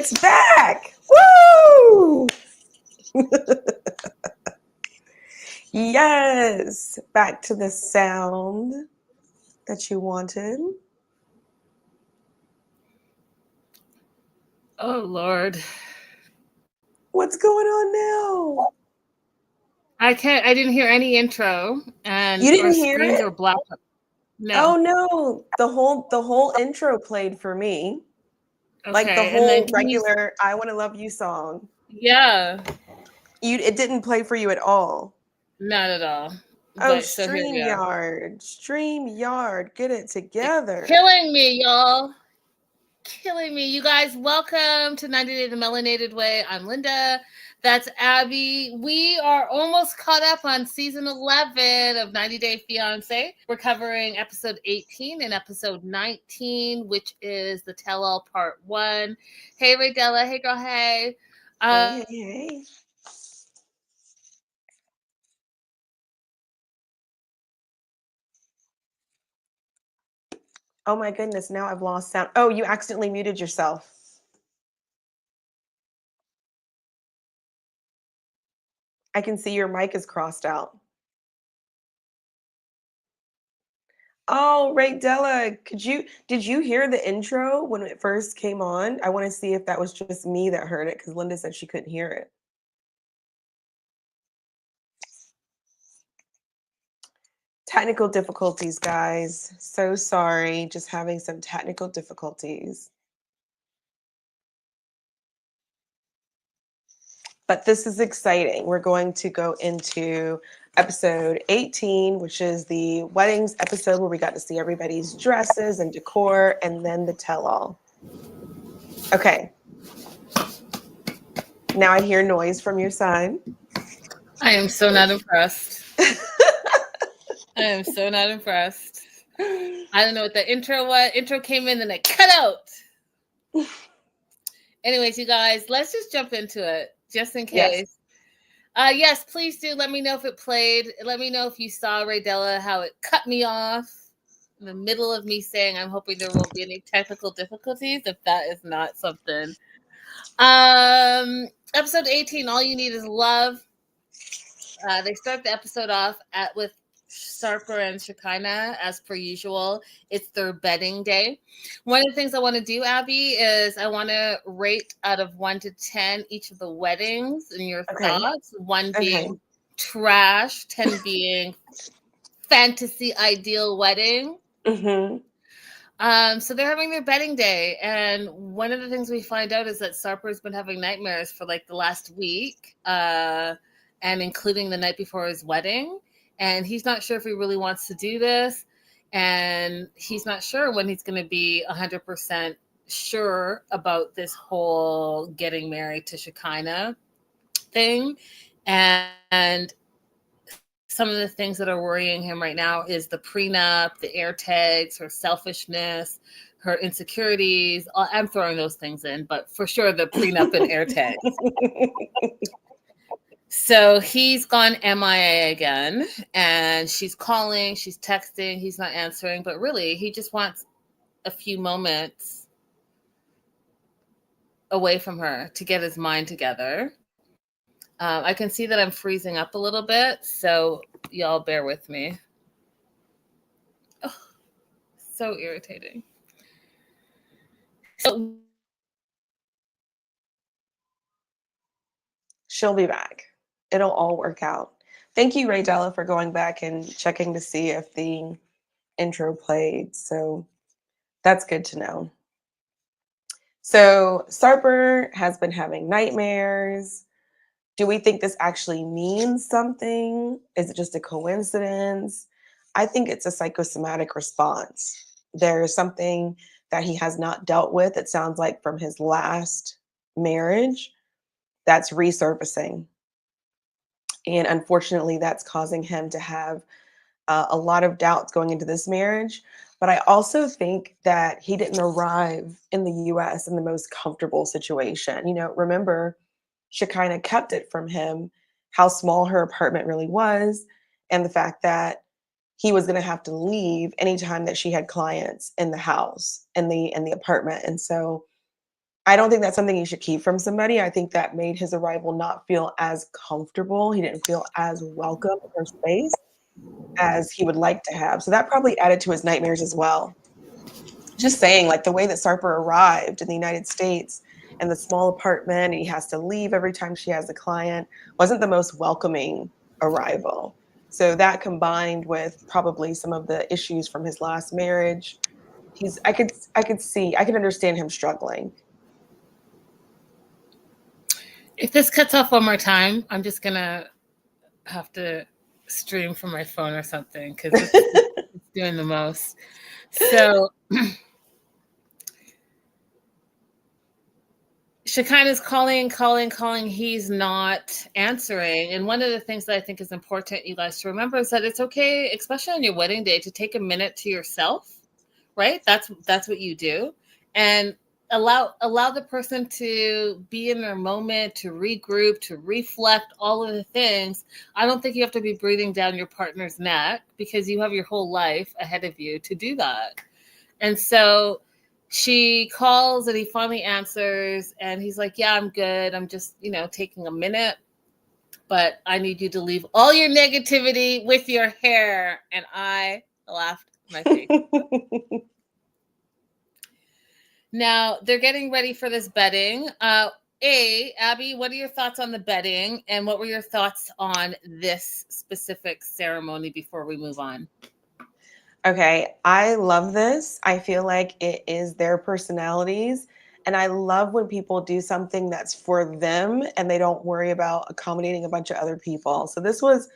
It's back. Woo! Yes, back to the sound that you wanted. Oh, Lord. What's going on now? I didn't hear any intro, and You our didn't hear screens it? are black. No. Oh no, the whole intro played for me. Like the Okay. And then whole can you, regular I Want to Love You song. yeah, It didn't play for you at all. not at all. Oh, But so here we are. StreamYard, get it together. Killing me, y'all. Killing me. You guys, welcome to 90 Day the Melanated Way. I'm Linda. That's Abby. We are almost caught up on season 11 of 90 Day Fiance. We're covering episode 18 and episode 19, which is the Tell All Part 1. Hey, Raydella. Hey, girl. Hey. Hey. Oh my goodness, now I've lost sound. Oh, you accidentally muted yourself. I can see your mic is crossed out. Oh, Raydella, did you hear the intro when it first came on? I want to see if that was just me that heard it because Linda said she couldn't hear it. Technical difficulties, guys. So sorry, just having some technical difficulties. But this is exciting. We're going to go into episode 18, which is the weddings episode where we got to see everybody's dresses and decor, and then the tell-all. Okay. Now I hear noise from your side. I am so not impressed. I am so not impressed. I don't know what the intro was. Intro came in and it cut out. Anyways, you guys, let's just jump into it just in case. Yes, please do let me know if it played. Let me know if you saw Raydella, how it cut me off in the middle of me saying I'm hoping there won't be any technical difficulties. If that is not something. Episode 18, All You Need Is Love. They start the episode off with Sarper and Shekinah, as per usual. It's their bedding day. One of the things I want to do, Abby, is I want to rate out of 1 to 10 each of the weddings and your thoughts. 1 being trash, 10 being fantasy ideal wedding. Mm-hmm. So they're having their bedding day, and one of the things we find out is that Sarper's been having nightmares for like the last week, and including the night before his wedding. And he's not sure if he really wants to do this. And he's not sure when he's going to be 100% sure about this whole getting married to Shekinah thing. And some of the things that are worrying him right now is the prenup, the air tags, her selfishness, her insecurities. I'm throwing those things in, but for sure the prenup and air tags. So he's gone MIA again, and she's calling, she's texting, he's not answering, but really he just wants a few moments away from her to get his mind together. I can see that I'm freezing up a little bit, so y'all bear with me. Oh, so irritating. So she'll be back. It'll all work out. Thank you, Raydella, for going back and checking to see if the intro played. So that's good to know. So Sarper has been having nightmares. Do we think this actually means something? Is it just a coincidence? I think it's a psychosomatic response. There's something that he has not dealt with, it sounds like, from his last marriage that's resurfacing. And unfortunately, that's causing him to have a lot of doubts going into this marriage. But I also think that he didn't arrive in the US in the most comfortable situation. You know, remember, Shekinah kept it from him how small her apartment really was, and the fact that he was going to have to leave anytime that she had clients in the house, in the apartment. And so I don't think that's something you should keep from somebody. I think that made his arrival not feel as comfortable. He didn't feel as welcome in her space as he would like to have. So that probably added to his nightmares as well. Just saying, like the way that Sarper arrived in the United States and the small apartment, and he has to leave every time she has a client, wasn't the most welcoming arrival. So that combined with probably some of the issues from his last marriage, I could understand him struggling. If this cuts off one more time, I'm just gonna have to stream from my phone or something because it's doing the most. So Shekinah's calling. He's not answering. And one of the things that I think is important, you guys, to remember is that it's okay, especially on your wedding day, to take a minute to yourself, right? That's what you do. And allow the person to be in their moment, to regroup, to reflect, all of the things. I don't think you have to be breathing down your partner's neck because you have your whole life ahead of you to do that. And so she calls and he finally answers and he's like, yeah, I'm good. I'm just, taking a minute, but I need you to leave all your negativity with your hair. And I laughed my face. Now they're getting ready for this bedding. Abby, what are your thoughts on the bedding and what were your thoughts on this specific ceremony before we move on? Okay, I love this. I feel like it is their personalities. And I love when people do something that's for them and they don't worry about accommodating a bunch of other people. So this was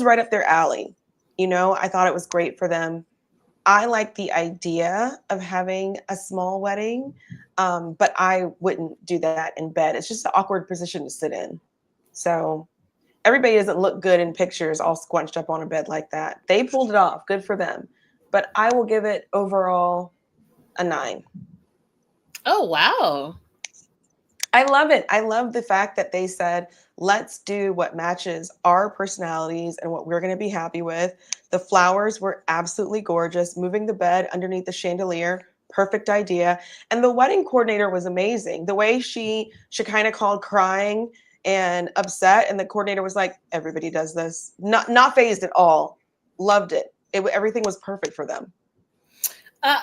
right up their alley. I thought it was great for them. I like the idea of having a small wedding, but I wouldn't do that in bed. It's just an awkward position to sit in. So everybody doesn't look good in pictures all squunched up on a bed like that. They pulled it off. Good for them. But I will give it overall a 9. Oh, wow. I love it. I love the fact that they said, let's do what matches our personalities and what we're going to be happy with. The flowers were absolutely gorgeous. Moving the bed underneath the chandelier, perfect idea. And the wedding coordinator was amazing. The way she kind of called crying and upset, and the coordinator was like, everybody does this. Not phased at all. Loved it. Everything was perfect for them.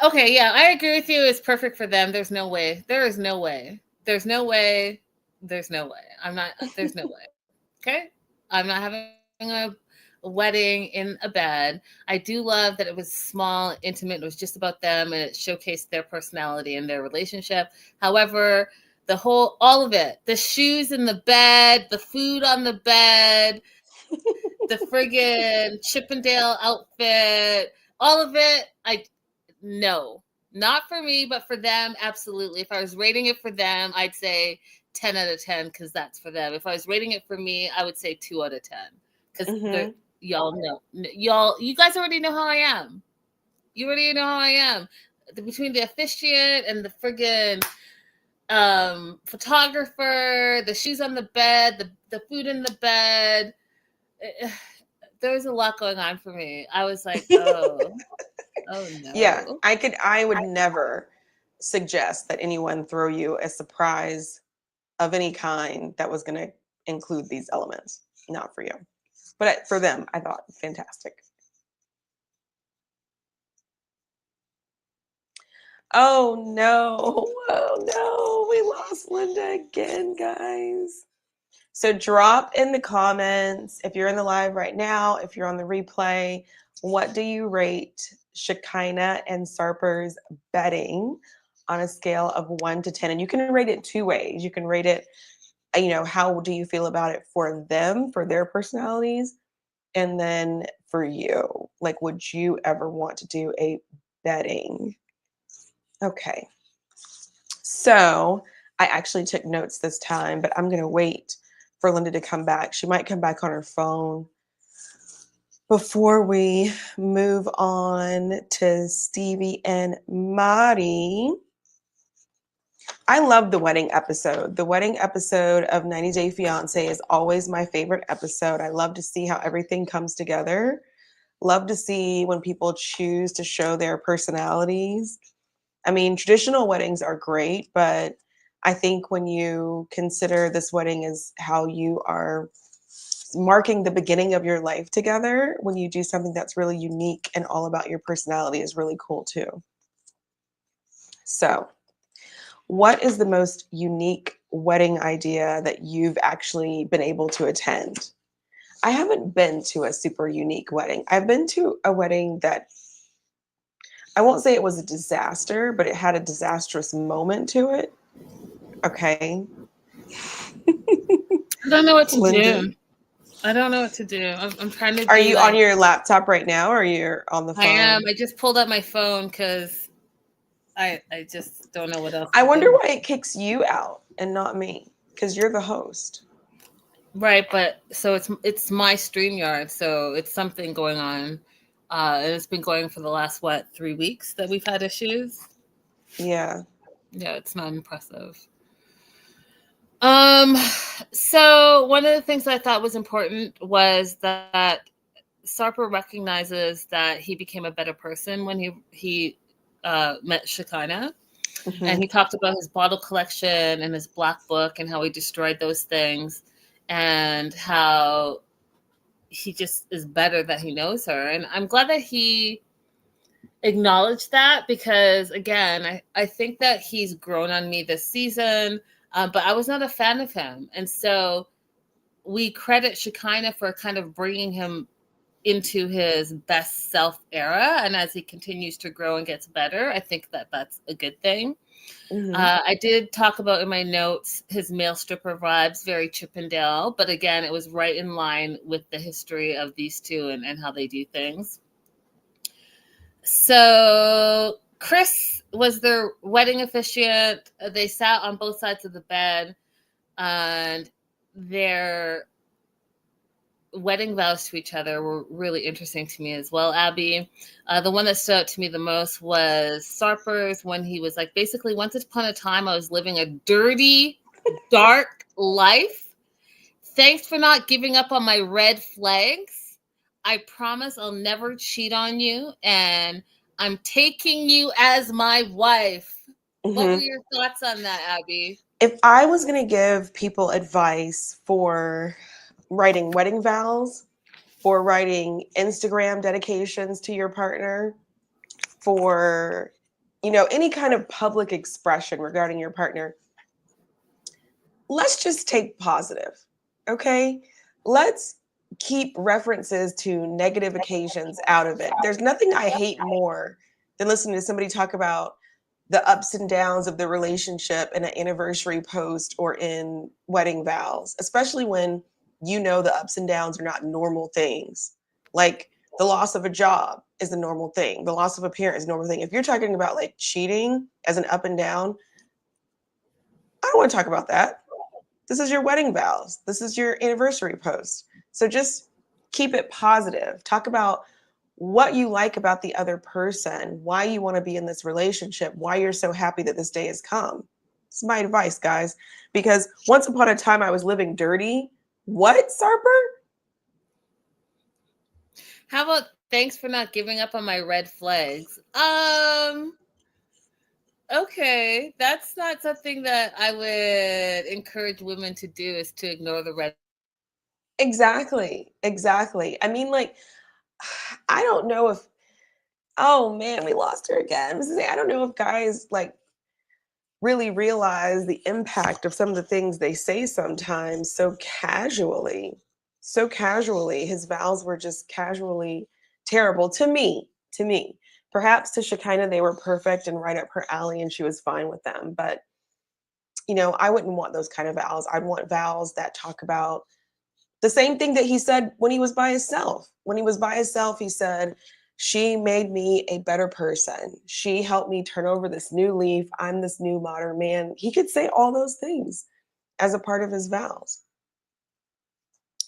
Okay, yeah, I agree with you. It's perfect for them. There's no way. There is no way. There's no way. There's no way. There's no way. Okay? I'm not having a wedding in a bed. I do love that it was small, intimate. It was just about them and it showcased their personality and their relationship. However, all of it, the shoes in the bed, the food on the bed, the friggin' Chippendale outfit, all of it, no, not for me, but for them, absolutely. If I was rating it for them, I'd say 10 out of 10 because that's for them. If I was rating it for me, I would say 2 out of 10 because y'all know, you guys already know how I am. You already know how I am. Between the officiant and the friggin' photographer, the shoes on the bed, the food in the bed, there was a lot going on for me. I was like, oh no. Yeah, I would never suggest that anyone throw you a surprise of any kind that was going to include these elements. Not for you. But for them, I thought fantastic. Oh no. Oh no. We lost Linda again, guys. So drop in the comments if you're in the live right now, if you're on the replay, what do you rate Shekinah and Sarper's bedding on a scale of 1 to 10? And you can rate it 2 ways. You can rate it, how do you feel about it for them, for their personalities? And then for you, like, would you ever want to do a bedding? Okay. So I actually took notes this time, but I'm going to wait for Linda to come back. She might come back on her phone before we move on to Stevie and Marty. I love the wedding episode. The wedding episode of 90 Day Fiance is always my favorite episode. I love to see how everything comes together. Love to see when people choose to show their personalities. I mean, traditional weddings are great, but I think when you consider this wedding as how you are marking the beginning of your life together, when you do something that's really unique and all about your personality is really cool too. So, what is the most unique wedding idea that you've actually been able to attend? I haven't been to a super unique wedding. I've been to a wedding that I won't say it was a disaster, but it had a disastrous moment to it. Okay. I don't know what to Linda, do. I don't know what to do. I'm trying to are be you on like, your laptop right now or you're on the I am. phone? I just pulled up my phone because I just don't know what else I to wonder do. why it kicks you out and not me because you're the host. Right, but so it's my StreamYard, so it's something going on. And it's been going for the last 3 weeks that we've had issues. Yeah. Yeah, it's not impressive. Um, so one of the things I thought was important was that Sarper recognizes that he became a better person when he met Shekinah. And Hmm. he talked about his bottle collection and his black book and how he destroyed those things and how he just is better that he knows her. And I'm glad that he acknowledged that because, again, I think that he's grown on me this season, but I was not a fan of him. And so we credit Shekinah for kind of bringing him into his best self era. And as he continues to grow and gets better, I think that that's a good thing. Hmm. I did talk about in my notes his male stripper vibes, very Chippendale, but again, it was right in line with the history of these two and how they do things. So Chris was their wedding officiant. They sat on both sides of the bed, and their wedding vows to each other were really interesting to me as well, Abby. The one that stood out to me the most was Sarper's when he was like, basically, once upon a time, I was living a dirty, dark life. Thanks for not giving up on my red flags. I promise I'll never cheat on you, and I'm taking you as my wife. What were Hmm. your thoughts on that, Abby? If I was going to give people advice for writing wedding vows, for writing Instagram dedications to your partner, for any kind of public expression regarding your partner, let's just take positive. Okay? Let's keep references to negative occasions out of it. There's nothing I hate more than listening to somebody talk about the ups and downs of the relationship in an anniversary post or in wedding vows, especially when the ups and downs are not normal things. Like the loss of a job is a normal thing. The loss of a parent is a normal thing. If you're talking about like cheating as an up and down, I don't want to talk about that. This is your wedding vows. This is your anniversary post. So just keep it positive. Talk about what you like about the other person, why you want to be in this relationship, why you're so happy that this day has come. It's my advice, guys. Because once upon a time I was living dirty. What, Sarper? How about thanks for not giving up on my red flags? Okay, that's not something that I would encourage women to do, is to ignore the red. Exactly. Exactly. I mean, like, I don't know if, oh man, we lost her again. I don't know if guys like really realize the impact of some of the things they say sometimes so casually. So casually. His vows were just casually terrible to me. To me. Perhaps to Shekinah, they were perfect and right up her alley and she was fine with them. But, I wouldn't want those kind of vows. I'd want vows that talk about the same thing that he said when he was by himself. When he was by himself, he said, she made me a better person. She helped me turn over this new leaf. I'm this new modern man. He could say all those things as a part of his vows.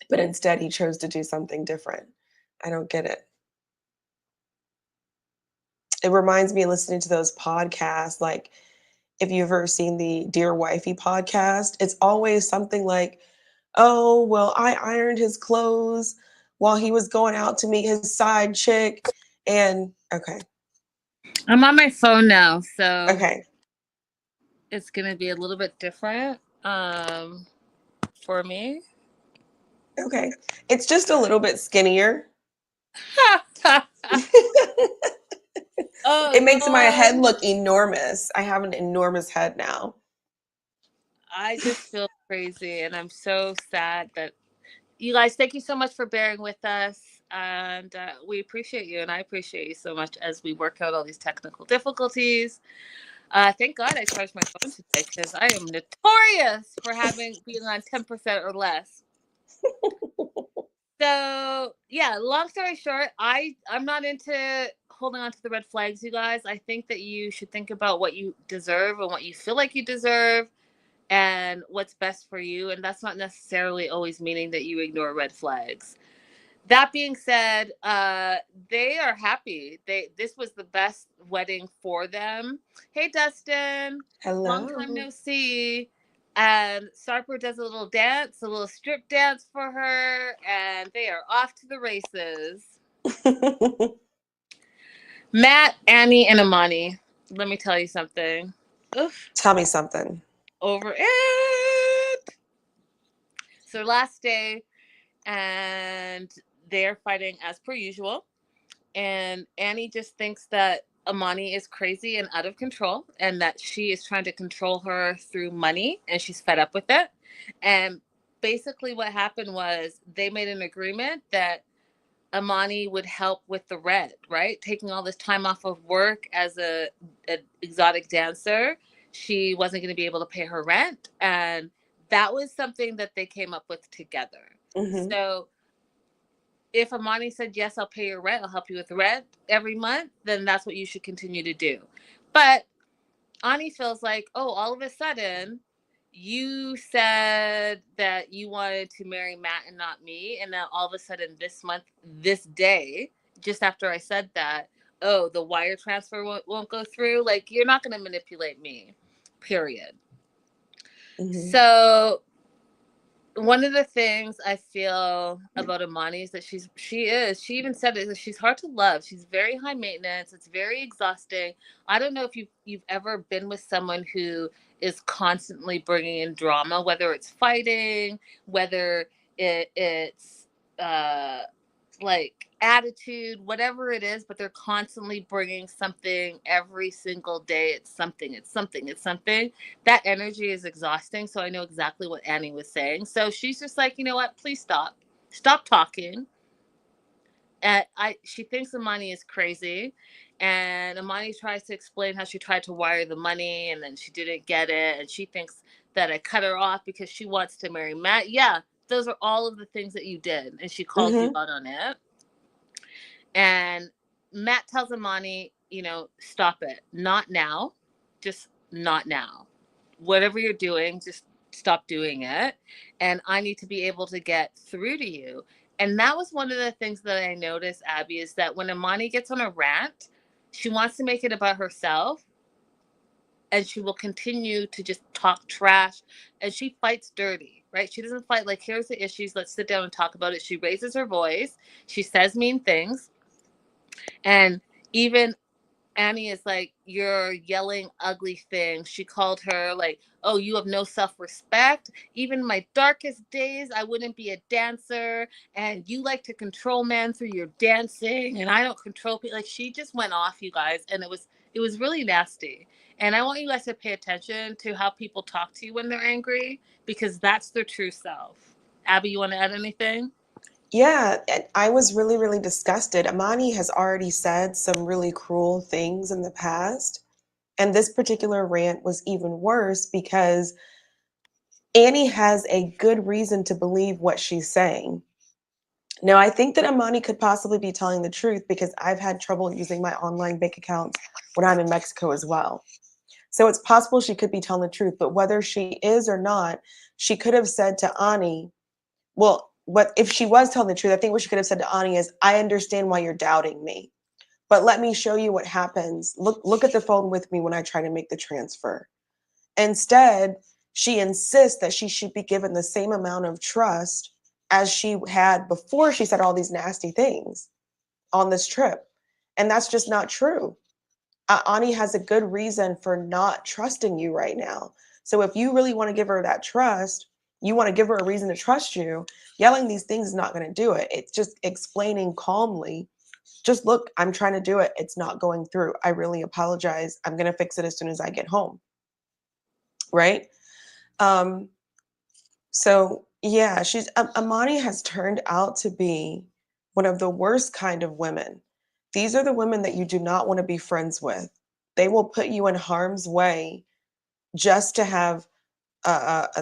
But instead, he chose to do something different. I don't get it. It reminds me of listening to those podcasts. Like, if you've ever seen the Dear Wifey podcast, it's always something like, oh, well, I ironed his clothes while he was going out to meet his side chick. And okay. I'm on my phone now, so Okay. it's going to be a little bit different for me. Okay. It's just a little bit skinnier. Oh, It makes my head Lord. look enormous. I have an enormous head now. I just feel crazy, and I'm so sad that you guys, thank you so much for bearing with us. And we appreciate you, and I appreciate you so much as we work out all these technical difficulties. Thank God I charged my phone today because I am notorious for being on 10% or less. So yeah, long story short, I'm not into holding on to the red flags, you guys. I think that you should think about what you deserve and what you feel like you deserve and what's best for you. And that's not necessarily always meaning that you ignore red flags. That being said, they are happy. This was the best wedding for them. Hey, Dustin, long time Hello. no see. And Sarper does a little dance, a little strip dance for her, and they are off to the races. Matt, Annie, and Amani. Let me tell you something. Oof. Tell me something. Over it. So last day, and they're fighting as per usual. And Annie just thinks that Amani is crazy and out of control and that she is trying to control her through money and she's fed up with it. And basically what happened was they made an agreement that Amani would help with the rent, right? Taking all this time off of work as a exotic dancer, she wasn't going to be able to pay her rent, and that was something that they came up with together. Mm-hmm. So if Amani said, yes, I'll pay your rent, I'll help you with rent every month, then that's what you should continue to do. But Ani feels like, oh, all of a sudden, you said that you wanted to marry Matt and not me. And now all of a sudden, this month, this day, just after I said that, oh, the wire transfer won't go through. Like, you're not going to manipulate me, period. Mm-hmm. So one of the things I feel about Amani is that she even said it, that she's hard to love. She's very high maintenance. It's very exhausting. I don't know if you've ever been with someone who is constantly bringing in drama, whether it's fighting, whether it's like attitude, whatever it is, but they're constantly bringing something every single day. It's something. That energy is exhausting. So I know exactly what Annie was saying. So she's just like, you know what, please stop talking. And she thinks Amani is crazy, and Amani tries to explain how she tried to wire the money and then she didn't get it, and she thinks that I cut her off because she wants to marry Matt. Yeah, those are all of the things that you did, and she calls you Mm-hmm. out on it. And Matt tells Amani, stop it. Not now. Just not now. Whatever you're doing, just stop doing it. And I need to be able to get through to you. And that was one of the things that I noticed, Abby, is that when Amani gets on a rant, she wants to make it about herself. And she will continue to just talk trash. And she fights dirty, right? She doesn't fight like, here's the issues. Let's sit down and talk about it. She raises her voice. She says mean things. And even Annie is like, you're yelling ugly things. She called her like, oh, you have no self-respect. Even in my darkest days, I wouldn't be a dancer. And you like to control men through your dancing. And I don't control people. Like, she just went off, you guys. And it was really nasty. And I want you guys to pay attention to how people talk to you when they're angry, because that's their true self. Abby, you want to add anything? Yeah, and I was really, really disgusted. Amani has already said some really cruel things in the past. And this particular rant was even worse because Annie has a good reason to believe what she's saying. Now, I think that Amani could possibly be telling the truth because I've had trouble using my online bank accounts when I'm in Mexico as well. So it's possible she could be telling the truth, but whether she is or not, she could have said to Ani, well, but if she was telling the truth, I think what she could have said to Ani is, I understand why you're doubting me, but let me show you what happens. Look at the phone with me when I try to make the transfer. Instead, she insists that she should be given the same amount of trust as she had before she said all these nasty things on this trip. And that's just not true. Ani has a good reason for not trusting you right now. So if you really want to give her that trust, you want to give her a reason to trust you, yelling these things is not going to do it. It's just explaining calmly, just look, I'm trying to do it. It's not going through. I really apologize. I'm going to fix it as soon as I get home. Right? Um, so yeah, Amani has turned out to be one of the worst kind of women. These are the women that you do not want to be friends with. They will put you in harm's way just to have,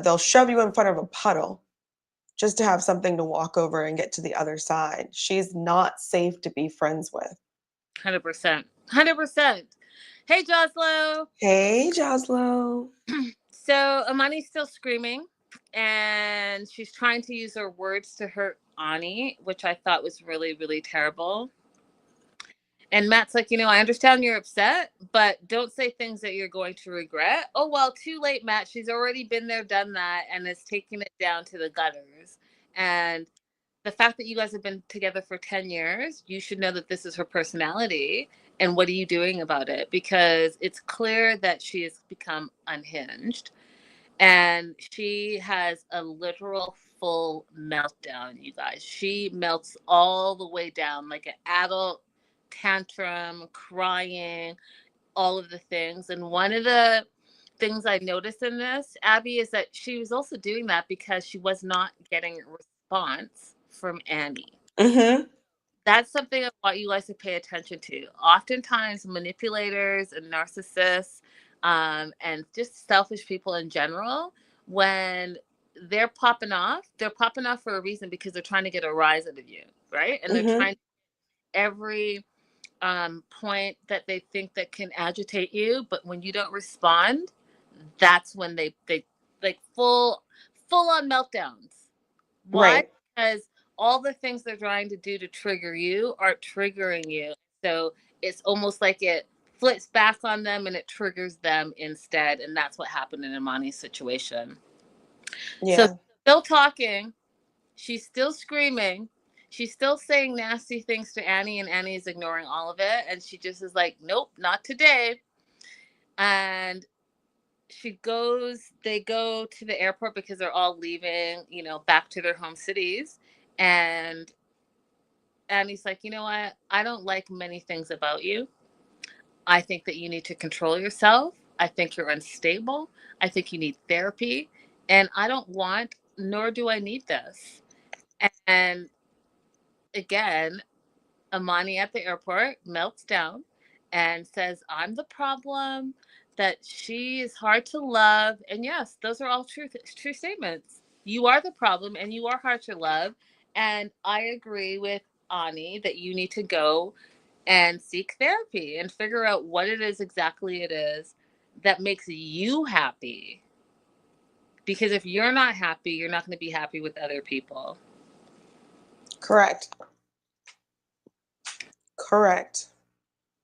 they'll shove you in front of a puddle just to have something to walk over and get to the other side. She's not safe to be friends with. 100%. 100%. Hey, Joslo. Hey, Joslo. So Amani's still screaming, and she's trying to use her words to hurt Ani, which I thought was really, really terrible. And Matt's like, I understand you're upset, but don't say things that you're going to regret. Oh, well, too late, Matt. She's already been there, done that, and is taking it down to the gutters. And the fact that you guys have been together for 10 years, you should know that this is her personality. And what are you doing about it? Because it's clear that she has become unhinged. And she has a literal full meltdown, you guys. She melts all the way down like an adult tantrum, crying, all of the things. And one of the things I noticed in this, Abby, is that she was also doing that because she was not getting a response from Andy. Mm-hmm. That's something I want you guys to pay attention to. Oftentimes, manipulators and narcissists, and just selfish people in general, when they're popping off for a reason because they're trying to get a rise out of you, right? And they're Mm-hmm. trying every point that they think that can agitate you, but when you don't respond, that's when they like full on meltdowns. Why? Right. Because all the things they're trying to do to trigger you are triggering you. So it's almost like it flips back on them and it triggers them instead. And that's what happened in Imani's situation. So Yeah. still talking, she's still screaming, she's still saying nasty things to Annie, and Annie is ignoring all of it. And she just is like, nope, not today. And they go to the airport because they're all leaving, back to their home cities. And he's like, you know what? I don't like many things about you. I think that you need to control yourself. I think you're unstable. I think you need therapy. And I don't want, nor do I need this. And again, Amani at the airport melts down and says, I'm the problem, that she is hard to love. And yes, those are all true statements. You are the problem and you are hard to love. And I agree with Ani that you need to go and seek therapy and figure out what it is exactly it is that makes you happy. Because if you're not happy, you're not going to be happy with other people. Correct. Correct.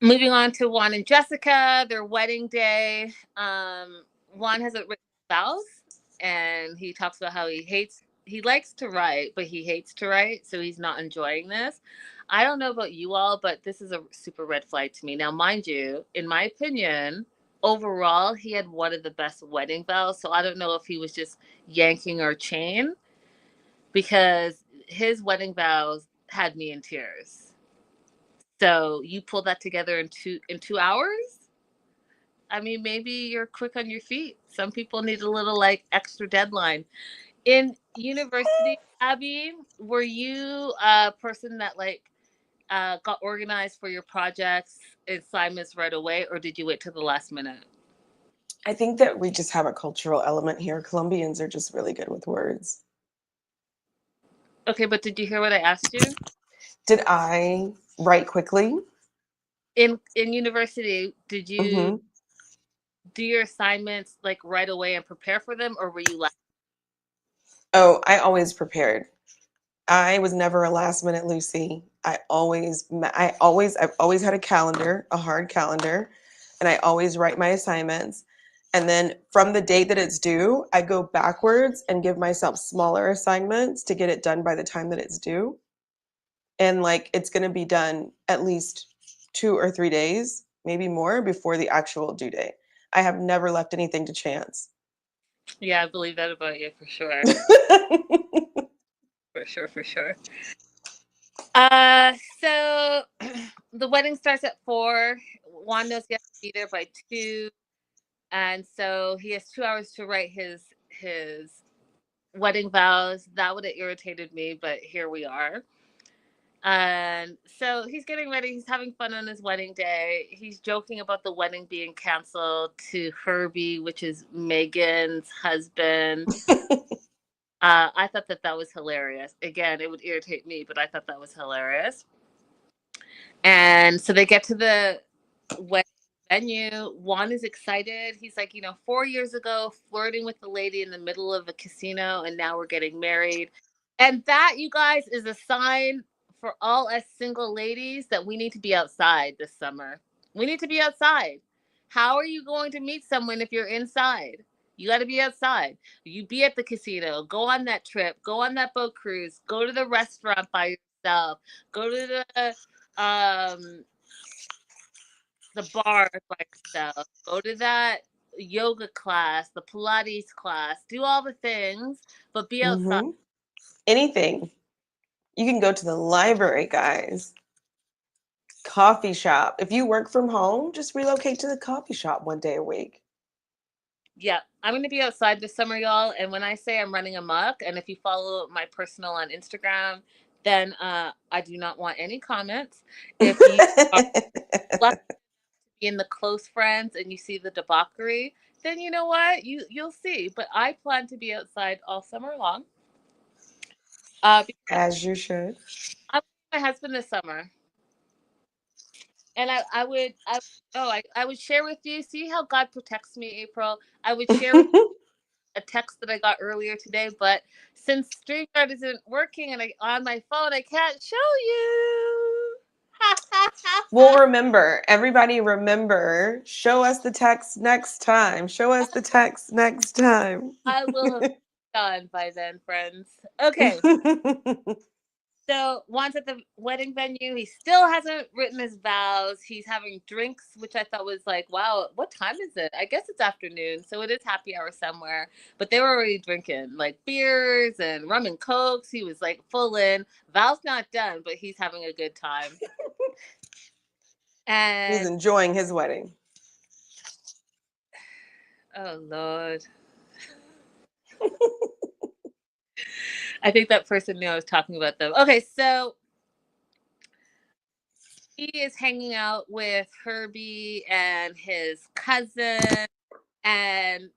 Moving on to Juan and Jessica, their wedding day. Juan has a written vows, and he talks about how he likes to write, but he hates to write, so he's not enjoying this. I don't know about you all, but this is a super red flag to me. Now, mind you, in my opinion, overall, he had one of the best wedding vows, so I don't know if he was just yanking our chain, because his wedding vows had me in tears. So you pulled that together in 2 hours? I mean, maybe you're quick on your feet. Some people need a little like extra deadline. In university, Abby, were you a person that got organized for your projects, assignments right away, or did you wait till the last minute? I think that we just have a cultural element here. Colombians are just really good with words. Okay, but did you hear what I asked you? Did I write quickly? In university, did you Mm-hmm. do your assignments like right away and prepare for them, or were you like? Oh, I always prepared. I was never a last minute Lucy. I've always had a calendar, a hard calendar, and I always write my assignments. And then from the date that it's due, I go backwards and give myself smaller assignments to get it done by the time that it's due. And like it's going to be done at least 2 or 3 days. maybe more before the actual due date. I have never left anything to chance. Yeah, I believe that about you for sure. For sure, for sure. So the wedding starts at 4. Juan knows he has to be there by 2. And so he has 2 hours to write his wedding vows. That would have irritated me, but here we are. And so he's getting ready. He's having fun on his wedding day. He's joking about the wedding being canceled to Herbie, which is Megan's husband. I thought that was hilarious. Again, it would irritate me, but I thought that was hilarious. And so they get to the wedding venue. Juan is excited. He's like, 4 years ago, flirting with the lady in the middle of a casino, and now we're getting married. And that, you guys, is a sign for all us single ladies that we need to be outside this summer. We need to be outside. How are you going to meet someone if you're inside? You got to be outside. You be at the casino, go on that trip, go on that boat cruise, go to the restaurant by yourself, go to um the bar by yourself, go to that yoga class, the Pilates class, do all the things, but be outside. Mm-hmm. Anything. You can go to the library, guys. Coffee shop. If you work from home, just relocate to the coffee shop one day a week. Yeah, I'm going to be outside this summer, y'all. And when I say I'm running amok, and if you follow my personal on Instagram, then I do not want any comments. If you are lucky to be in the close friends and you see the debauchery, then you know what? You'll see. But I plan to be outside all summer long. Because As you should. I'm with my husband this summer. And I would share with you, see how God protects me, April. I would share with a text that I got earlier today, but since StreamYard isn't working and on my phone, I can't show you. Well, remember, everybody remember, show us the text next time. Show us the text next time. I will have done by then, friends. Okay. So Juan's at the wedding venue. He still hasn't written his vows. He's having drinks, which I thought was like, wow, what time is it? I guess it's afternoon, so it is happy hour somewhere. But they were already drinking like beers and rum and cokes. He was like full in. Vows not done, but he's having a good time. He's And enjoying his wedding. oh Lord. I think that person knew I was talking about them. Okay, so he is hanging out with Herbie and his cousin, and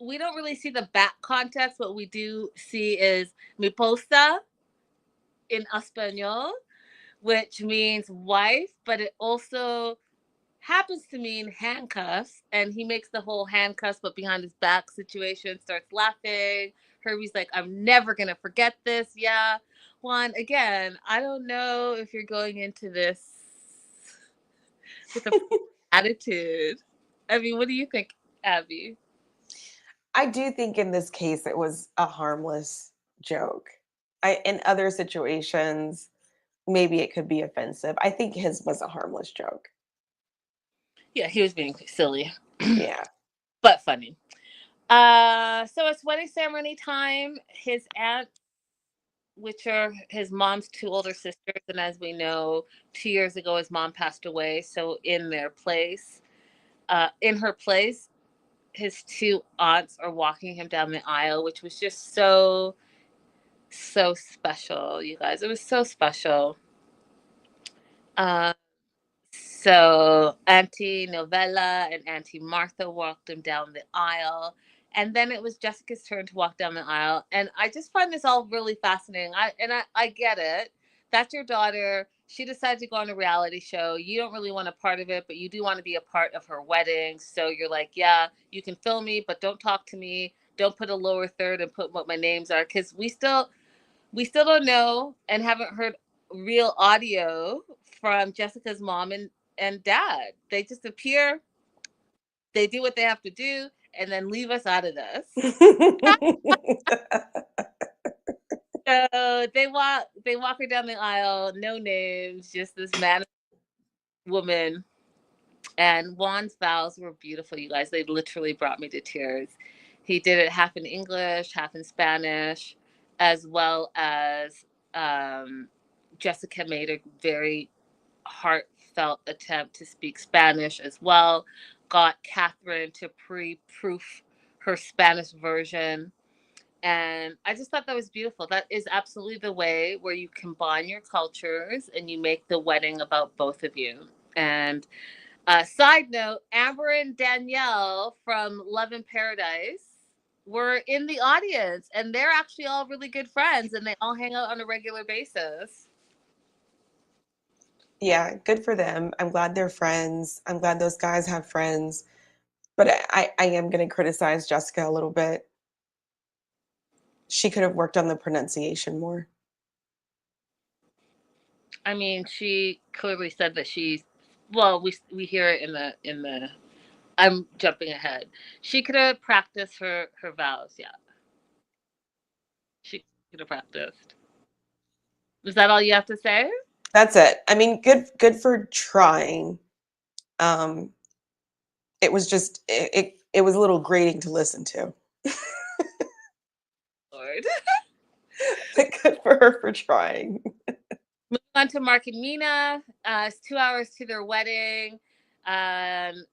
we don't really see the back context. What we do see is mi posta in Espanol, which means wife, but it also happens to mean handcuffs. And he makes the whole handcuffs but behind his back situation, starts laughing. Herbie's like, I'm never going to forget this. Yeah. Juan, again, I don't know if you're going into this with a attitude. I mean, what do you think, Abby? I do think in this case it was a harmless joke. In other situations, maybe it could be offensive. I think his was a harmless joke. Yeah, he was being silly. Yeah. But funny. So it's wedding ceremony time. His aunt, which are his mom's 2 older sisters, and as we know, 2 years ago his mom passed away. So in her place, his 2 aunts are walking him down the aisle, which was just so special, you guys. It was so special. Uh, So Auntie Novella and Auntie Martha walked him down the aisle. And then it was Jessica's turn to walk down the aisle. And I just find this all really fascinating. I get it. That's your daughter. She decided to go on a reality show. You don't really want a part of it, but you do want to be a part of her wedding. So you're like, yeah, you can film me, but don't talk to me. Don't put a lower third and put what my names are. Because we still don't know and haven't heard real audio from Jessica's mom and dad. They just appear, they do what they have to do, and then leave us out of this. So they walk her down the aisle, no names, just this man, woman. And Juan's vows were beautiful, you guys. They literally brought me to tears. He did it half in English, half in Spanish, as well as Jessica made a very heartfelt attempt to speak Spanish as well. Got Catherine to pre-proof her Spanish version. And I just thought that was beautiful. That is absolutely the way where you combine your cultures and you make the wedding about both of you. And side note, Amber and Danielle from Love in Paradise were in the audience, and they're actually all really good friends, and they all hang out on a regular basis. Yeah, good for them. I'm glad they're friends. I'm glad those guys have friends. But I am going to criticize Jessica a little bit. She could have worked on the pronunciation more. I mean, she clearly said that she's well. We hear it in the. I'm jumping ahead. She could have practiced her vows. Yeah, she could have practiced. Is that all you have to say? That's it. I mean, good for trying. Um, it was just it was a little grating to listen to. Lord. But good for her for trying. Moving on to Mark and Mina. It's 2 hours to their wedding. Um,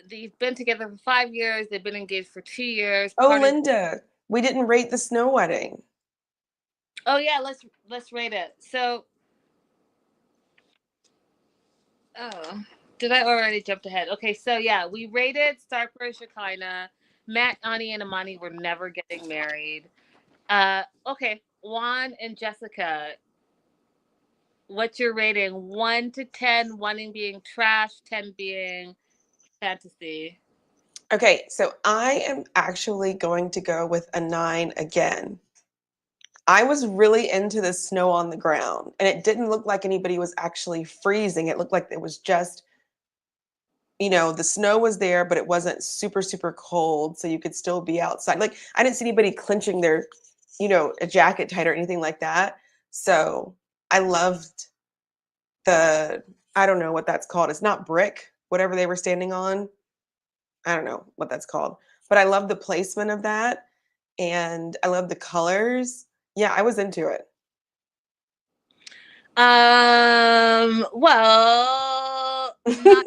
they've been together for 5 years. They've been engaged for 2 years. Oh, Linda, we didn't rate the snow wedding. Oh yeah, let's rate it. So, oh, did I already jumped ahead? Okay, so yeah, we rated Starper Shekinah. Matt, Ani, and Amani were never getting married. Okay, Juan and Jessica. What's your rating? 1 to 10, 1 being trash, 10 being fantasy. Okay, so I am actually going to go with a 9 again. I was really into the snow on the ground, and it didn't look like anybody was actually freezing. It looked like it was just, the snow was there, but it wasn't super, super cold, so you could still be outside. Like, I didn't see anybody clenching their, a jacket tight or anything like that. So I loved the, I don't know what that's called. It's not brick, whatever they were standing on. I don't know what that's called, but I love the placement of that, and I love the colors. Yeah, I was into it. Well, not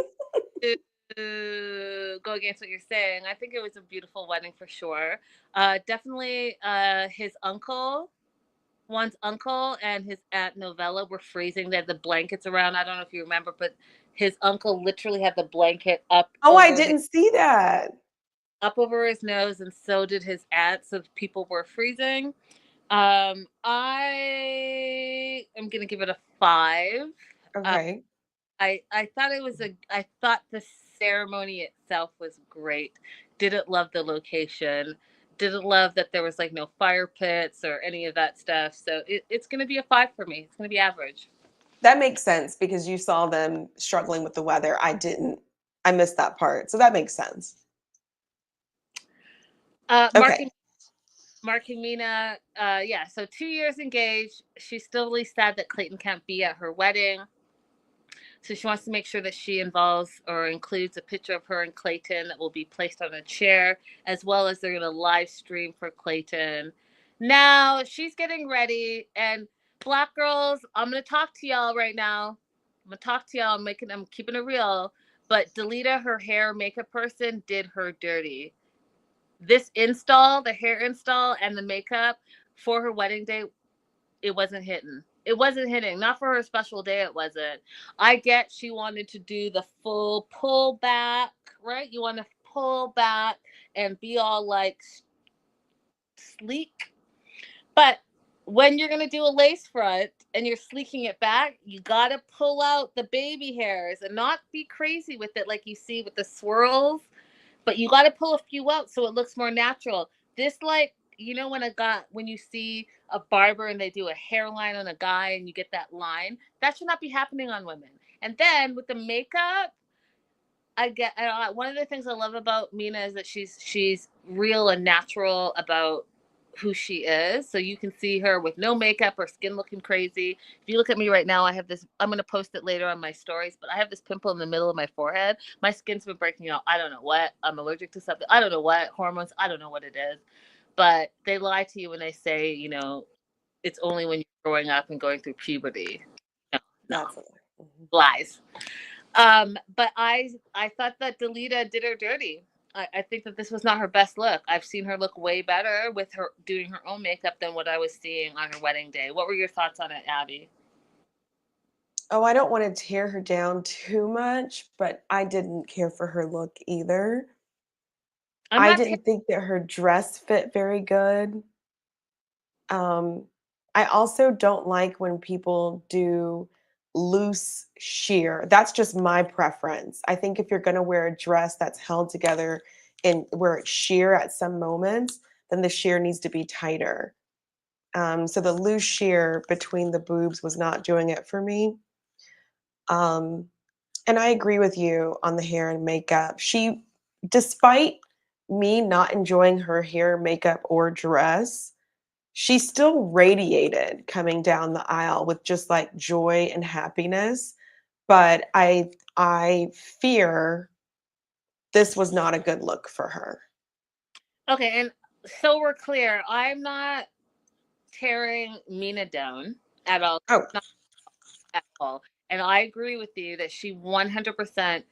to go against what you're saying. I think it was a beautiful wedding for sure. Definitely, his uncle, Juan's uncle, and his aunt Novella were freezing. They had the blankets around. I don't know if you remember, but his uncle literally had the blanket Oh, I didn't see that. up over his nose, and so did his aunt. So people were freezing. I am gonna give it a 5. Okay. I thought I thought the ceremony itself was great. Didn't love the location. Didn't love that there was like no fire pits or any of that stuff. So it's gonna be a 5 for me. It's gonna be average. That makes sense because you saw them struggling with the weather. I didn't. I missed that part. So that makes sense. Uh, Mark Okay. and Mark and Mina, yeah. So 2 years engaged. She's still really sad that Clayton can't be at her wedding. So she wants to make sure that she involves or includes a picture of her and Clayton that will be placed on a chair, as well as they're going to live stream for Clayton. Now she's getting ready, and Black girls, I'm going to talk to y'all right now. I'm going to talk to y'all. I'm keeping it real. But Delita, her hair makeup person, did her dirty. This install, the hair install and the makeup for her wedding day, it wasn't hitting. It wasn't hitting. Not for her special day, it wasn't. I get she wanted to do the full pull back, right? You want to pull back and be all like sleek. But when you're going to do a lace front and you're sleeking it back, you got to pull out the baby hairs and not be crazy with it like you see with the swirls, but you got to pull a few out so it looks more natural. This, like, when you see a barber and they do a hairline on a guy and you get that line, that should not be happening on women. And then with the makeup, one of the things I love about Mina is that she's real and natural about who she is. So you can see her with no makeup, her skin looking crazy. If you look at me right now, I have this, I'm going to post it later on my stories, but I have this pimple in the middle of my forehead. My skin's been breaking out. I don't know what. I'm allergic to something. I don't know what. Hormones. I don't know what it is. But they lie to you when they say, it's only when you're growing up and going through puberty. No, no, That's it. Mhm. lies. But I thought that Delita did her dirty. I think that this was not her best look. I've seen her look way better with her doing her own makeup than what I was seeing on her wedding day. What were your thoughts on it, Abby? Oh, I don't want to tear her down too much, but I didn't care for her look either. I'm I not. didn't think that her dress fit very good. Um, I also don't like when people do loose sheer. That's just my preference. I think if you're going to wear a dress that's held together and where it's sheer at some moments, then the sheer needs to be tighter. So the loose sheer between the boobs was not doing it for me. Um, and I agree with you on the hair and makeup. Despite me not enjoying her hair, makeup, or dress, she still radiated coming down the aisle with just like joy and happiness. But I fear this was not a good look for her. Okay, and so we're clear. I'm not tearing Mina down at all. Oh, Not at all. And I agree with you that she 100%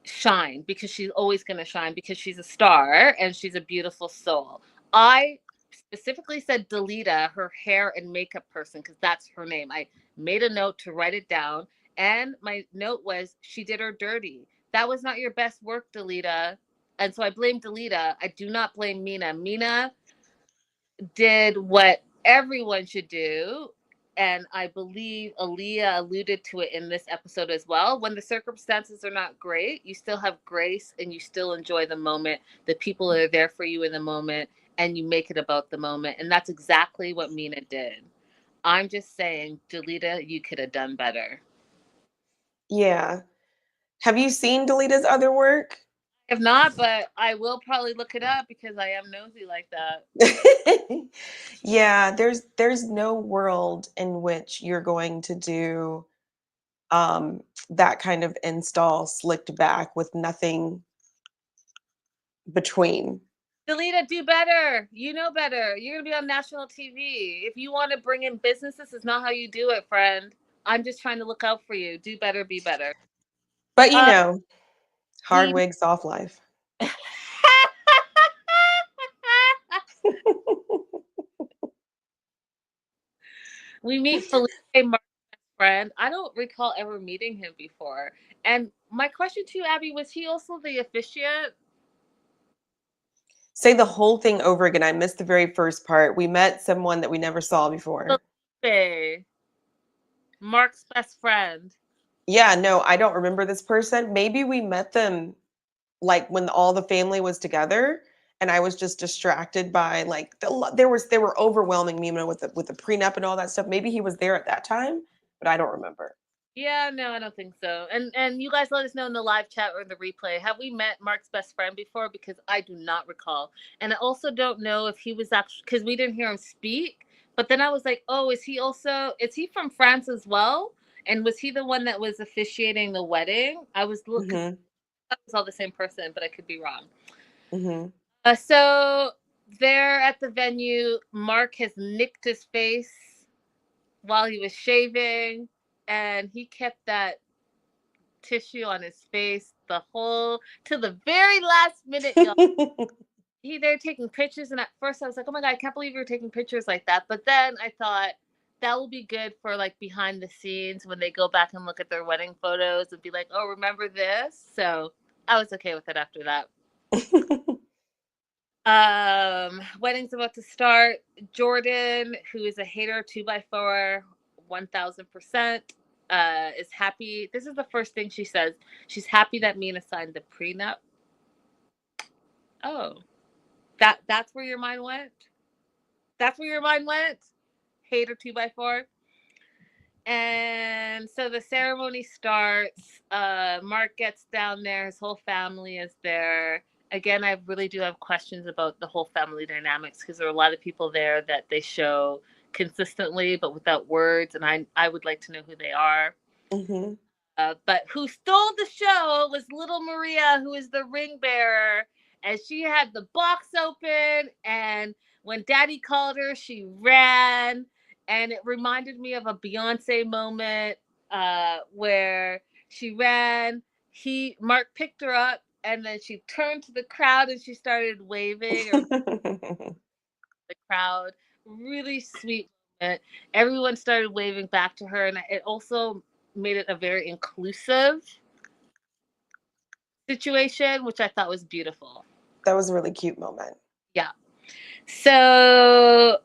shine because she's always going to shine because she's a star and she's a beautiful soul. I specifically said Delita, her hair and makeup person, because that's her name. I made a note to write it down, and my note was she did her dirty. That was not your best work, Delita. And so I blame Delita. I do not blame Mina. Mina did what everyone should do. And I believe Aaliyah alluded to it in this episode as well. When the circumstances are not great, you still have grace and you still enjoy the moment. The people are there for you in the moment and you make it about the moment. And that's exactly what Mina did. I'm just saying, Delita, you could have done better. yeah. Have you seen Delita's other work? If not, but I will probably look it up because I am nosy like that. Yeah, there's no world in which you're going to do that kind of install slicked back with nothing between. Delita, do better. You know better. You're going to be on national TV. If you want to bring in business, this is not how you do it, friend. I'm just trying to look out for you. Do better, be better. But Uh, hard we wig, soft life. we meet Felipe, Mark's friend. I don't recall ever meeting him before. And my question to you, Abby, was he also the officiant? Say the whole thing over again. I missed the very first part. We met someone that we never saw before. Felipe, Mark's best friend. Yeah, no, I don't remember this person. Maybe we met them like when all the family was together and I was just distracted by like they were overwhelming me, with the prenup and all that stuff. Maybe he was there at that time, but I don't remember. Yeah, no, I don't think so. And you guys let us know in the live chat or in the replay. Have we met Mark's best friend before? Because I do not recall. And I also don't know if he was actually because we didn't hear him speak. But then I was like, oh, is he from France as well? And was he the one that was officiating the wedding? I was because Mhm. that was all the same person, but I could be wrong. Mhm. So there at the venue, Mark has nicked his face while he was shaving, and he kept that tissue on his face the whole to the very last minute, y'all. They're taking pictures, and at first I was like, "Oh my god, I can't believe you're taking pictures like that." But then I thought that will be good for like behind the scenes when they go back and look at their wedding photos and be like, "Oh, remember this?" So I was okay with it after that. Wedding's about to start. Jordan, who is a hater 2x4, 1000%, is happy. This is the first thing she says. She's happy that Mina signed the prenup. Oh, that's where your mind went. That's where your mind went. Hater 2x4. And so the ceremony starts. Mark gets down there. His whole family is there. again, I really do have questions about the whole family dynamics because there are a lot of people there that they show consistently but without words, and I would like to know who they are. Hmm. But who stole the show was little Maria, who is the ring bearer, and she had the box open, and when Daddy called her, she ran, and it reminded me of a Beyonce moment where she ran. Mark picked her up, and then she turned to the crowd and she started waving or the crowd. Really sweet moment. Everyone started waving back to her, and it also made it a very inclusive situation, which I thought was beautiful. That was a really cute moment. Yeah. So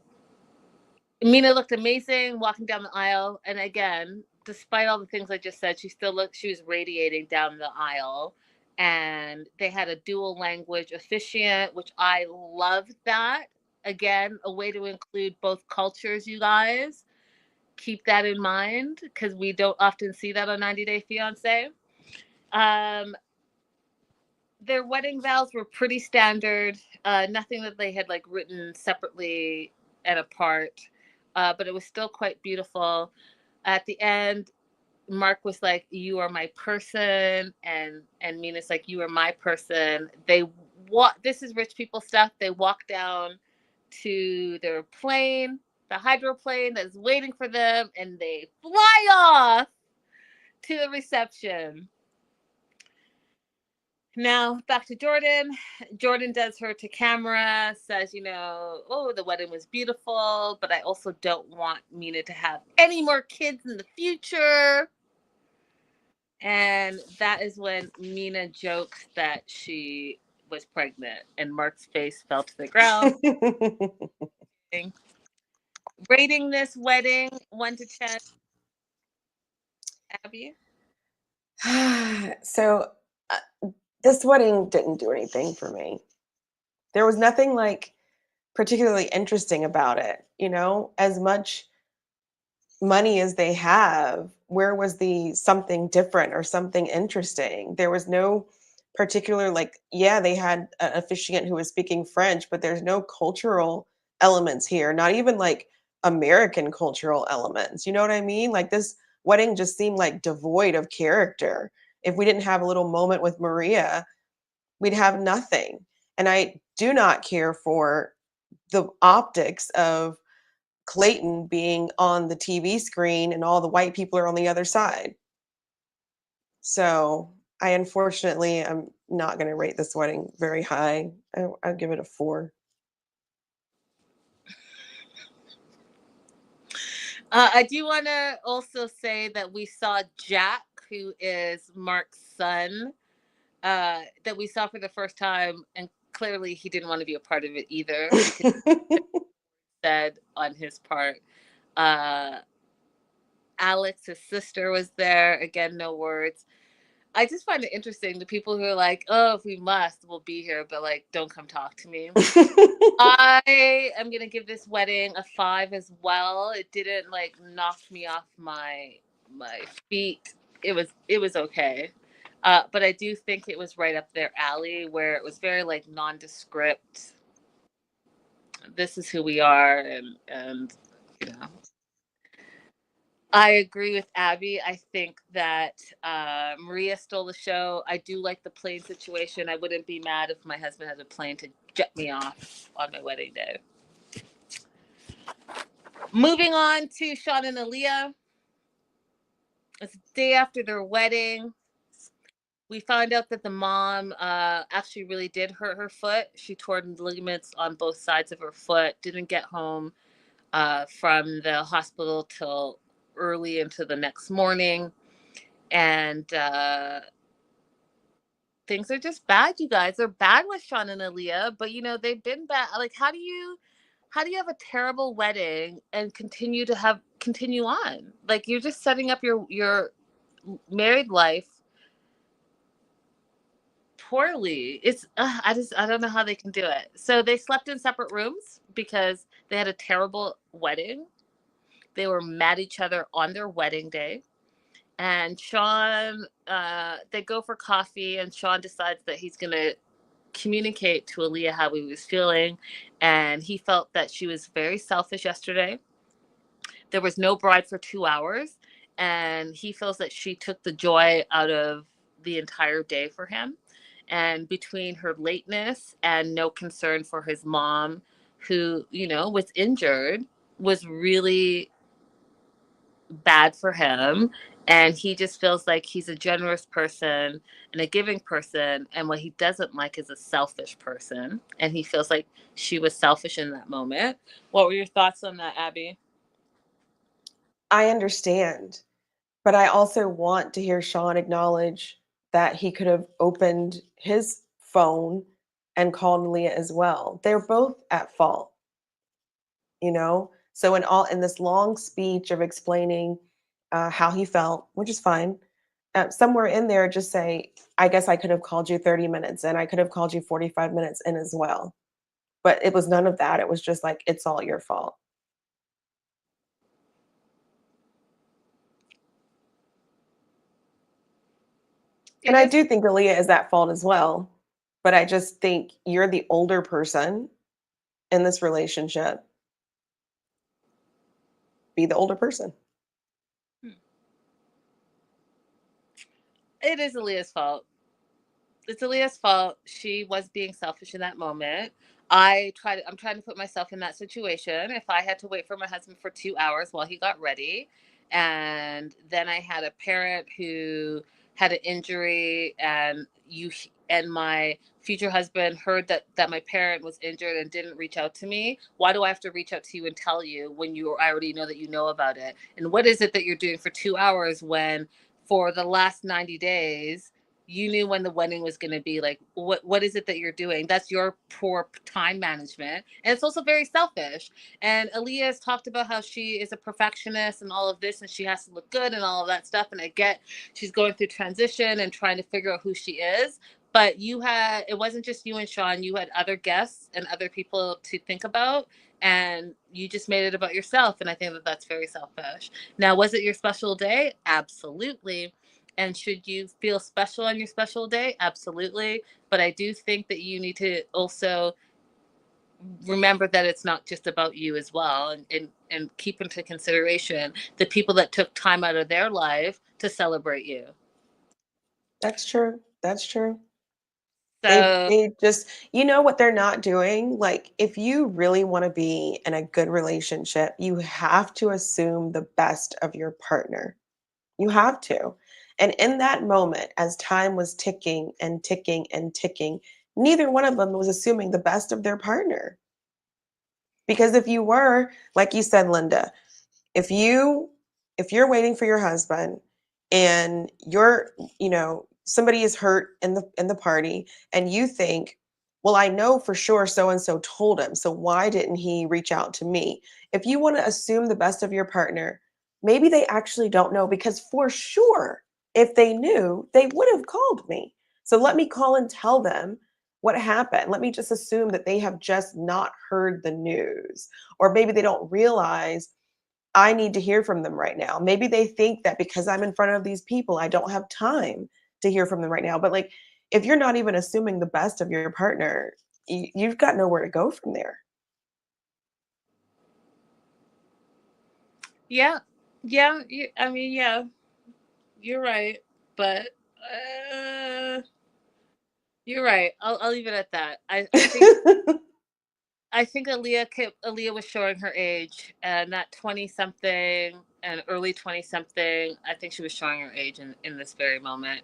Mina looked amazing walking down the aisle, and again, despite all the things I just said, she was radiating down the aisle. And they had a dual language officiant, which I loved that. Again, a way to include both cultures, you guys. Keep that in mind because we don't often see that on 90 Day Fiance. Um, their wedding vows were pretty standard. Nothing that they had like written separately and apart, but it was still quite beautiful. At the end, Mark was like, "You are my person," and Mina's like, "You are my person." This is rich people stuff. They walk down to their plane, the hydroplane that's waiting for them, and they fly off to the reception. Now back to Jordan. Jordan does her to camera, says, oh, the wedding was beautiful, but I also don't want Mina to have any more kids in the future. And that is when Mina jokes that she was pregnant, and Mark's face fell to the ground. Rating this wedding 1 to 10, Abby? So this wedding didn't do anything for me. There was nothing like particularly interesting about it, as much money as they have. Where was the something different or something interesting? There was no particular, like, yeah, they had an officiant who was speaking French, but there's no cultural elements here, not even like American cultural elements. You know what I mean? Like, this wedding just seemed like devoid of character. If we didn't have a little moment with Maria, we'd have nothing. And I do not care for the optics of Clayton being on the TV screen and all the white people are on the other side. So I unfortunately am not going to rate this wedding very high. I'll give it a 4. I do want to also say that we saw Jack, who is Mark's son, that we saw for the first time, and clearly he didn't want to be a part of it either because he said on his part. Alex, his sister, was there. Again, no words. I just find it interesting the people who are like, "Oh, if we must, we'll be here," but like, don't come talk to me. I am gonna give this wedding a 5 as well. It didn't like knock me off my feet. It was okay, but I do think it was right up their alley where it was very like nondescript. This is who we are, and you know. I agree with Abby. I think that Maria stole the show. I do like the plane situation. I wouldn't be mad if my husband had a plane to jet me off on my wedding day. Moving on to Sean and Aaliyah. It's the day after their wedding. We find out that the mom actually really did hurt her foot. She tore ligaments on both sides of her foot. Didn't get home from the hospital till early into the next morning. And things are just bad, you guys. They're bad with Sean and Aaliyah, but they've been bad. Like, how do you have a terrible wedding and continue on? Like, you're just setting up your married life poorly. It's I don't know how they can do it. So they slept in separate rooms because they had a terrible wedding. They were mad at each other on their wedding day. And Sean, they go for coffee, and Sean decides that he's gonna communicate to Aaliyah how he was feeling, and he felt that she was very selfish yesterday. There was no bride for 2 hours, and he feels that she took the joy out of the entire day for him. And between her lateness and no concern for his mom, who, was injured, was really bad for him. And he just feels like he's a generous person and a giving person. And what he doesn't like is a selfish person. And he feels like she was selfish in that moment. What were your thoughts on that, Abby? I understand, but I also want to hear Sean acknowledge that he could have opened his phone and called Leah as well. They're both at fault, you know? So in this long speech of explaining how he felt, which is fine, somewhere in there just say, I guess I could have called you 30 minutes and I could have called you 45 minutes in as well. But it was none of that. It was just like, it's all your fault. And It I is. do think Aaliyah is at fault as well. But I just think you're the older person in this relationship. Be the older person. It is Aaliyah's fault. It's Aaliyah's fault. She was being selfish in that moment. I'm trying to put myself in that situation. If I had to wait for my husband for 2 hours while he got ready, and then I had a parent who had an injury, and my future husband heard that my parent was injured and didn't reach out to me, why do I have to reach out to you and tell you when you already know that you know about it? And what is it that you're doing for 2 hours when for the last 90 days you knew when the wedding was going to be? Like, what is it that you're doing? That's your poor time management, and it's also very selfish. And Aaliyah has talked about how she is a perfectionist and all of this, and she has to look good and all of that stuff, and I get she's going through transition and trying to figure out who she is. But it wasn't just you and Sean, you had other guests and other people to think about, and you just made it about yourself, and I think that that's very selfish. Now, was it your special day? Absolutely. And should you feel special on your special day? Absolutely. But I do think that you need to also remember that it's not just about you as well, and keep into consideration the people that took time out of their life to celebrate you. That's true. That's true. They So, they just you know what they're not doing? Like, if you really wanna be in a good relationship, you have to assume the best of your partner. You have to. And in that moment, as time was ticking and ticking and ticking, neither one of them was assuming the best of their partner. Because if you were, like you said, Linda, if you if you're waiting for your husband and somebody is hurt in the party and you think, well, I know for sure so and so told him, so why didn't he reach out to me? If you want to assume the best of your partner, maybe they actually don't know, because for sure if they knew they would have called me. So let me call and tell them what happened. Let me just assume that they have just not heard the news, or maybe they don't realize I need to hear from them right now. Maybe they think that because I'm in front of these people, I don't have time to hear from them right now. But like, if you're not even assuming the best of your partner, you've got nowhere to go from there. yeah, yeah, I mean, yeah, you're right. But uh, you're right. I'll leave it at that. I think Aaliyah was showing her age, and that 20 something and early 20 something. I think she was showing her age in this very moment.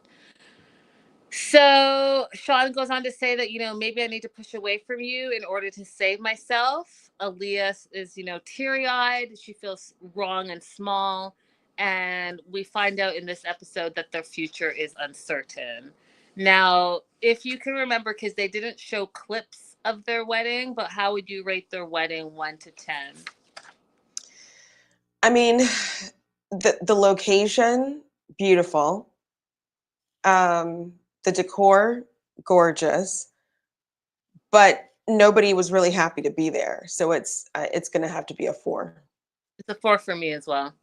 So Sean goes on to say that, maybe I need to push away from you in order to save myself. Aaliyah is, teary eyed. She feels wrong and small. And we find out in this episode that their future is uncertain. Now, if you can remember, because they didn't show clips of their wedding, but how would you rate their wedding 1 to 10? I mean, the location, beautiful. The decor, gorgeous, but nobody was really happy to be there. So it's going to have to be a 4. It's a 4 for me as well.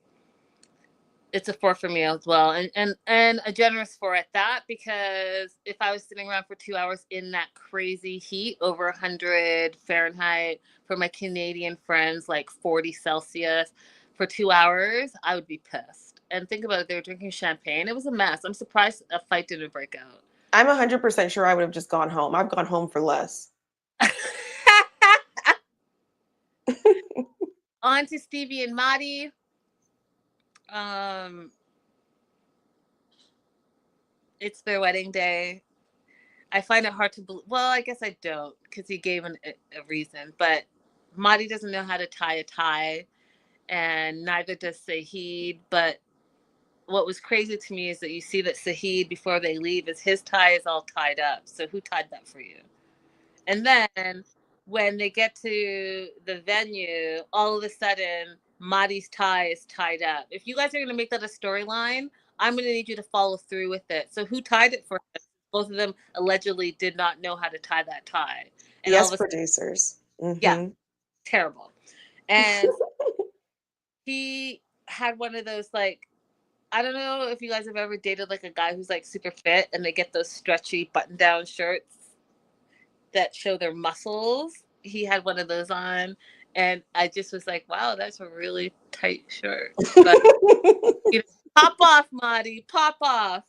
It's a 4 for me as well, and a generous 4 at that, because if I was sitting around for 2 hours in that crazy heat, over 100 Fahrenheit, for my Canadian friends, like 40 Celsius, for 2 hours, I would be pissed. And think about it, they were drinking champagne. It was a mess. I'm surprised a fight didn't break out. I'm 100% sure I would have just gone home. I've gone home for less. On to Stevie and Maddie. Um, it's their wedding day. I find it hard to believe. Well, I guess I don't, because he gave a reason. But Madi doesn't know how to tie a tie, and neither does Sahid. But what was crazy to me is that you see that Sahid, before they leave, is his tie is all tied up. So who tied that for you? And then when they get to the venue, all of a sudden, Madi's tie is tied up. If you guys are going to make that a storyline, I'm going to need you to follow through with it. So who tied it for him? Both of them allegedly did not know how to tie that tie. And all Yes, of a sudden, producers. yeah, Mm-hmm. terrible. And he had one of those, like, I don't know if you guys have ever dated like a guy who's like super fit and they get those stretchy button down shirts that show their muscles. He had one of those on, and I just was like, wow, that's a really tight shirt. But you know, pop off, Marty, pop off.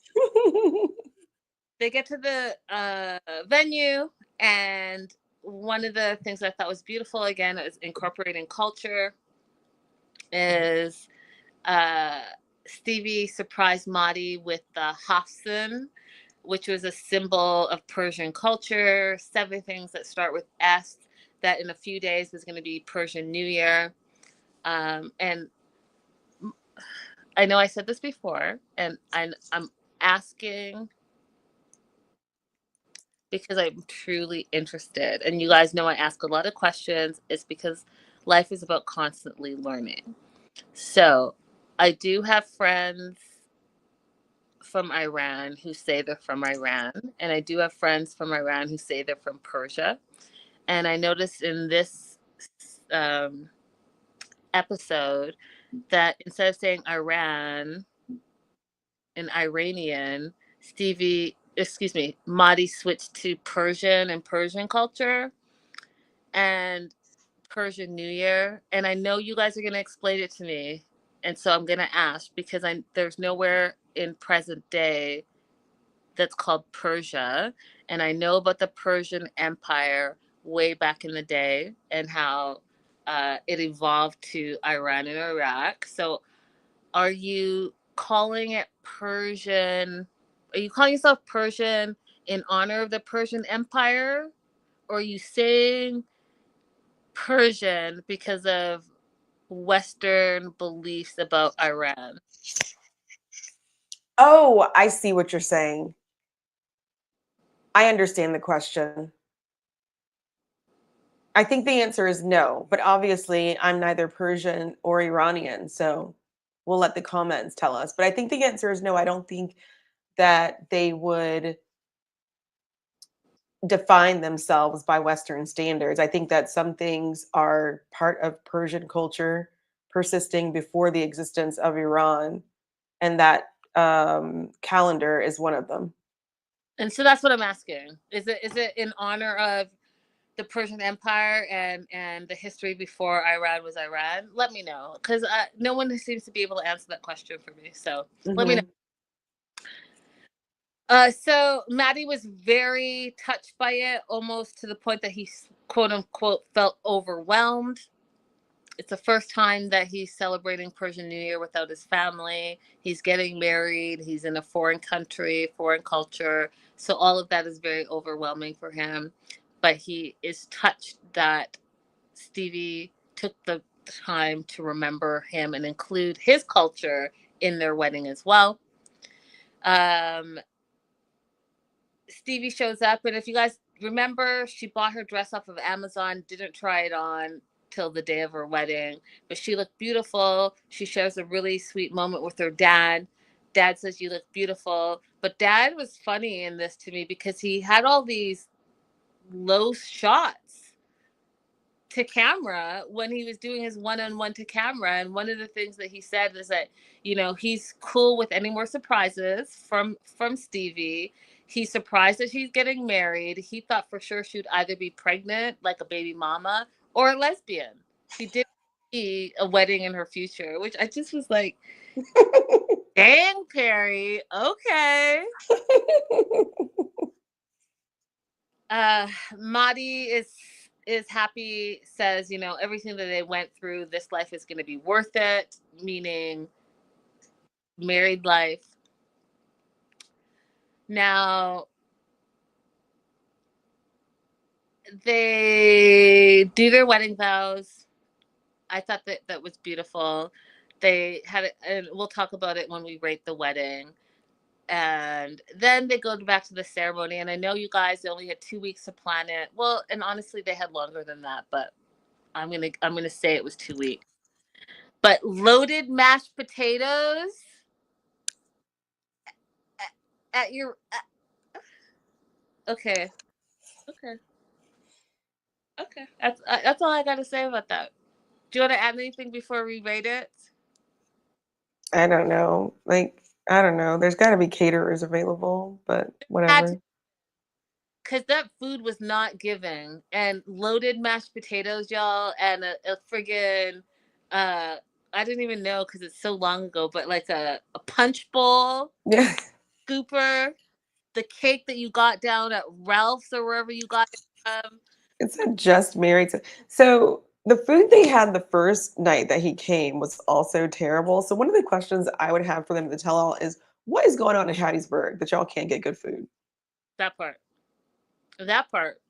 They get to the venue, and one of the things I thought was beautiful, again, is incorporating culture, is uh, Stevie surprised Marty with the Hafsun, which was a symbol of Persian culture, 7 things that start with S, that in a few days was going to be Persian New Year. And I know I said this before, and I'm asking because I'm truly interested. And you guys know I ask a lot of questions. It's because life is about constantly learning. So I do have friends from Iran who say they're from Iran, and I do have friends from Iran who say they're from Persia. And I noticed in this um, episode that instead of saying Iran and Iranian, Madi switched to Persian and Persian culture and Persian New Year. And I know you guys are going to explain it to me. And so I'm going to ask, because there's nowhere in present day that's called Persia. And I know about the Persian Empire way back in the day and how it evolved to Iran and Iraq. So are you calling it Persian? Are you calling yourself Persian in honor of the Persian Empire? Or are you saying Persian because of Western beliefs about Iran? Oh, I see what you're saying. I understand the question. I think the answer is no, but obviously I'm neither Persian or Iranian, so we'll let the comments tell us. But I think the answer is no. I don't think that they would define themselves by Western standards. I think that some things are part of Persian culture persisting before the existence of Iran, and that calendar is one of them. And so that's what I'm asking. Is it in honor of the Persian Empire and the history before Iran was Iran? Let me know, because no one seems to be able to answer that question for me. So let me know. Mm-hmm. So Maddie was very touched by it, almost to the point that he, quote unquote, felt overwhelmed. It's the first time that he's celebrating Persian New Year without his family. He's getting married. He's in a foreign country, foreign culture. So all of that is very overwhelming for him. But he is touched that Stevie took the time to remember him and include his culture in their wedding as well. Um, Stevie shows up, and if you guys remember, she bought her dress off of Amazon, didn't try it on till the day of her wedding, but she looked beautiful. She shares a really sweet moment with her dad. Dad says, "You look beautiful." But Dad was funny in this to me because he had all these low shots to camera when he was doing his one-on-one to camera, and one of the things that he said is that, you know, he's cool with any more surprises from Stevie. He's surprised that she's getting married. He thought for sure she'd either be pregnant, like a baby mama, or a lesbian. He did see a wedding in her future, which I just was like, dang, Perry, okay. Madi is happy, says, you know, everything that they went through, this life is going to be worth it, meaning married life. Now, they do their wedding vows. I thought that that was beautiful. They had it, and we'll talk about it when we rate the wedding. And then they go back to the ceremony. And I know you guys only had 2 weeks to plan it. Well, and honestly, they had longer than that, but I'm gonna say it was 2 weeks. But loaded mashed potatoes at your okay, okay, okay. That's all I got to say about that. Do you want to add anything before we rate it? I don't know. Like, I don't know. There's got to be caterers available, but Had to, whatever. because that food was not giving, and loaded mashed potatoes, y'all, and a friggin' uh, I didn't even know because it's so long ago, but like a punch bowl, Yeah. scooper, the cake that you got down at Ralph's or wherever you got it from. It's not just married. So the food they had the first night that he came was also terrible. So one of the questions I would have for them to tell all is, what is going on in Hattiesburg that y'all can't get good food? That part. That part.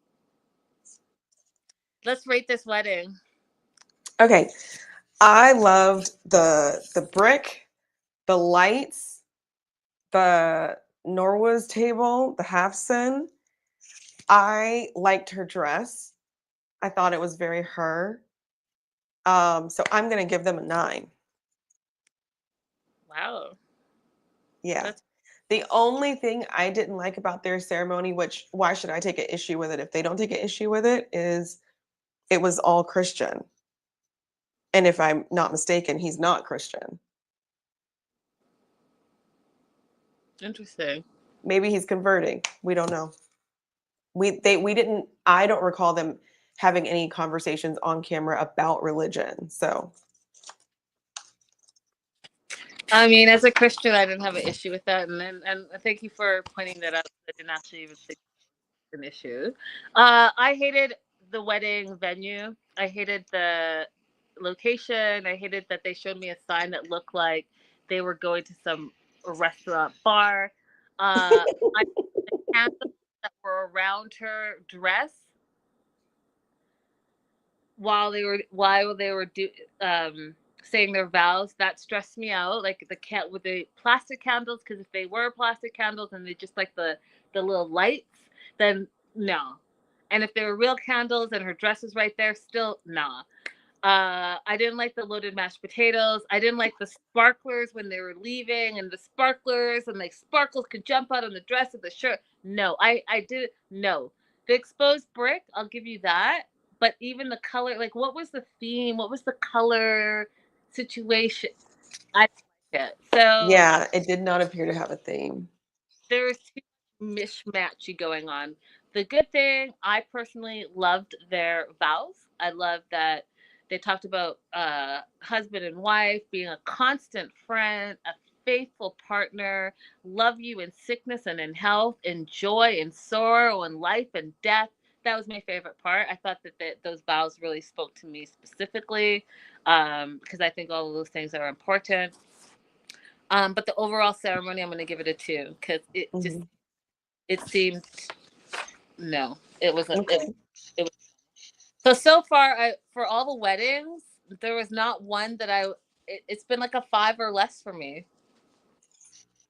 Let's rate this wedding. Okay. I loved the brick, the lights, the Norwa's table, the half sin. I liked her dress. I thought it was very her. So I'm gonna give them a 9. Wow. Yeah. That's The only thing I didn't like about their ceremony, which why should I take an issue with it if they don't take an issue with it, is it was all Christian. And if I'm not mistaken, he's not Christian. interesting. Maybe he's converting. We don't know. We didn't I don't recall them having any conversations on camera about religion. So I mean, as a Christian, I didn't have an issue with that, and thank you for pointing that out. I didn't actually even think it was an issue. I hated the wedding venue. I hated the location. I hated that they showed me a sign that looked like they were going to some restaurant bar. I the candles that were around her dress saying their vows, that stressed me out. Like the cat with the plastic candles, because if they were plastic candles and they just like the little lights, then no. And if they were real candles and her dress is right there, still nah. I didn't like the loaded mashed potatoes. I didn't like the sparklers when they were leaving, and the sparklers and like sparkles could jump out on the dress and the shirt. No, I did no. The exposed brick, I'll give you that. But even the color, like what was the theme? What was the color situation? I didn't like it. So yeah, it did not appear to have a theme. there was too much mishmatchy going on. The good thing, I personally loved their vows. I loved that they talked about husband and wife being a constant friend, a faithful partner, love you in sickness and in health, in joy and sorrow, in life and death. That was my favorite part. I thought that those vows really spoke to me specifically, because I think all of those things are important. But the overall ceremony, I'm going to give it a 2 because Mhm. it seemed no, it wasn't. Okay. It was so far. For all the weddings, there was not one that it's been like a 5 or less for me.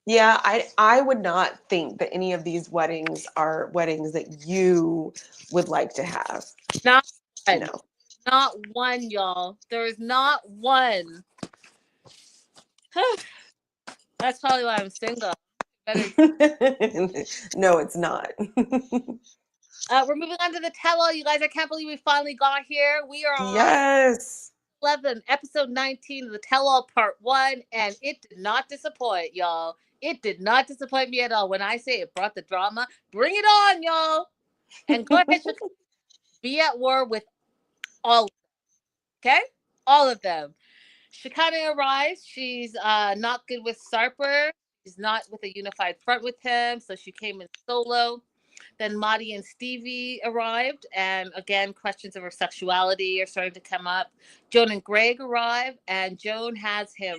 Yeah, I would not think that any of these weddings are weddings that you would like to have. Not one, No. not one, y'all. There is not one. That's probably why I'm single. Better. No, it's not. We're moving on to the tell-all. You guys, I can't believe we finally got here. We are on Yes. 11, episode 19 of the tell-all part 1, and it did not disappoint, y'all. It did not disappoint me at all. When I say it brought the drama, bring it on, y'all. And go ahead, be at war with all of them, okay? All of them. Shikane arrives. She's not good with Sarper. She's not with a unified front with him, so she came in solo. Then Maddie and Stevie arrived, and again, questions of her sexuality are starting to come up. Joan and Greg arrive, and Joan has him.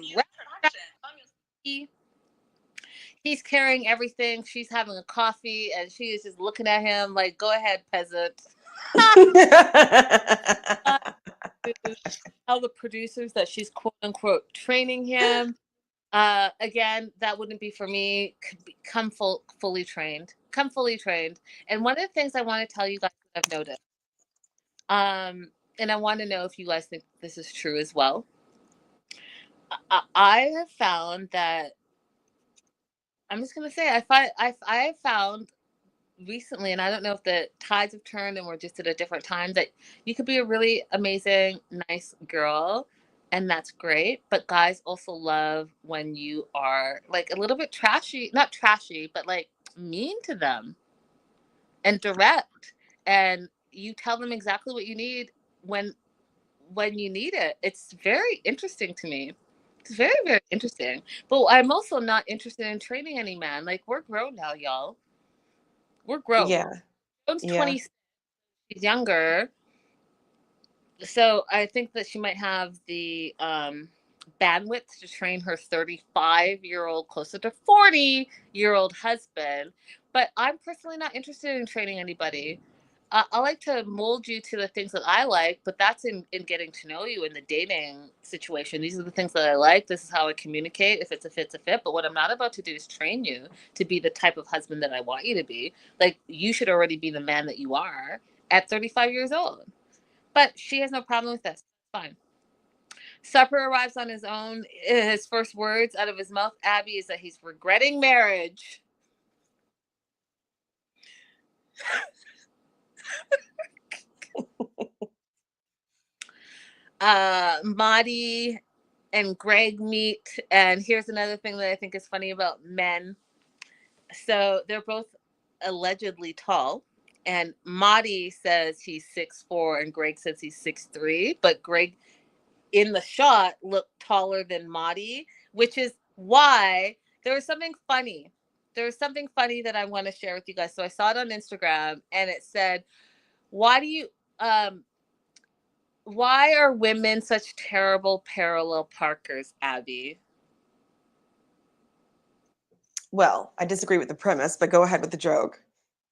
He's carrying everything. She's having a coffee, and she is just looking at him like, "Go ahead, peasant." Tell the producers that she's quote unquote training him. Again, that wouldn't be for me. Come fully trained. Come fully trained. And one of the things I want to tell you guys that I've noticed, and I want to know if you guys think this is true as well. I have found that I'm just gonna say I have found recently, and I don't know if the tides have turned and we're just at a different time, that you could be a really amazing, nice girl, and that's great. But guys also love when you are like a little bit trashy, not trashy, but like mean to them and direct, and you tell them exactly what you need when you need it. It's very interesting to me. It's very, very interesting. But I'm also not interested in training any man. Like, we're grown now, y'all. We're grown. Yeah. Joan's Yeah. 26, she's younger. So I think that she might have the bandwidth to train her 35-year-old, closer to 40-year-old husband. But I'm personally not interested in training anybody. I like to mold you to the things that I like, but that's in getting to know you in the dating situation. These are the things that I like. This is how I communicate. If it's a fit, it's a fit. But what I'm not about to do is train you to be the type of husband that I want you to be. Like, you should already be the man that you are at 35 years old. But she has no problem with this. Fine. Supper arrives on his own. His first words out of his mouth, Abby, is that he's regretting marriage. Maddie and Greg meet, and here's another thing that I think is funny about men. So they're both allegedly tall, and Maddie says he's 6'4", and Greg says he's 6'3", but Greg in the shot looked taller than Maddie, which is why there was something funny. There was something funny that I want to share with you guys. So I saw it on Instagram, and it said, why are women such terrible parallel parkers, Abby? Well, I disagree with the premise, but go ahead with the joke.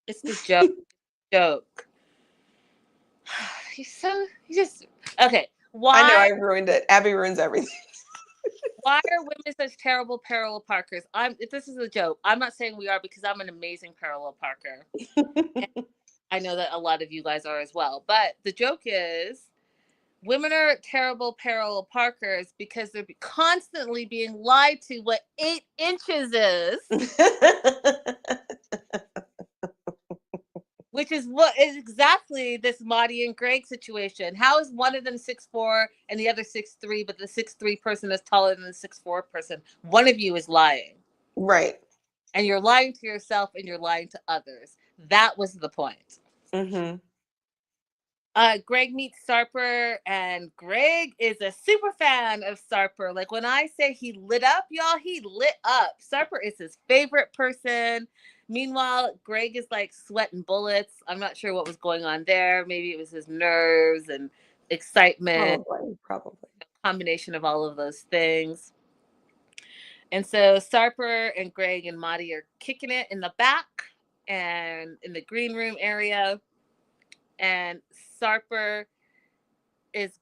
It's the joke. Okay. Why? I know I ruined it. Abby ruins everything. Why are women such terrible parallel parkers? This is a joke. I'm not saying we are, because I'm an amazing parallel parker. I know that a lot of you guys are as well. But the joke is, women are terrible parallel parkers because they're constantly being lied to what 8 inches is. Which is what is exactly this Maddie and Greg situation. How is one of them 6'4" and the other 6'3", but the 6'3" person is taller than the 6'4" person? One of you is lying. Right. And you're lying to yourself and you're lying to others. That was the point. Mm-hmm. Greg meets Sarper, and Greg is a super fan of Sarper. Like, when I say he lit up, y'all, he lit up. Sarper is his favorite person. Meanwhile, Greg is like sweating bullets. I'm not sure what was going on there. Maybe it was his nerves and excitement. Probably. A combination of all of those things. And so Sarper and Greg and Maddie are kicking it in the back and in the green room area. And Sarper is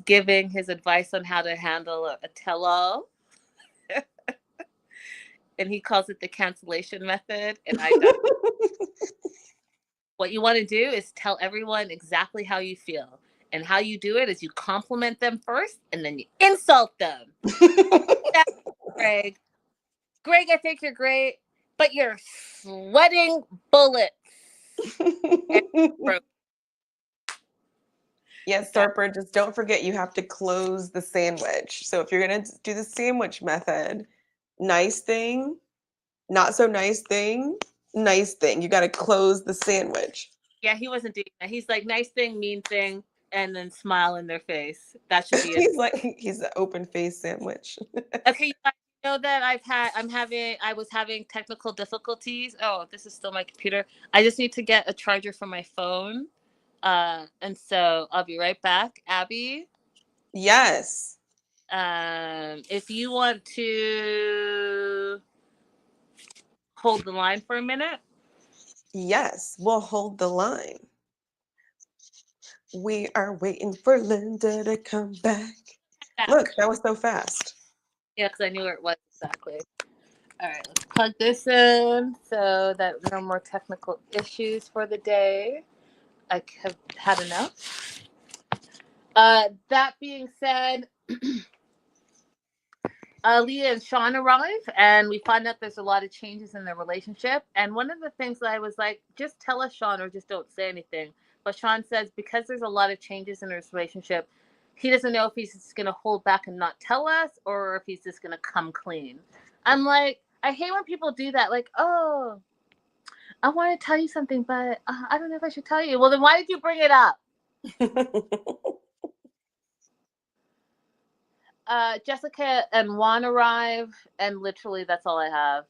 giving his advice on how to handle a tell-all. And he calls it the cancellation method. And I don't. What you want to do is tell everyone exactly how you feel. And how you do it is you compliment them first, and then you insult them. Greg, I think you're great. but you're sweating bullets. Yes, Sarper, just don't forget you have to close the sandwich. So if you're going to do the sandwich method, nice thing, not so nice thing, nice thing. You got to close the sandwich. Yeah, he wasn't doing that. He's like, nice thing, mean thing, and then smile in their face. That should be it. He's an open face sandwich. Okay, you guys know that I was having technical difficulties. Oh, this is still my computer. I just need to get a charger for my phone. And so I'll be right back. Abby, Yes. if you want to hold the line for a minute. Yes, we'll hold the line. We are waiting for Linda to come back. Look, that was so fast. Yeah, because I knew where it was exactly. All right, let's plug this in so that no more technical issues for the day. I have had enough. That being said, Leah and Sean arrive, and we find out there's a lot of changes in their relationship. And one of the things that I was like, just tell us, Sean, or just don't say anything. But Sean says because there's a lot of changes in his relationship, he doesn't know if he's just going to hold back and not tell us, or if he's just going to come clean. I'm like, I hate when people do that. Like, oh, I want to tell you something, but I don't know if I should tell you. Well, then why did you bring it up? Jessica and Juan arrive, and literally that's all I have.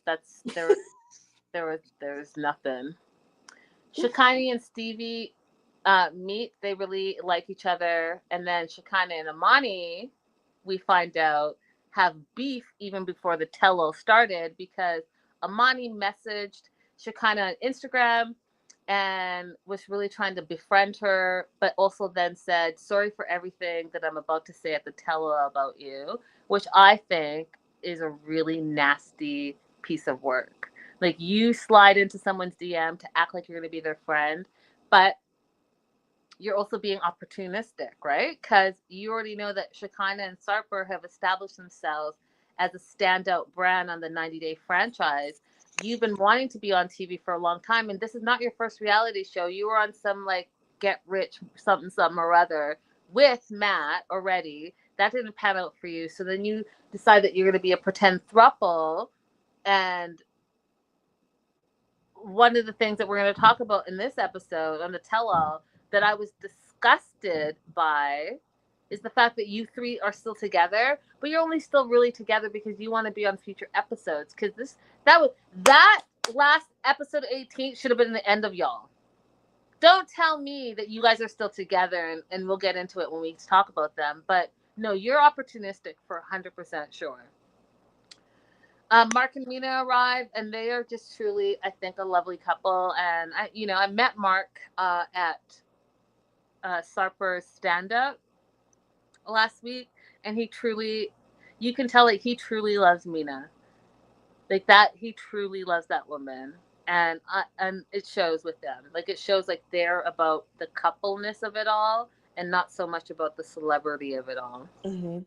There's nothing. Shikani and Stevie meet. They really like each other, and then Shikani and Amani, we find out, have beef even before the tell-all started because Amani messaged Shikani on Instagram and was really trying to befriend her, but also then said, sorry for everything that I'm about to say at the tell-all about you, which I think is a really nasty piece of work. Like, you slide into someone's DM to act like you're going to be their friend, but you're also being opportunistic, right? Because you already know that Shekinah and Sarper have established themselves as a standout brand on the 90 Day franchise. You've been wanting to be on TV for a long time, and this is not your first reality show. You were on some like Get Rich something or other with Matt already. That didn't pan out for you. So then you decide that you're going to be a pretend throuple. And one of the things that we're going to talk about in this episode on the tell-all that I was disgusted by is the fact that you three are still together, but you're only still really together because you want to be on future episodes. Because that last episode 18 should have been the end of y'all. Don't tell me that you guys are still together, and we'll get into it when we talk about them. But no, you're opportunistic for 100% sure. Mark and Mina arrive, and they are just truly, I think, a lovely couple. And I met Mark at Sarper's stand-up last week, and you can tell like he truly loves Mina, like that. He truly loves that woman, and it shows with them. Like, it shows like they're about the coupleness of it all, and not so much about the celebrity of it all. Mm-hmm.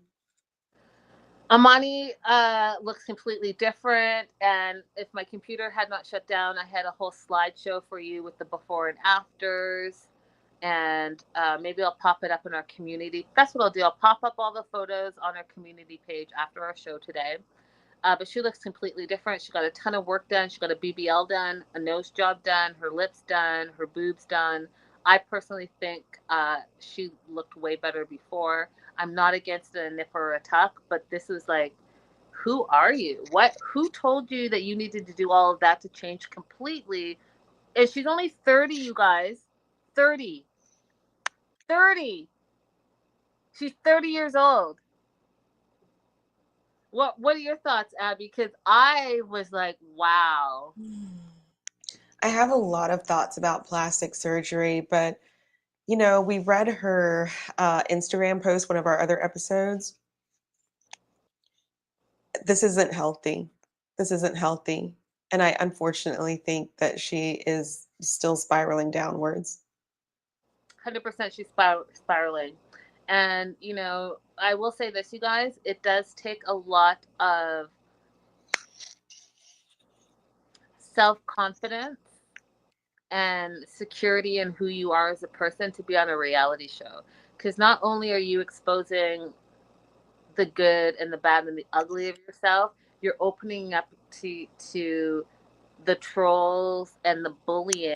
Amani looks completely different, and if my computer had not shut down, I had a whole slideshow for you with the before and afters, and maybe I'll pop it up in our community. That's what I'll do. I'll pop up all the photos on our community page after our show today. But she looks completely different. She got a ton of work done. She got a BBL done, a nose job done, her lips done, her boobs done. I personally think she looked way better before. I'm not against a nip or a tuck, but this was like, who are you? Who told you that you needed to do all of that to change completely? And she's only 30, you guys. 30. 30. She's 30 years old. What are your thoughts, Abby? Because I was like, wow. I have a lot of thoughts about plastic surgery, but we read her Instagram post, one of our other episodes. This isn't healthy. This isn't healthy. And I unfortunately think that she is still spiraling downwards. 100% she's spiraling. And, I will say this, you guys, it does take a lot of self-confidence and security in who you are as a person to be on a reality show. Because not only are you exposing the good and the bad and the ugly of yourself, you're opening up to the trolls and the bullying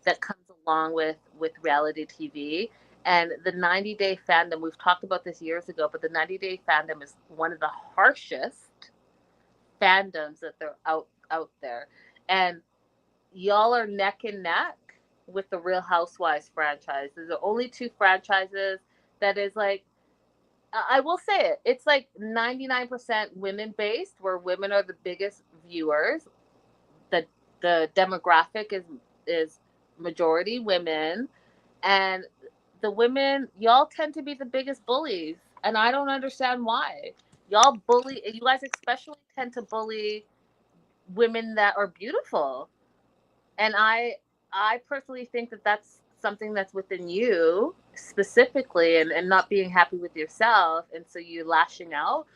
that comes along with reality TV. And the 90-day fandom, we've talked about this years ago, but the 90-day fandom is one of the harshest fandoms that they're out there. And y'all are neck and neck with the Real Housewives franchise. There's the only two franchises that is like, I will say it. It's like 99% women based, where women are the biggest viewers. The the demographic is majority women, and the women, y'all tend to be the biggest bullies, and I don't understand why. Y'all bully. You guys especially tend to bully women that are beautiful, and I personally think that that's something that's within you specifically, and not being happy with yourself, and so you're lashing out.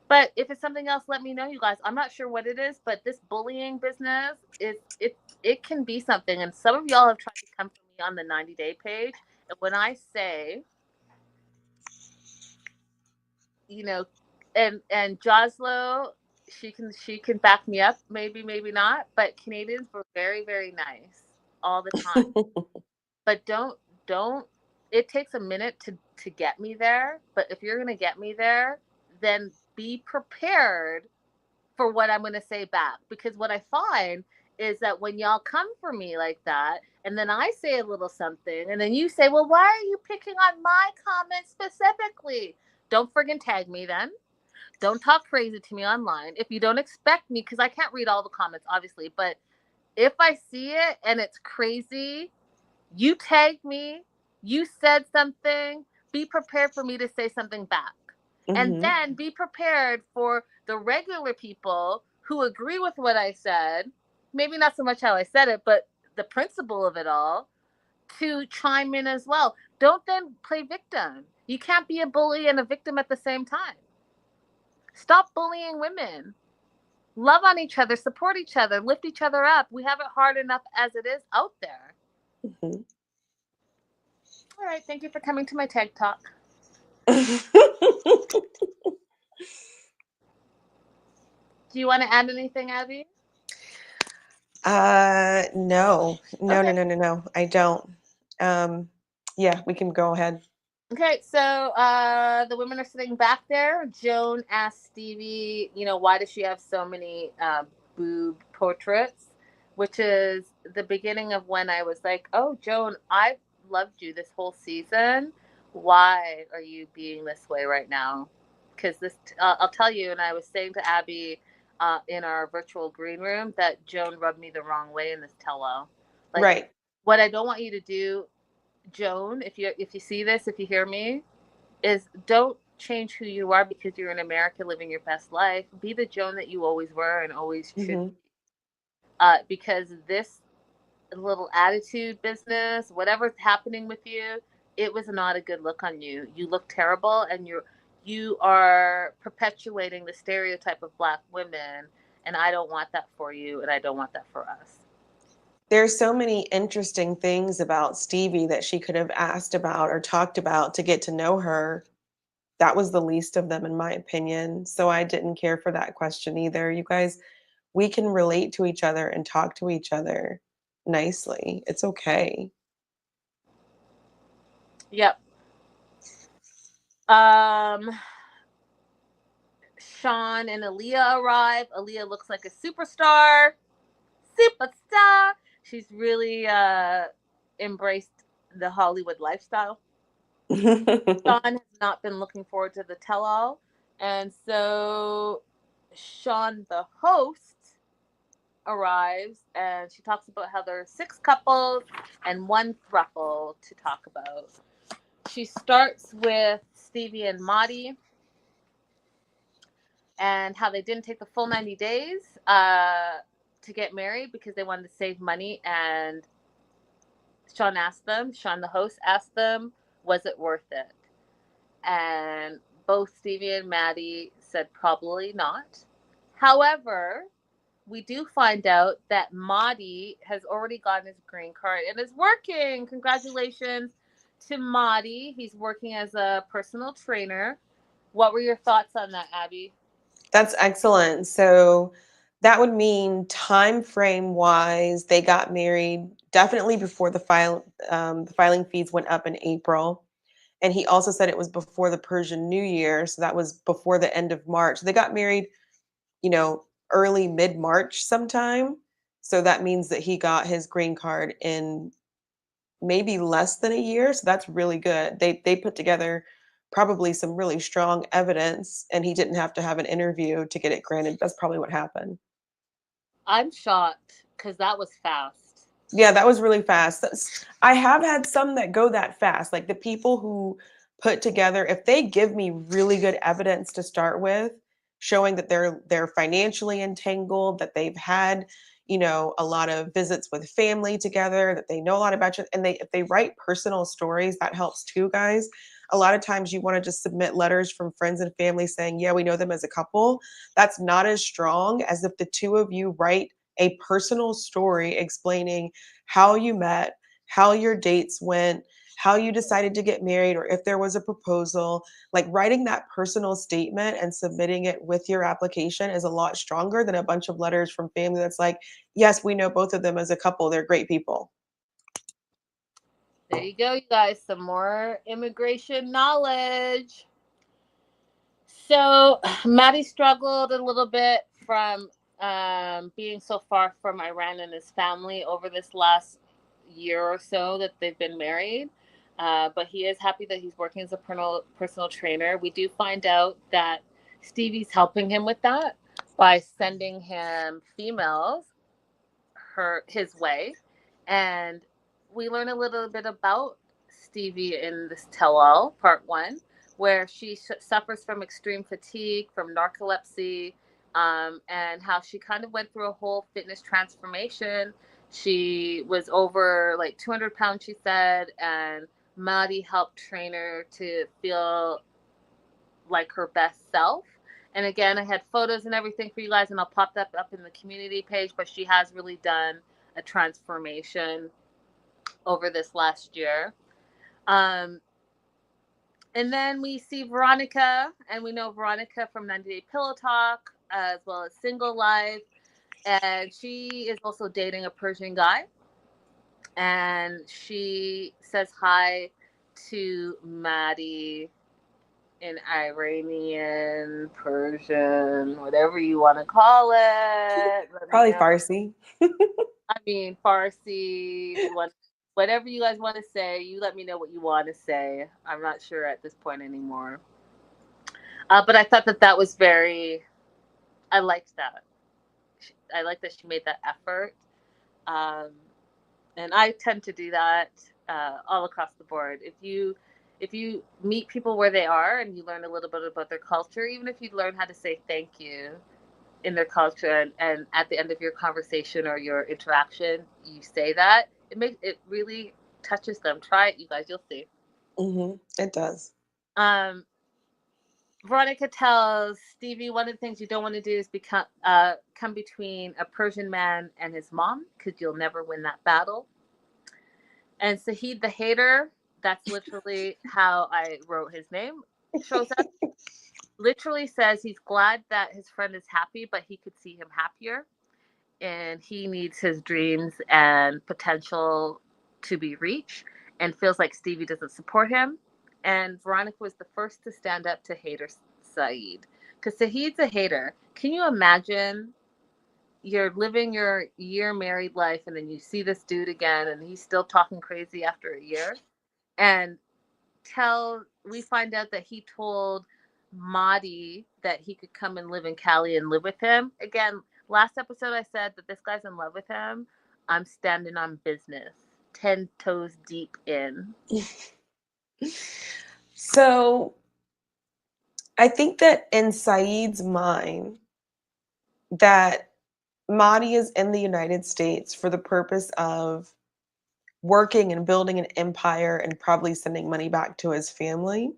But if it's something else, let me know, you guys. I'm not sure what it is, but this bullying business is it can be something. And some of y'all have tried to come for me on the 90-day page. And when I say, you know, and Joslo, she can back me up, maybe not. But Canadians were very, very nice all the time. But don't it takes a minute to get me there. But if you're gonna get me there, then be prepared for what I'm going to say back. Because what I find is that when y'all come for me like that, and then I say a little something, and then you say, well, why are you picking on my comment specifically? Don't friggin' tag me then. Don't talk crazy to me online. If you don't expect me, because I can't read all the comments, obviously, but if I see it and it's crazy, you tag me, you said something, be prepared for me to say something back. And Mm-hmm. then be prepared for the regular people who agree with what I said, maybe not so much how I said it, but the principle of it all, to chime in as well. Don't then play victim. You can't be a bully and a victim at the same time. Stop bullying women. Love on each other, support each other, lift each other up. We have it hard enough as it is out there. Mm-hmm. All right, thank you for coming to my TED Talk. Do you want to add anything, Abby? No, no, no, Okay. no, no, no. I don't. Um, yeah, we can go ahead. Okay, so the women are sitting back there. Joan asked Stevie, why does she have so many boob portraits? Which is the beginning of when I was like, oh, Joan, I've loved you this whole season. Why are you being this way right now? Because I'll tell you, and I was saying to Abby in our virtual green room that Joan rubbed me the wrong way in this tell-all. Like, Right. what I don't want you to do, Joan, if you see this, if you hear me, is don't change who you are because you're in America living your best life. Be the Joan that you always were and always should. Mm-hmm. Because this little attitude business, whatever's happening with you, it was not a good look on you. You look terrible, and you are perpetuating the stereotype of Black women, and I don't want that for you, and I don't want that for us. There's so many interesting things about Stevie that she could have asked about or talked about to get to know her. That was the least of them, in my opinion. So I didn't care for that question either. You guys, we can relate to each other and talk to each other nicely. It's okay. Yep. Um, Sean and Aaliyah arrive. Aaliyah looks like a superstar. Superstar. She's really embraced the Hollywood lifestyle. Sean has not been looking forward to the tell all. And so Sean, the host, arrives and she talks about how there are 6 couples and 1 throuple to talk about. She starts with Stevie and Maddie and how they didn't take the full 90 days to get married because they wanted to save money. And Sean, the host, asked them, was it worth it? And both Stevie and Maddie said probably not. However, we do find out that Mahdi has already gotten his green card and is working. Congratulations to Mahdi. He's working as a personal trainer. What were your thoughts on that, Abby? That's excellent. So that would mean time frame wise, they got married definitely before the filing fees went up in April. And he also said it was before the Persian New Year, so that was before the end of March. They got married, early mid March sometime. So that means that he got his green card in maybe less than a year. So that's really good. They put together probably some really strong evidence, and he didn't have to have an interview to get it granted. That's probably what happened. I'm shocked because that was fast. Yeah, that was really fast. I have had some that go that fast. Like the people who put together, if they give me really good evidence to start with, showing that they're financially entangled, that they've had, a lot of visits with family together, that they know a lot about you, and if they write personal stories, that helps too, guys. A lot of times you want to just submit letters from friends and family saying, yeah, we know them as a couple. That's not as strong as if the two of you write a personal story explaining how you met, how your dates went, how you decided to get married, or if there was a proposal. Like writing that personal statement and submitting it with your application is a lot stronger than a bunch of letters from family that's like, yes, we know both of them as a couple. They're great people. There you go, you guys. Some more immigration knowledge. So, Maddie struggled a little bit from being so far from Iran and his family over this last year or so that they've been married. But he is happy that he's working as a personal trainer. We do find out that Stevie's helping him with that by sending him females his way, and we learn a little bit about Stevie in this tell-all part one, where she suffers from extreme fatigue, from narcolepsy, and how she kind of went through a whole fitness transformation. She was over like 200 pounds, she said, and Maddie helped train her to feel like her best self. And again, I had photos and everything for you guys, and I'll pop that up in the community page. But she has really done a transformation over this last year. Um, and then we see Veronica, and we know Veronica from 90 Day Pillow Talk, as well as Single Life. And she is also dating a Persian guy. And she says hi to Maddie in Iranian, Persian, whatever you want to call it. Let me Probably know. Farsi. I mean, Farsi, if you want, whatever you guys want to say, you let me know what you want to say. I'm not sure at this point anymore. But I thought that was I liked that. I like that she made that effort. Um, and I tend to do that all across the board. If you meet people where they are and you learn a little bit about their culture, even if you learn how to say thank you in their culture, and at the end of your conversation or your interaction, you say that, it really touches them. Try it, you guys. You'll see. It does. Um, Veronica tells Stevie one of the things you don't want to do is come between a Persian man and his mom, because you'll never win that battle. And Sahid the hater, that's literally how I wrote his name, shows up. Literally says he's glad that his friend is happy, but he could see him happier. And he needs his dreams and potential to be reached, and feels like Stevie doesn't support him. And Veronica was the first to stand up to hater Saeed. Because Saeed's a hater. Can you imagine you're living your year married life and then you see this dude again and he's still talking crazy after a year? And we find out that he told Mahdi that he could come and live in Cali and live with him. Again, last episode I said that this guy's in love with him. I'm standing on business, 10 toes deep in. So I think that in Saeed's mind, that Mahdi is in the United States for the purpose of working and building an empire and probably sending money back to his family.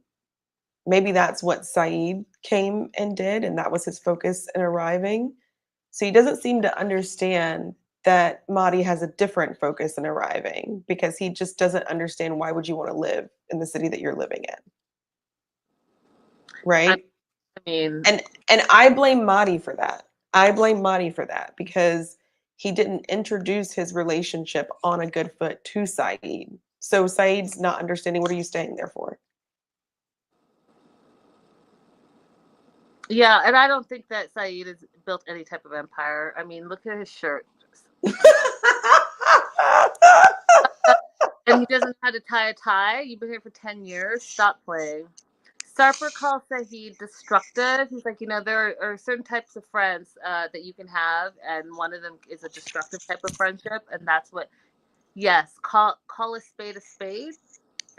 Maybe that's what Saeed came and did, and that was his focus in arriving. So he doesn't seem to understand that Mahdi has a different focus in arriving because he just doesn't understand why would you want to live in the city that you're living in. I Right? mean, And I blame Mahdi for that. I blame Mahdi for that because he didn't introduce his relationship on a good foot to Saeed. So Saeed's not understanding what are you staying there for? yeah, and I don't think that Saeed has built any type of empire. I mean, look at his shirt. And he doesn't know how to tie a tie. You've been here for 10 years. Stop playing. Sarper calls Saeed destructive. He's like, there are certain types of friends that you can have, and one of them is a destructive type of friendship, and that's what. Yes, call a spade a spade.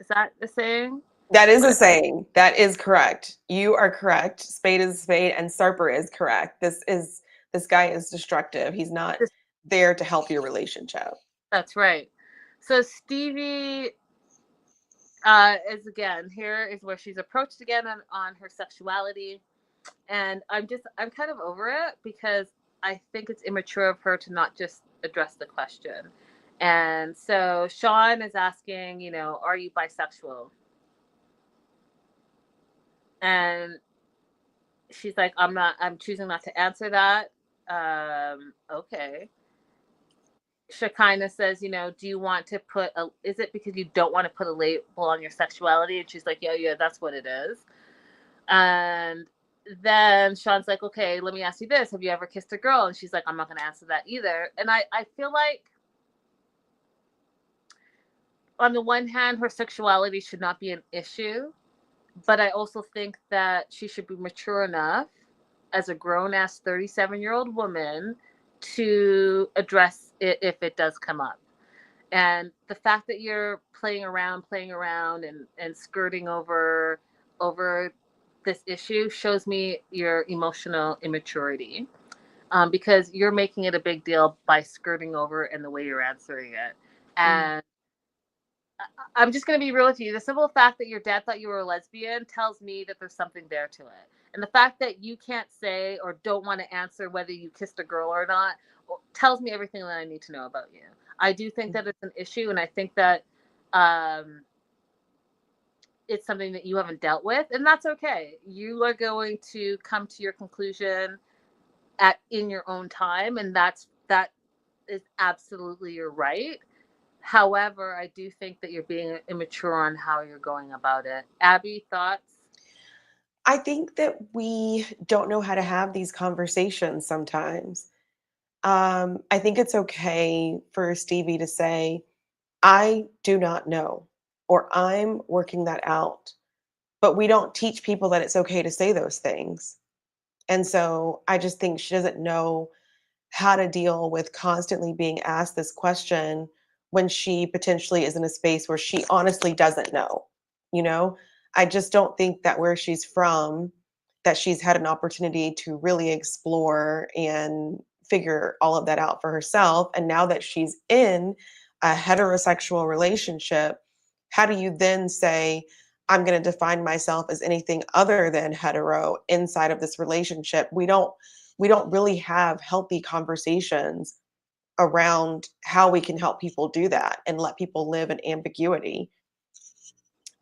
Is that the saying? That is a saying. That is correct. You are correct. Spade is a spade, and Sarper is correct. This guy is destructive. He's not there to help your relationship. That's right. So Stevie is again here is where she's approached again on her sexuality, and I'm kind of over it because I think it's immature of her to not just address the question. And so Sean is asking, are you bisexual? And she's like, I'm choosing not to answer that. Okay. Shekinah says, do you want to is it because you don't want to put a label on your sexuality? And she's like, yeah, that's what it is. And then Sean's like, okay, let me ask you this. Have you ever kissed a girl? And she's like, I'm not going to answer that either. And I feel like, on the one hand, her sexuality should not be an issue. But I also think that she should be mature enough as a grown-ass 37-year-old woman to address it if it does come up. And the fact that you're playing around and skirting over this issue shows me your emotional immaturity, because you're making it a big deal by skirting over and the way you're answering it. And I'm just going to be real with you. The simple fact that your dad thought you were a lesbian tells me that there's something there to it. And the fact that you can't say or don't want to answer whether you kissed a girl or not tells me everything that I need to know about you. I do think that it's an issue, and I think that it's something that you haven't dealt with, and that's okay. You are going to come to your conclusion in your own time, and that is absolutely your right. However, I do think that you're being immature on how you're going about it. Abby, thoughts? I think that we don't know how to have these conversations sometimes. I think it's okay for Stevie to say, I do not know, or I'm working that out. But we don't teach people that it's okay to say those things. And so I just think she doesn't know how to deal with constantly being asked this question when she potentially is in a space where she honestly doesn't know. You know, I just don't think that where she's from, that she's had an opportunity to really explore and figure all of that out for herself. And now that she's in a heterosexual relationship, how do you then say, I'm going to define myself as anything other than hetero inside of this relationship? We don't really have healthy conversations around how we can help people do that and let people live in ambiguity.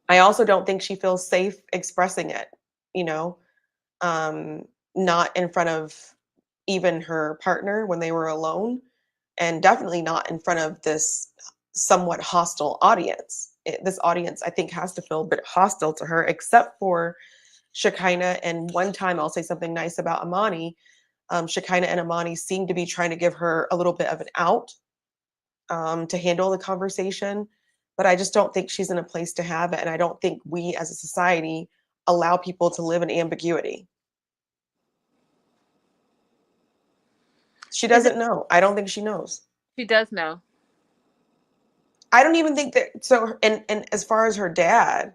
I also don't think she feels safe expressing it, you know, not in front of even her partner when they were alone, and definitely not in front of this somewhat hostile audience. This audience, I think, has to feel a bit hostile to her, except for Shekinah. And one time, I'll say something nice about Amani. Shekinah and Amani seem to be trying to give her a little bit of an out, to handle the conversation. But I just don't think she's in a place to have it. And I don't think we as a society allow people to live in ambiguity. She doesn't know. I don't think she knows. She does know. I don't even think that. So, and as far as her dad,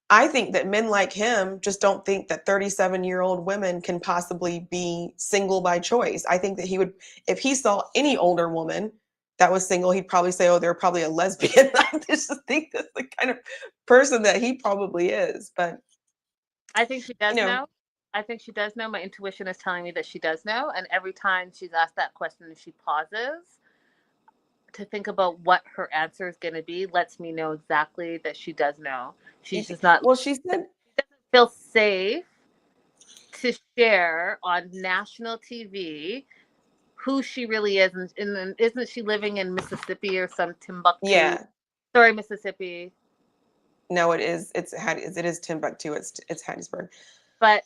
I think that men like him just don't think that 37-year-old women can possibly be single by choice. I think that he would, if he saw any older woman that was single, he'd probably say, oh, they're probably a lesbian. I just think that's the kind of person that he probably is. But I think she does know. I think she does know. My intuition is telling me that she does know. And every time she's asked that question and she pauses to think about what her answer is going to be, lets me know exactly that she does know. She's just not Well, she said, feel safe to share on national TV who she really is. And isn't she living in Mississippi or some Timbuktu? yeah, Sorry, Mississippi. no, it is. It is Timbuktu. It's Hattiesburg. But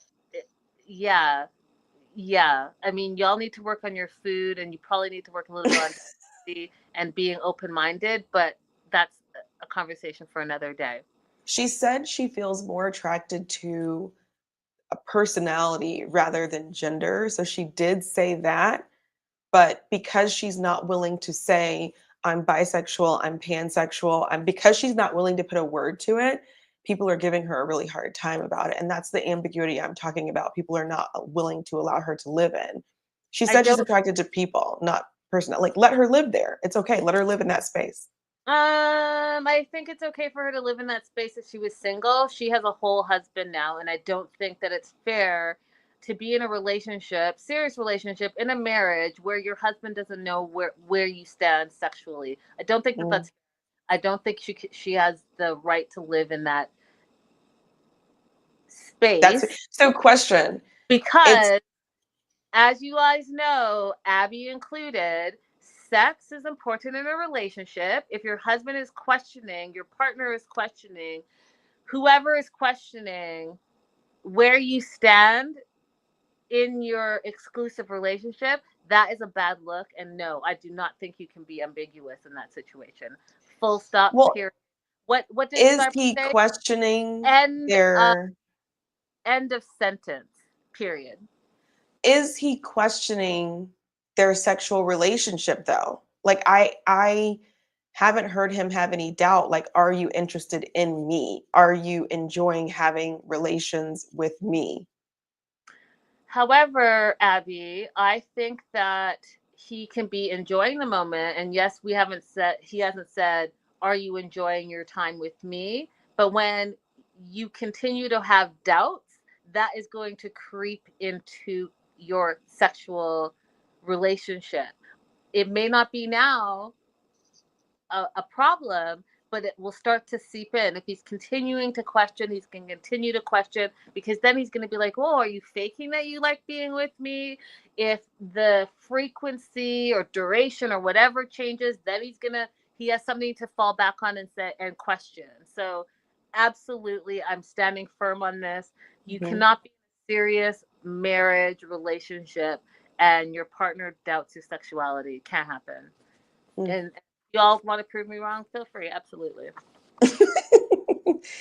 yeah, yeah. I mean, y'all need to work on your food, and you probably need to work a little bit on diversity and being open-minded. But that's a conversation for another day. She said she feels more attracted to a personality rather than gender. So she did say that. But because she's not willing to say, I'm bisexual, I'm pansexual, because she's not willing to put a word to it, people are giving her a really hard time about it. And that's the ambiguity I'm talking about. People are not willing to allow her to live in. She I said she's don't. attracted to people, not personal. Like, let her live there. It's okay. Let her live in that space. I think it's okay for her to live in that space if she was single. She has a whole husband now, and I don't think that it's fair to be in a relationship, serious relationship, in a marriage where your husband doesn't know where you stand sexually. I don't think that Mm. that's. I don't think she has the right to live in that That's space so question. It's because, as you guys know, Abby included, sex is important in a relationship. If your husband is questioning, your partner is questioning, whoever is questioning where you stand in your exclusive relationship, that is a bad look. And no, I do not think you can be ambiguous in that situation. Full stop. well, Period. What did is Sarp he say? questioning End. their End of sentence. Period. is he questioning their sexual relationship though? Like I haven't heard him have any doubt. Like, are you interested in me? Are you enjoying having relations with me? However, Abby, I think that he can be enjoying the moment. And yes, he hasn't said, are you enjoying your time with me? But when you continue to have doubts, that is going to creep into your sexual relationship. It may not be now a problem, but it will start to seep in. If he's continuing to question, he's going to continue to question because then he's going to be like, "Oh, are you faking that you like being with me?" If the frequency or duration or whatever changes, then he has something to fall back on and say and question. So, absolutely, I'm standing firm on this. You Mm-hmm. cannot be in a serious marriage relationship and your partner doubts your sexuality. It can't happen. Mm. And y'all want to prove me wrong, feel free. Absolutely.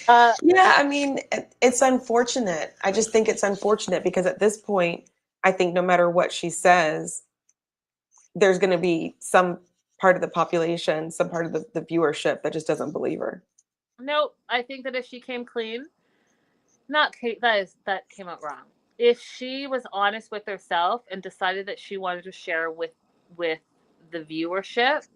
Uh, Yeah, I mean, it's unfortunate. I just think it's unfortunate because at this point, I think no matter what she says, there's going to be some part of the population, some part of the viewership that just doesn't believe her. no, I think that if she came clean, not that came out wrong. If she was honest with herself and decided that she wanted to share with the viewership,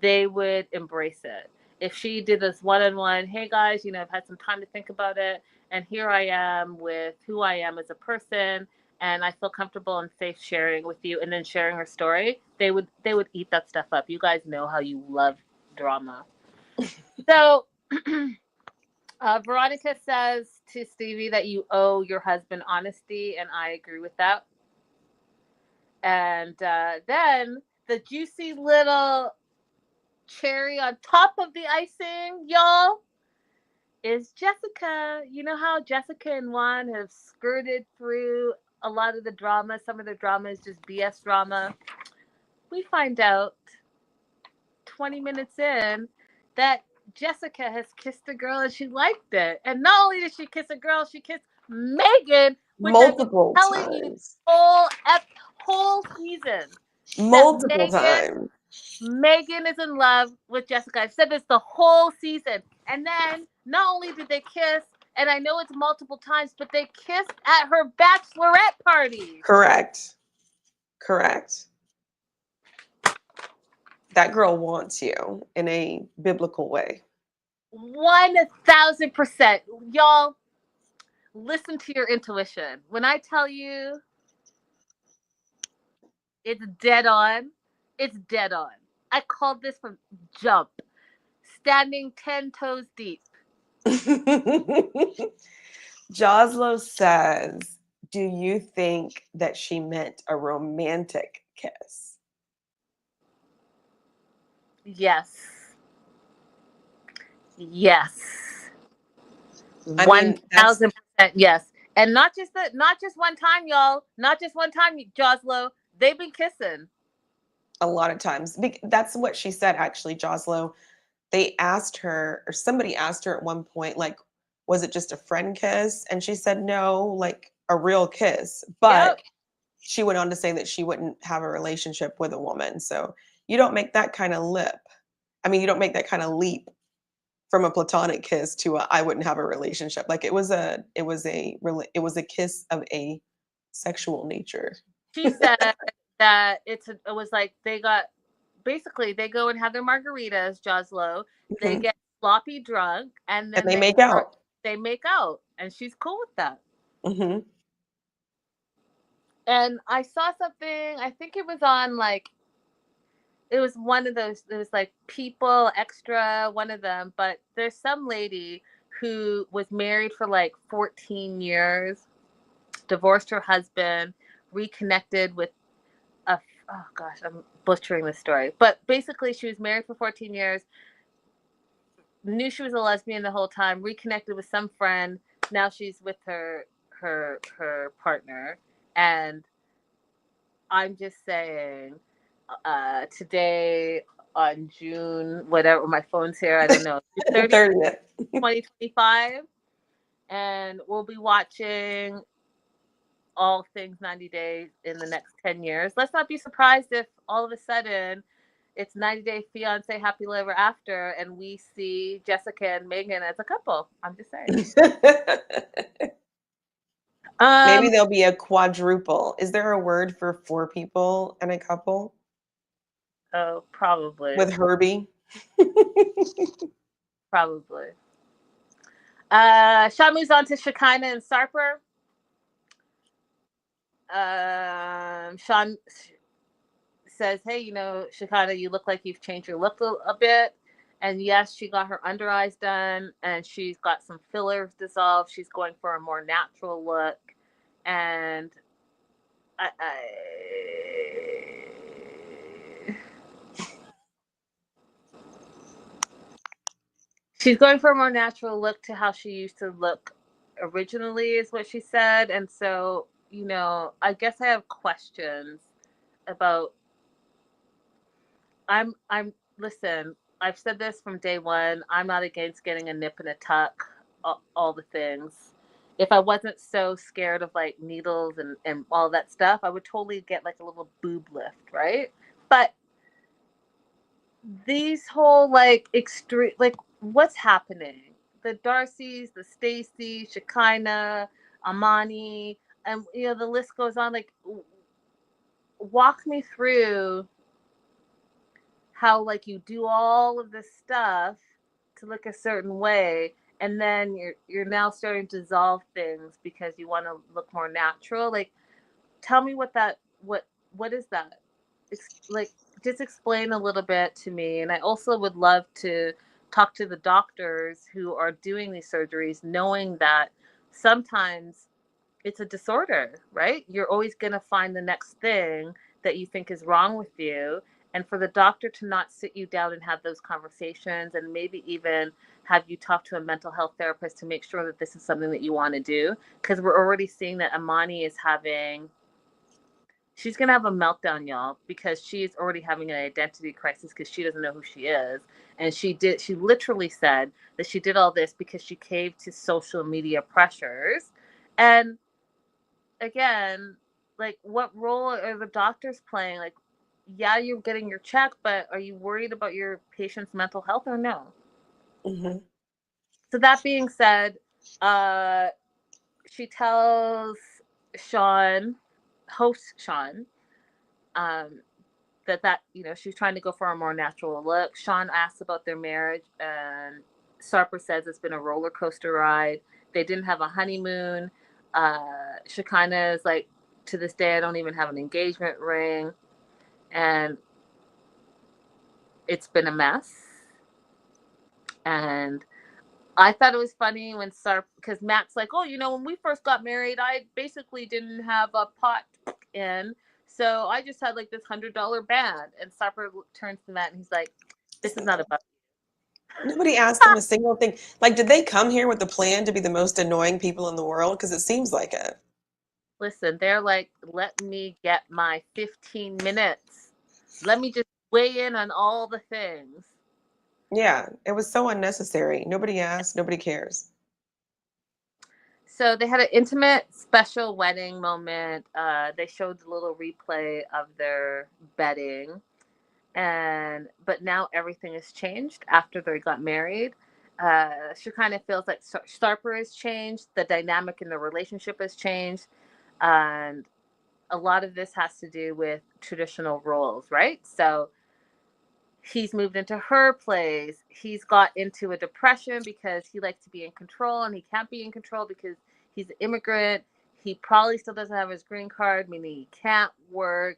they would embrace it. If she did this one-on-one, hey guys, I've had some time to think about it, and here I am with who I am as a person, and I feel comfortable and safe sharing with you, and then sharing her story, they would eat that stuff up. You guys know how you love drama. So Veronica says to Stevie that you owe your husband honesty, and I agree with that. And then the juicy little cherry on top of the icing, y'all, is Jessica. You know how Jessica and Juan have skirted through a lot of the drama. Some of the drama is just BS drama. We find out 20 minutes in that Jessica has kissed a girl and she liked it. And not only did she kiss a girl, she kissed Megan, which I've been Multiple telling you times. whole season that Multiple times. Megan is in love with Jessica. I've said this the whole season. And then not only did they kiss, and I know it's multiple times, but they kissed at her bachelorette party. Correct. Correct. That girl wants you in a biblical way. 1000%. Y'all, listen to your intuition. When I tell you it's dead on, it's dead on. I called this from jump, standing 10 toes deep. Joslo says, do you think that she meant a romantic kiss? Yes. Yes. I mean, that's 1000% yes. And not just one time, y'all. Not just one time, Joslo. They've been kissing. a lot of times. That's what she said, actually, Joslo. They asked her, or somebody asked her at one point, like, was it just a friend kiss? And she said, no, like a real kiss. Yep. But she went on to say that she wouldn't have a relationship with a woman. So you don't make that kind of lip. I mean, you don't make that kind of leap from a platonic kiss to a I wouldn't have a relationship. Like it was a kiss of a sexual nature. She said that it was like they go and have their margaritas, Joslo. They Mhm. get sloppy drunk, and And then they make out. they make out, and she's cool with that. Hmm. And I saw something. I think it was on like it was one of those. It was like People Extra, one of them. But there's some lady who was married for like 14 years, divorced her husband, reconnected with a oh gosh, I'm butchering the story. But basically she was married for 14 years, knew she was a lesbian the whole time, reconnected with some friend. Now she's with her partner. And I'm just saying, today on June, whatever, my phone's here, I don't know, 30th, 30th. 2025, and we'll be watching all things 90 days in the next 10 years. Let's not be surprised if all of a sudden it's 90 Day Fiance Happily Ever After and we see Jessica and Megan as a couple. I'm just saying. Maybe there'll be a quadruple. Is there a word for four people and a couple? Oh, probably. With Herbie? Probably. Sean moves on to Shekinah and Sarper. Sean says, hey, Shekinah, you look like you've changed your look a bit. And yes, she got her under eyes done and she's got some fillers dissolved. She's going for a more natural look. And she's going for a more natural look to how she used to look originally, is what she said. And so, I guess I have questions about. Listen, I've said this from day one. I'm not against getting a nip and a tuck, all the things. If I wasn't so scared of like needles and all that stuff, I would totally get like a little boob lift, right? But these whole like extreme, like what's happening? The Darcys, the Stacy, Shekinah, Amani, and the list goes on. Like, walk me through how like you do all of this stuff to look a certain way, and then you're now starting to dissolve things because you want to look more natural. Like, tell me what is that? Like, just explain a little bit to me. And I also would love to talk to the doctors who are doing these surgeries, knowing that sometimes it's a disorder, right? You're always going to find the next thing that you think is wrong with you. And for the doctor to not sit you down and have those conversations and maybe even have you talk to a mental health therapist to make sure that this is something that you want to do. Because we're already seeing that Amani she's going to have a meltdown, y'all, because she's already having an identity crisis because she doesn't know who she is. And she literally said that she did all this because she caved to social media pressures. And again, like, what role are the doctors playing? Like, yeah, you're getting your check, but are you worried about your patient's mental health or no? Mm-hmm. So that being said, she tells Sean, host Sean, um, that she's trying to go for a more natural look. Sean asks about their marriage, and Sarper says it's been a roller coaster ride. They didn't have a honeymoon. Shekinah is like, to this day, I don't even have an engagement ring. And it's been a mess. And I thought it was funny when because Matt's like, oh, when we first got married, I basically didn't have a pot in. So I just had like this $100 band. And Sarper turns to Matt and he's like, this is not about. Nobody asked them a single thing. Like, did they come here with the plan to be the most annoying people in the world? Because it seems like it. Listen, they're like, let me get my 15 minutes. Let me just weigh in on all the things. Yeah, it was so unnecessary. Nobody asked. Nobody cares. So they had an intimate, special wedding moment. They showed the little replay of their bedding. But now everything has changed after they got married. She kind of feels like Sarper has changed. The dynamic in the relationship has changed. And a lot of this has to do with traditional roles, right? So he's moved into her place. He's got into a depression because he likes to be in control and he can't be in control because he's an immigrant. He probably still doesn't have his green card, meaning he can't work.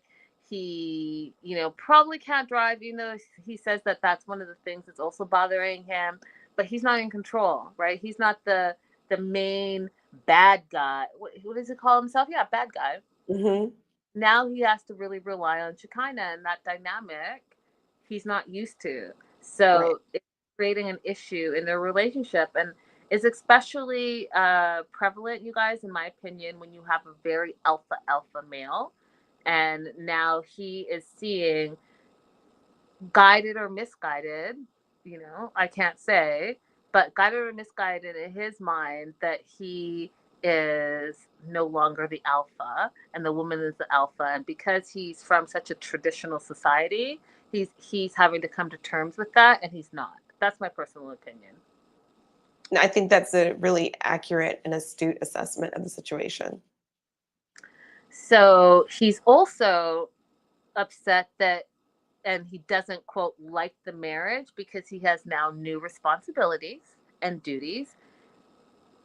He, probably can't drive, even though he says that that's one of the things that's also bothering him. But he's not in control, right? He's not the main bad guy. What does he call himself? Yeah, bad guy. Mm-hmm. Now he has to really rely on Shekinah, and that dynamic he's not used to. So Right. it's creating an issue in their relationship, and is especially prevalent, you guys, in my opinion, when you have a very alpha male, and now he is seeing, guided or misguided, I can't say, but guided or misguided in his mind, that he is no longer the alpha and the woman is the alpha, and because he's from such a traditional society, he's having to come to terms with that, and he's not. That's my personal opinion. I think that's a really accurate and astute assessment of the situation. So he's also upset that, and he doesn't, quote, like the marriage because he has now new responsibilities and duties,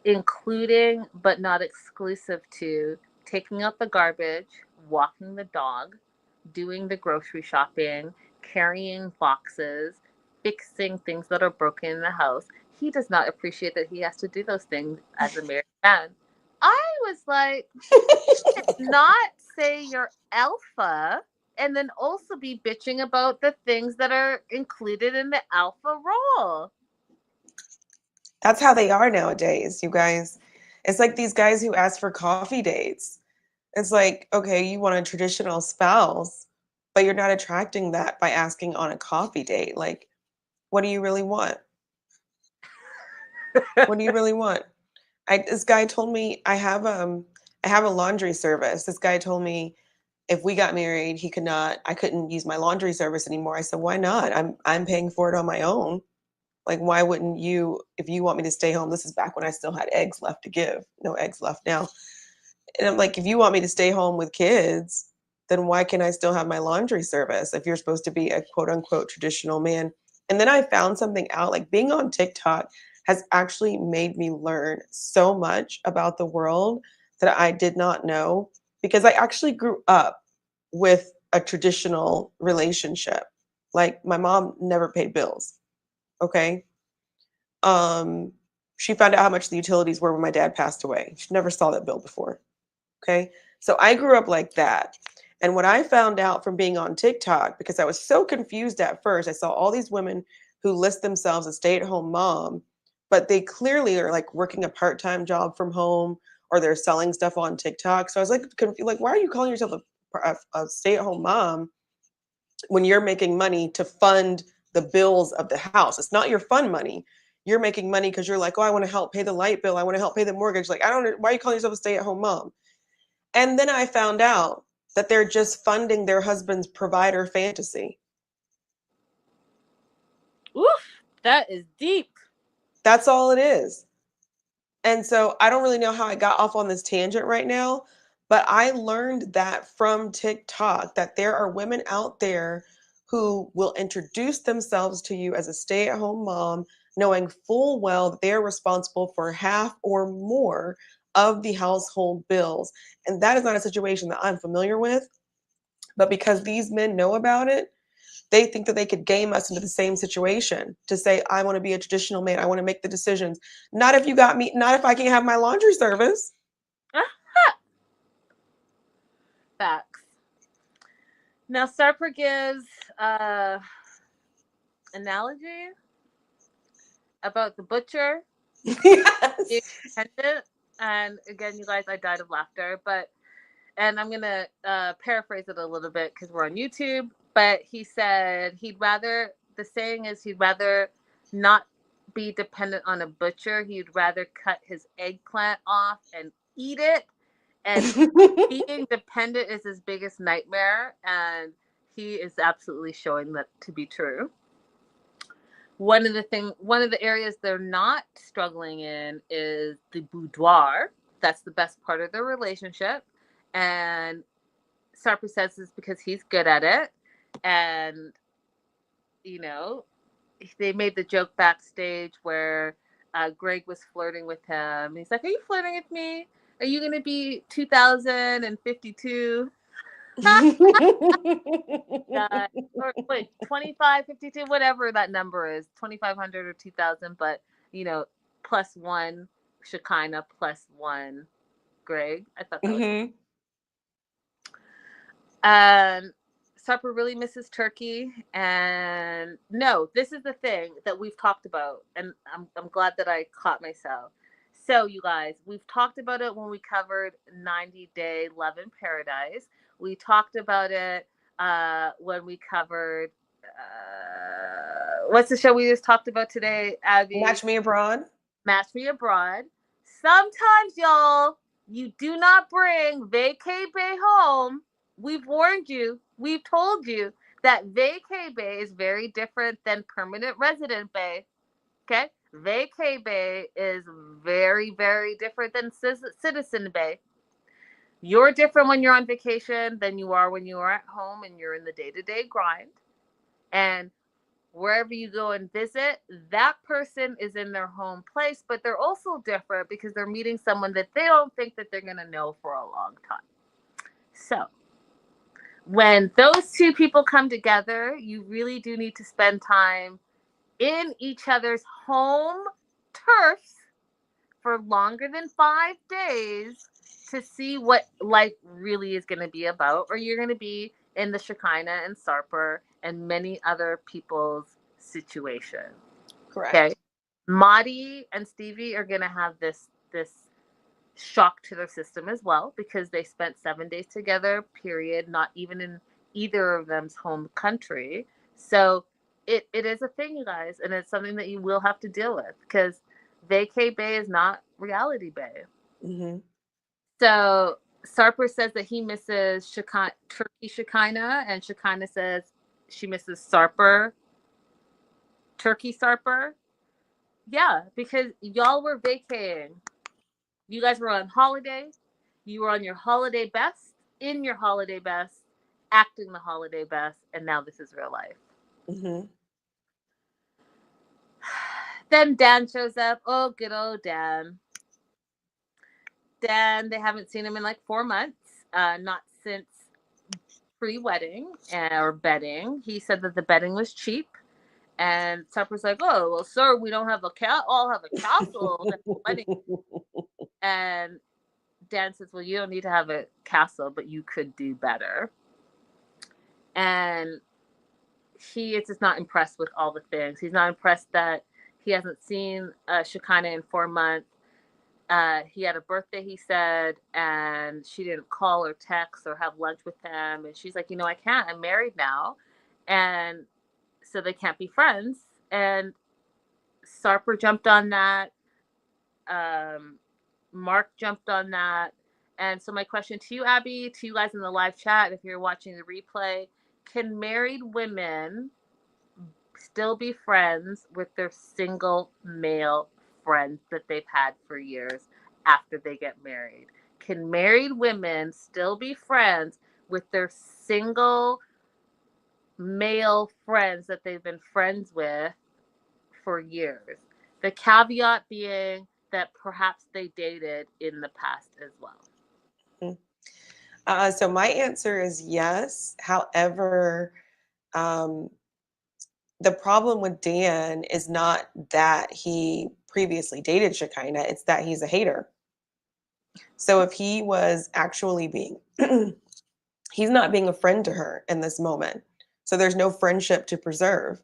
including but not exclusive to taking out the garbage, walking the dog, doing the grocery shopping, carrying boxes, fixing things that are broken in the house. He does not appreciate that he has to do those things as a married man. I was like, not say you're alpha and then also be bitching about the things that are included in the alpha role. That's how they are nowadays, you guys. It's like these guys who ask for coffee dates. It's like, okay, you want a traditional spouse, but you're not attracting that by asking on a coffee date. Like, what do you really want? What do you really want? This guy told me I have a laundry service. This guy told me if we got married, I couldn't use my laundry service anymore. I said, why not? I'm paying for it on my own. Like, why wouldn't you, if you want me to stay home? This is back when I still had eggs left to give. No eggs left now. And I'm like, if you want me to stay home with kids, then why can I still have my laundry service if you're supposed to be a quote unquote traditional man? And then I found something out, like being on TikTok has actually made me learn so much about the world that I did not know, because I actually grew up with a traditional relationship. Like, my mom never paid bills. Okay. She found out how much the utilities were when my dad passed away. She never saw that bill before. Okay. So I grew up like that. And what I found out from being on TikTok, because I was so confused at first, I saw all these women who list themselves as stay-at-home mom, but they clearly are like working a part-time job from home, or they're selling stuff on TikTok. So I was like confused, like, why are you calling yourself a stay-at-home mom when you're making money to fund the bills of the house? It's not your fun money. You're making money because you're like, oh, I want to help pay the light bill. I want to help pay the mortgage. Like, I don't know. Why are you calling yourself a stay-at-home mom? And then I found out that they're just funding their husband's provider fantasy. Oof, that is deep. That's all it is. And so I don't really know how I got off on this tangent right now, but I learned that from TikTok, that there are women out there who will introduce themselves to you as a stay-at-home mom, knowing full well that they are responsible for half or more of the household bills. And that is not a situation that I'm familiar with. But because these men know about it, they think that they could game us into the same situation to say, I want to be a traditional man. I want to make the decisions. Not if you got me, not if I can't have my laundry service. Facts. Now, Sarper gives analogy about the butcher. Yes. And again, you guys, I died of laughter, and I'm gonna paraphrase it a little bit because we're on YouTube. But he said the saying is he'd rather not be dependent on a butcher. He'd rather cut his eggplant off and eat it. And being dependent is his biggest nightmare, and he is absolutely showing that to be true. One of the areas they're not struggling in is the boudoir. That's the best part of their relationship. And Sarper says this because he's good at it. And, they made the joke backstage where Greg was flirting with him. He's like, are you flirting with me? Are you going to be 2052? Or wait, 2552, whatever that number is, 2500 or 2000, but plus one Shekinah, plus one Greg. I thought that was. And Sarper really misses turkey. And no, this is the thing that we've talked about, and I'm glad that I caught myself. So, you guys, we've talked about it when we covered 90 Day Love in Paradise. We talked about it when we covered what's the show we just talked about today, Abby? Match Me Abroad. Match Me Abroad. Sometimes, y'all, you do not bring vacay bay home. We've warned you. We've told you that vacay bay is very different than permanent resident bay. Okay? Vacay bay is very, very different than citizen bay. You're different when you're on vacation than you are when you are at home and you're in the day-to-day grind. And wherever you go and visit, that person is in their home place, but they're also different because they're meeting someone that they don't think that they're going to know for a long time. So when those two people come together, you really do need to spend time in each other's home turfs for longer than 5 days to see what life really is going to be about, or you're going to be in the Shekinah and Sarper and many other people's situation. Correct. Okay. Maudie and Stevie are going to have this shock to their system as well because they spent 7 days together, period, not even in either of them's home country. So it is a thing, you guys, and it's something that you will have to deal with because vacay bay is not reality bay. Mm-hmm. So Sarper says that he misses turkey Shekinah, and Shekinah says she misses Sarper, turkey Sarper. Yeah, because y'all were vacaying. You guys were on holiday. You were on your holiday best, in your holiday best, acting the holiday best, and now this is real life. Mm-hmm. Then Dan shows up. Oh, good old Dan. Dan, they haven't seen him in like 4 months, not since pre-wedding or bedding. He said that the bedding was cheap. And Tupper's like, oh, well, sir, we don't have all have a castle. And Dan says, well, you don't need to have a castle, but you could do better. And he is just not impressed with all the things. He's not impressed that he hasn't seen Shekinah in 4 months. He had a birthday, he said, and she didn't call or text or have lunch with him. And she's like, I can't. I'm married now. And so they can't be friends. And Sarper jumped on that. Mark jumped on that. And so my question to you, Abby, to you guys in the live chat, if you're watching the replay, can married women still be friends with their single male friends that they've had for years after they get married? Can married women still be friends with their single male friends that they've been friends with for years? The caveat being that perhaps they dated in the past as well. So my answer is yes. However, um, the problem with Dan is not that he previously dated Shekinah, it's that he's a hater. So if he was actually being, he's not being a friend to her in this moment. So there's no friendship to preserve.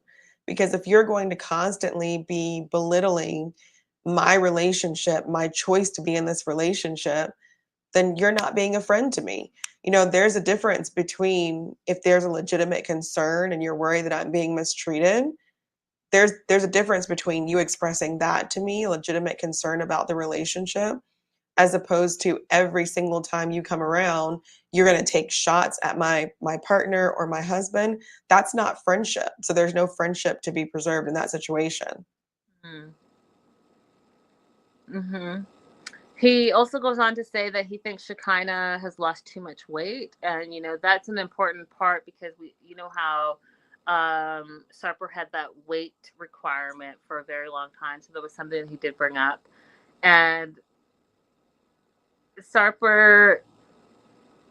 Because if you're going to constantly be belittling my relationship, my choice to be in this relationship, then you're not being a friend to me. There's a difference between if there's a legitimate concern and you're worried that I'm being mistreated. There's a difference between you expressing that to me, legitimate concern about the relationship, as opposed to every single time you come around, you're going to take shots at my partner or my husband. That's not friendship. So there's no friendship to be preserved in that situation. Mm-hmm. He also goes on to say that he thinks Shekinah has lost too much weight. And, that's an important part because how Sarper had that weight requirement for a very long time. So that was something he did bring up. And Sarper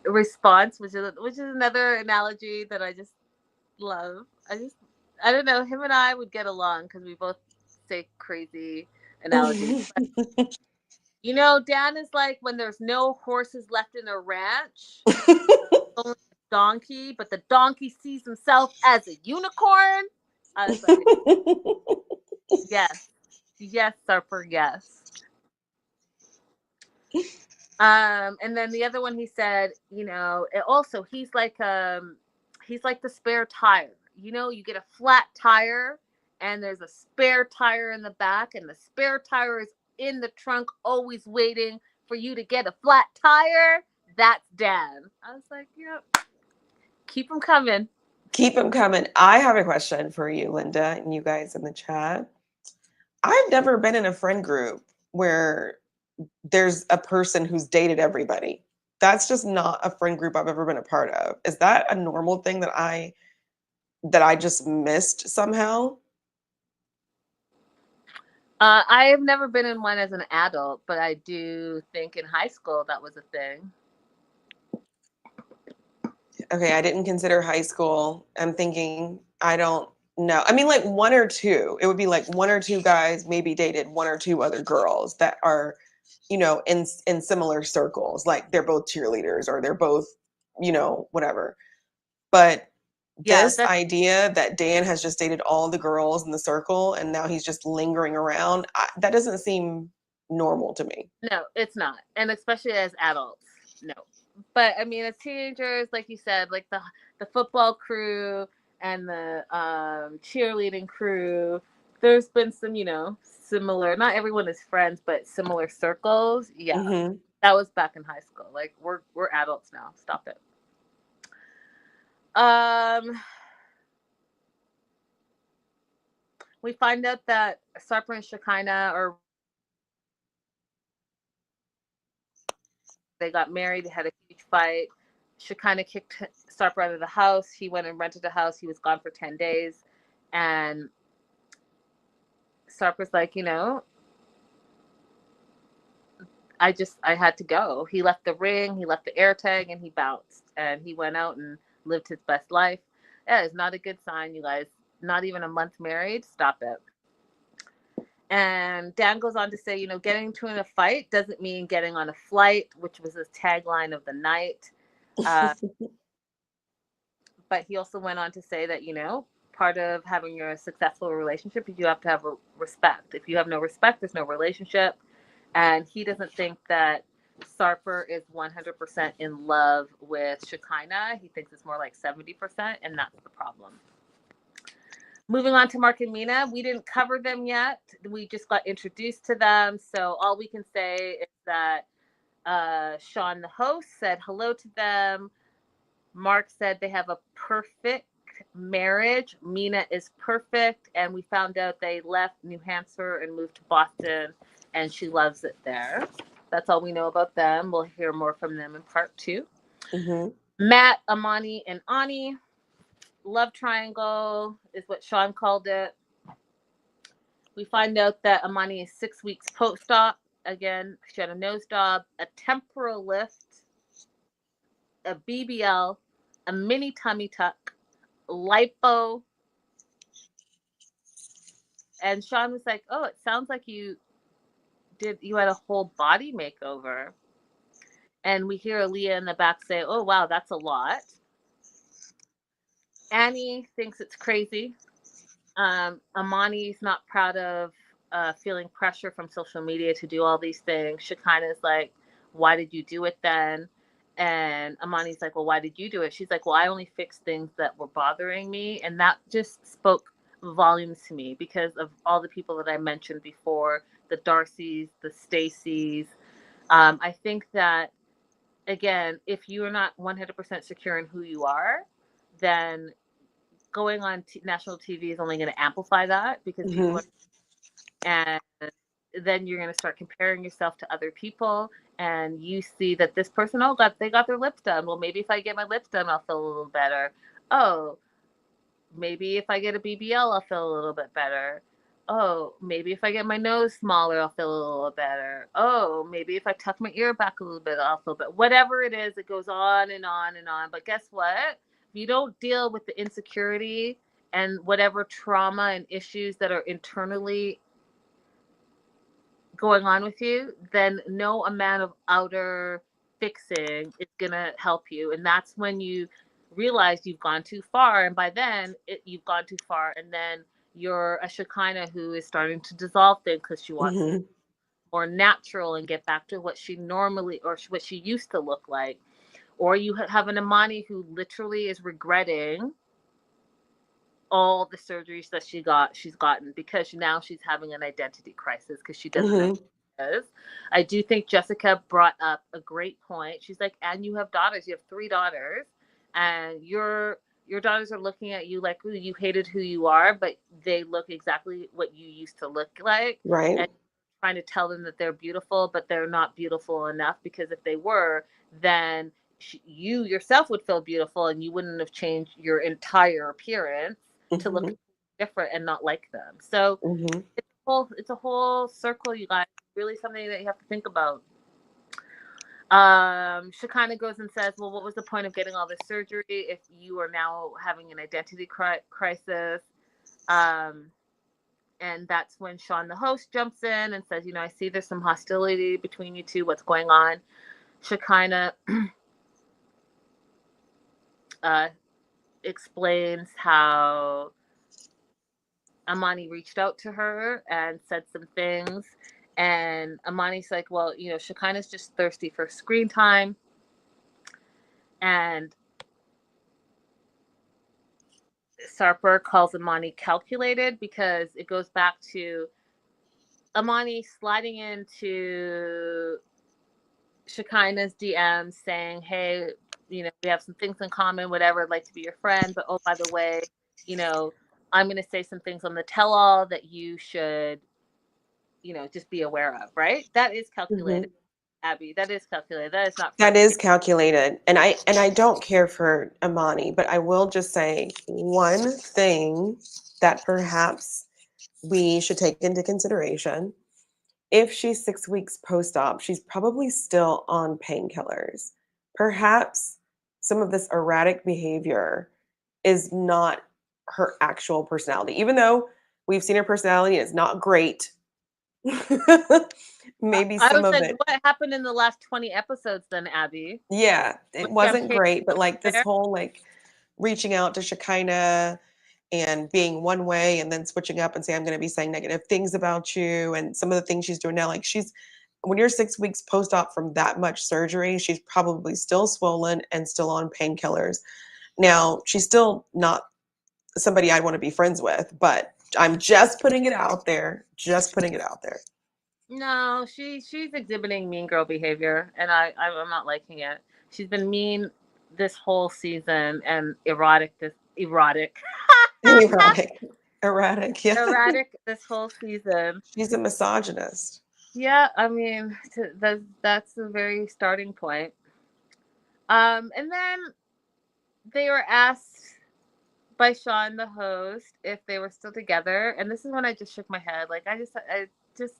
response, which is another analogy that I just love. I don't know, him and I would get along because we both say crazy analogies. Dan is like when there's no horses left in a ranch, only a donkey, but the donkey sees himself as a unicorn. I was like, yes, Sarper, yes. And then the other one, he said, also he's like the spare tire. You get a flat tire and there's a spare tire in the back, and the spare tire is in the trunk, always waiting for you to get a flat tire. That's Dan. I was like, yep. Keep them coming. Keep them coming. I have a question for you, Linda, and you guys in the chat. I've never been in a friend group where there's a person who's dated everybody. That's just not a friend group I've ever been a part of. Is that a normal thing that I just missed somehow? I have never been in one as an adult, but I do think in high school that was a thing. Okay, I didn't consider high school. I'm thinking, I don't know. I mean, like one or two. It would be like one or two guys maybe dated one or two other girls that are, in similar circles. Like they're both cheerleaders or they're both, whatever. But this idea that Dan has just dated all the girls in the circle and now he's just lingering around, that doesn't seem normal to me. No, it's not. And especially as adults, no. But I mean, as teenagers, like you said, like the football crew and the cheerleading crew, there's been some, similar, not everyone is friends, but similar circles. Yeah. Mm-hmm. That was back in high school. Like we're adults now. Stop it. We find out that Sarper and Shekinah they got married. They had a huge fight. Shekinah kicked Sarper out of the house. He went and rented a house. He was gone for 10 days. And Sarper's like, I had to go. He left the ring, he left the air tag, and he bounced. And he went out and lived his best life. Yeah, it's not a good sign, you guys. Not even a month married. Stop it. And Dan goes on to say, getting into a fight doesn't mean getting on a flight, which was his tagline of the night. But he also went on to say that, part of having a successful relationship is you have to have respect. If you have no respect, there's no relationship. And he doesn't think that Sarper is 100% in love with Shekinah. He thinks it's more like 70%, and that's the problem. Moving on to Mark and Mina, we didn't cover them yet. We just got introduced to them. So all we can say is that Sean, the host, said hello to them. Mark said they have a perfect marriage. Mina is perfect. And we found out they left New Hampshire and moved to Boston, and she loves it there. That's all we know about them. We'll hear more from them in part 2. Mm-hmm. Matt, Amani, and Ani. Love triangle is what Sean called it. We find out that Amani is 6 weeks post-op. Again, she had a nose job, a temporal lift, a BBL, a mini tummy tuck, lipo. And Sean was like, "Oh, it sounds like you had a whole body makeover." And we hear Aaliyah in the back say, "Oh, wow, that's a lot." Annie thinks it's crazy. Amani's not proud of feeling pressure from social media to do all these things. Shekinah's like, "Why did you do it then?" And Amani's like, "Well, why did you do it?" She's like, "Well, I only fixed things that were bothering me." And that just spoke volumes to me because of all the people that I mentioned before, the Darcys, the Stacys. I think that, again, if you are not 100% secure in who you are, then going on national TV is only going to amplify that because people are, and then you're going to start comparing yourself to other people, and you see that this person, oh, they got their lips done. Well, maybe if I get my lips done, I'll feel a little better. Oh, maybe if I get a BBL, I'll feel a little bit better. Oh, maybe if I get my nose smaller, I'll feel a little better. Oh, maybe if I tuck my ear back a little bit, I'll feel better. Whatever it is, it goes on and on and on. But guess what? If you don't deal with the insecurity and whatever trauma and issues that are internally going on with you, then no amount of outer fixing is going to help you. And that's when you realize you've gone too far. And by then, you've gone too far. And then you're a Shekinah who is starting to dissolve things because she wants to be more natural and get back to what she normally or what she used to look like. Or you have an Amani who literally is regretting all the surgeries that she's gotten because now she's having an identity crisis because she doesn't know who she is. I do think Jessica brought up a great point. She's like, and you have daughters. You have 3 daughters, and your daughters are looking at you like, ooh, you hated who you are, but they look exactly what you used to look like. Right. And trying to tell them that they're beautiful, but they're not beautiful enough, because if they were, then you yourself would feel beautiful and you wouldn't have changed your entire appearance to look different and not like them. So it's a whole circle, you guys. Really something that you have to think about. Shekinah goes and says, well, what was the point of getting all this surgery if you are now having an identity crisis? And that's when Sean, the host, jumps in and says, I see there's some hostility between you two. What's going on? Shekinah explains how Amani reached out to her and said some things. And Amani's like, well, Shekinah's just thirsty for screen time. And Sarper calls Amani calculated because it goes back to Amani sliding into Shekinah's DMs saying, hey, we have some things in common, whatever, I'd like to be your friend. But, oh, by the way, I'm going to say some things on the tell-all that you should, just be aware of, right? That is calculated, Abby. That is calculated. That is not. That is calculated. And I don't care for Amani, but I will just say one thing that perhaps we should take into consideration. If she's 6 weeks post-op, she's probably still on painkillers. Perhaps some of this erratic behavior is not her actual personality, even though we've seen her personality and it's not great. Maybe some of it. What happened in the last 20 episodes then, Abby? Yeah, it wasn't great, but like this whole like reaching out to Shekinah and being one way and then switching up and say, I'm going to be saying negative things about you. And some of the things she's doing now, like when you're 6 weeks post-op from that much surgery, she's probably still swollen and still on painkillers. Now, she's still not somebody I'd want to be friends with, but I'm just putting it out there. No, she's exhibiting mean girl behavior, and I'm not liking it. She's been mean this whole season and erratic. Erratic, yeah. Erratic this whole season. She's a misogynist. Yeah, I mean, that's the very starting point. And then they were asked by Sean, the host, if they were still together. And this is when I just shook my head. Like, I just,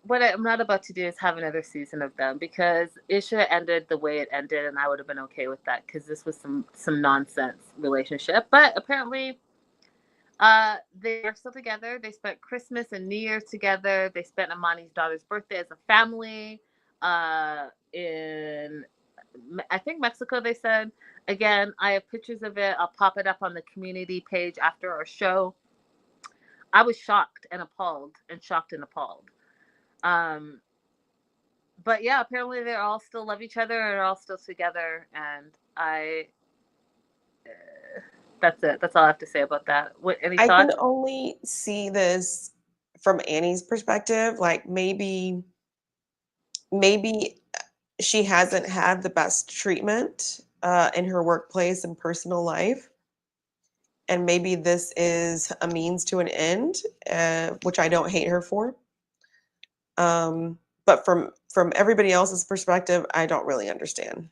what I'm not about to do is have another season of them, because it should have ended the way it ended, and I would have been okay with that, because this was some nonsense relationship. But apparently, they are still together. They spent Christmas and New Year's together. They spent Amani's daughter's birthday as a family in, I think, Mexico, they said. Again, I have pictures of it. I'll pop it up on the community page after our show. I was shocked and appalled, Um, but yeah, apparently they all still love each other and are all still together. And that's it. That's all I have to say about that. Any I can thoughts? only see this from Annie's perspective. Like maybe she hasn't had the best treatment in her workplace and personal life. And maybe this is a means to an end, which I don't hate her for. But from everybody else's perspective, I don't really understand.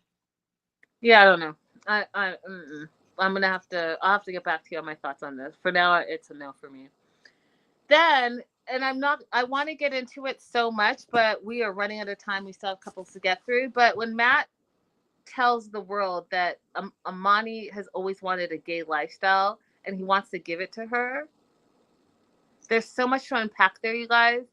Yeah, I don't know. I'm gonna I'll have to get back to you on my thoughts on this. For now, it's a no for me. Then, and I want to get into it so much, but we are running out of time. We still have couples to get through. But when Matt tells the world that Amani has always wanted a gay lifestyle and he wants to give it to her, there's so much to unpack there, you guys.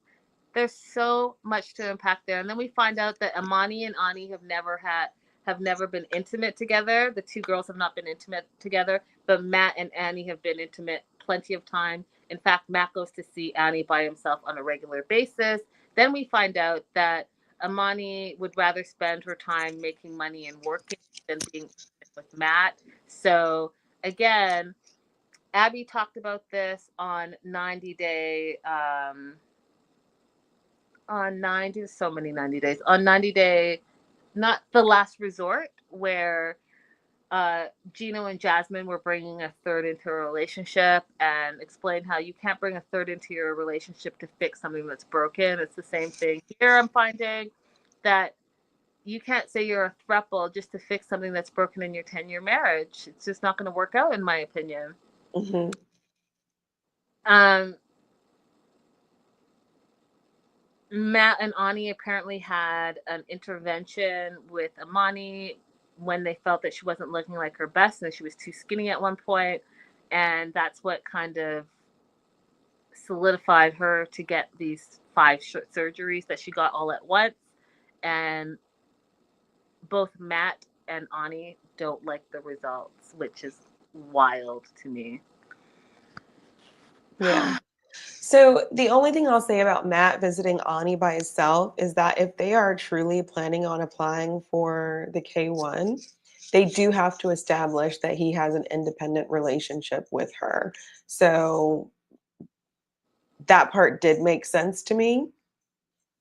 There's so much to unpack there. And then we find out that Amani and Ani have never been intimate together. The two girls have not been intimate together, but Matt and Annie have been intimate plenty of time. In fact, Matt goes to see Annie by himself on a regular basis. Then we find out that Amani would rather spend her time making money and working than being intimate with Matt. So again, Abby talked about this on 90 Day. On 90, so many 90 days. On 90 Day, not The Last Resort, where Gino and Jasmine were bringing a third into a relationship, and explained how you can't bring a third into your relationship to fix something that's broken. It's the same thing here. I'm finding that you can't say you're a throuple just to fix something that's broken in your 10-year marriage. It's just not going to work out, in my opinion. Mm-hmm. Matt and Ani apparently had an intervention with Amani when they felt that she wasn't looking like her best and that she was too skinny at one point. And that's what kind of solidified her to get these 5 surgeries that she got all at once. And both Matt and Ani don't like the results, which is wild to me. Yeah. So the only thing I'll say about Matt visiting Ani by himself is that if they are truly planning on applying for the K1, they do have to establish that he has an independent relationship with her. So that part did make sense to me,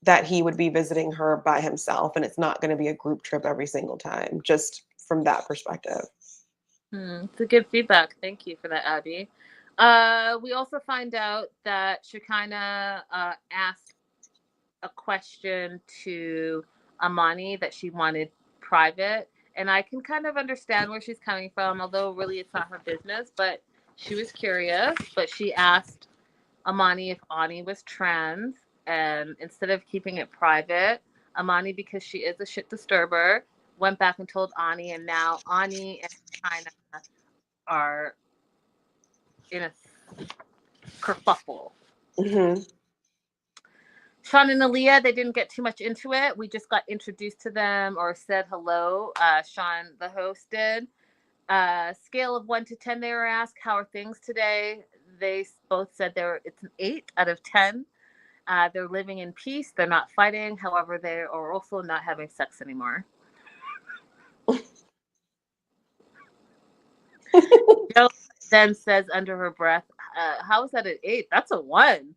that he would be visiting her by himself and it's not going to be a group trip every single time, just from that perspective. It's a good feedback. Thank you for that, Abby. We also find out that Shekinah asked a question to Amani that she wanted private. And I can kind of understand where she's coming from, although really it's not her business. But she was curious. But she asked Amani if Ani was trans. And instead of keeping it private, Amani, because she is a shit disturber, went back and told Ani. And now Ani and Shekinah are in a kerfuffle. Mm-hmm. Sean and Aaliyah, they didn't get too much into it. We just got introduced to them or said hello. Sean, the host, did. Scale of 1 to 10, they were asked, how are things today? They both said it's an 8 out of 10. They're living in peace. They're not fighting. However, they are also not having sex anymore. Joe then says under her breath, how is that an 8? That's a 1.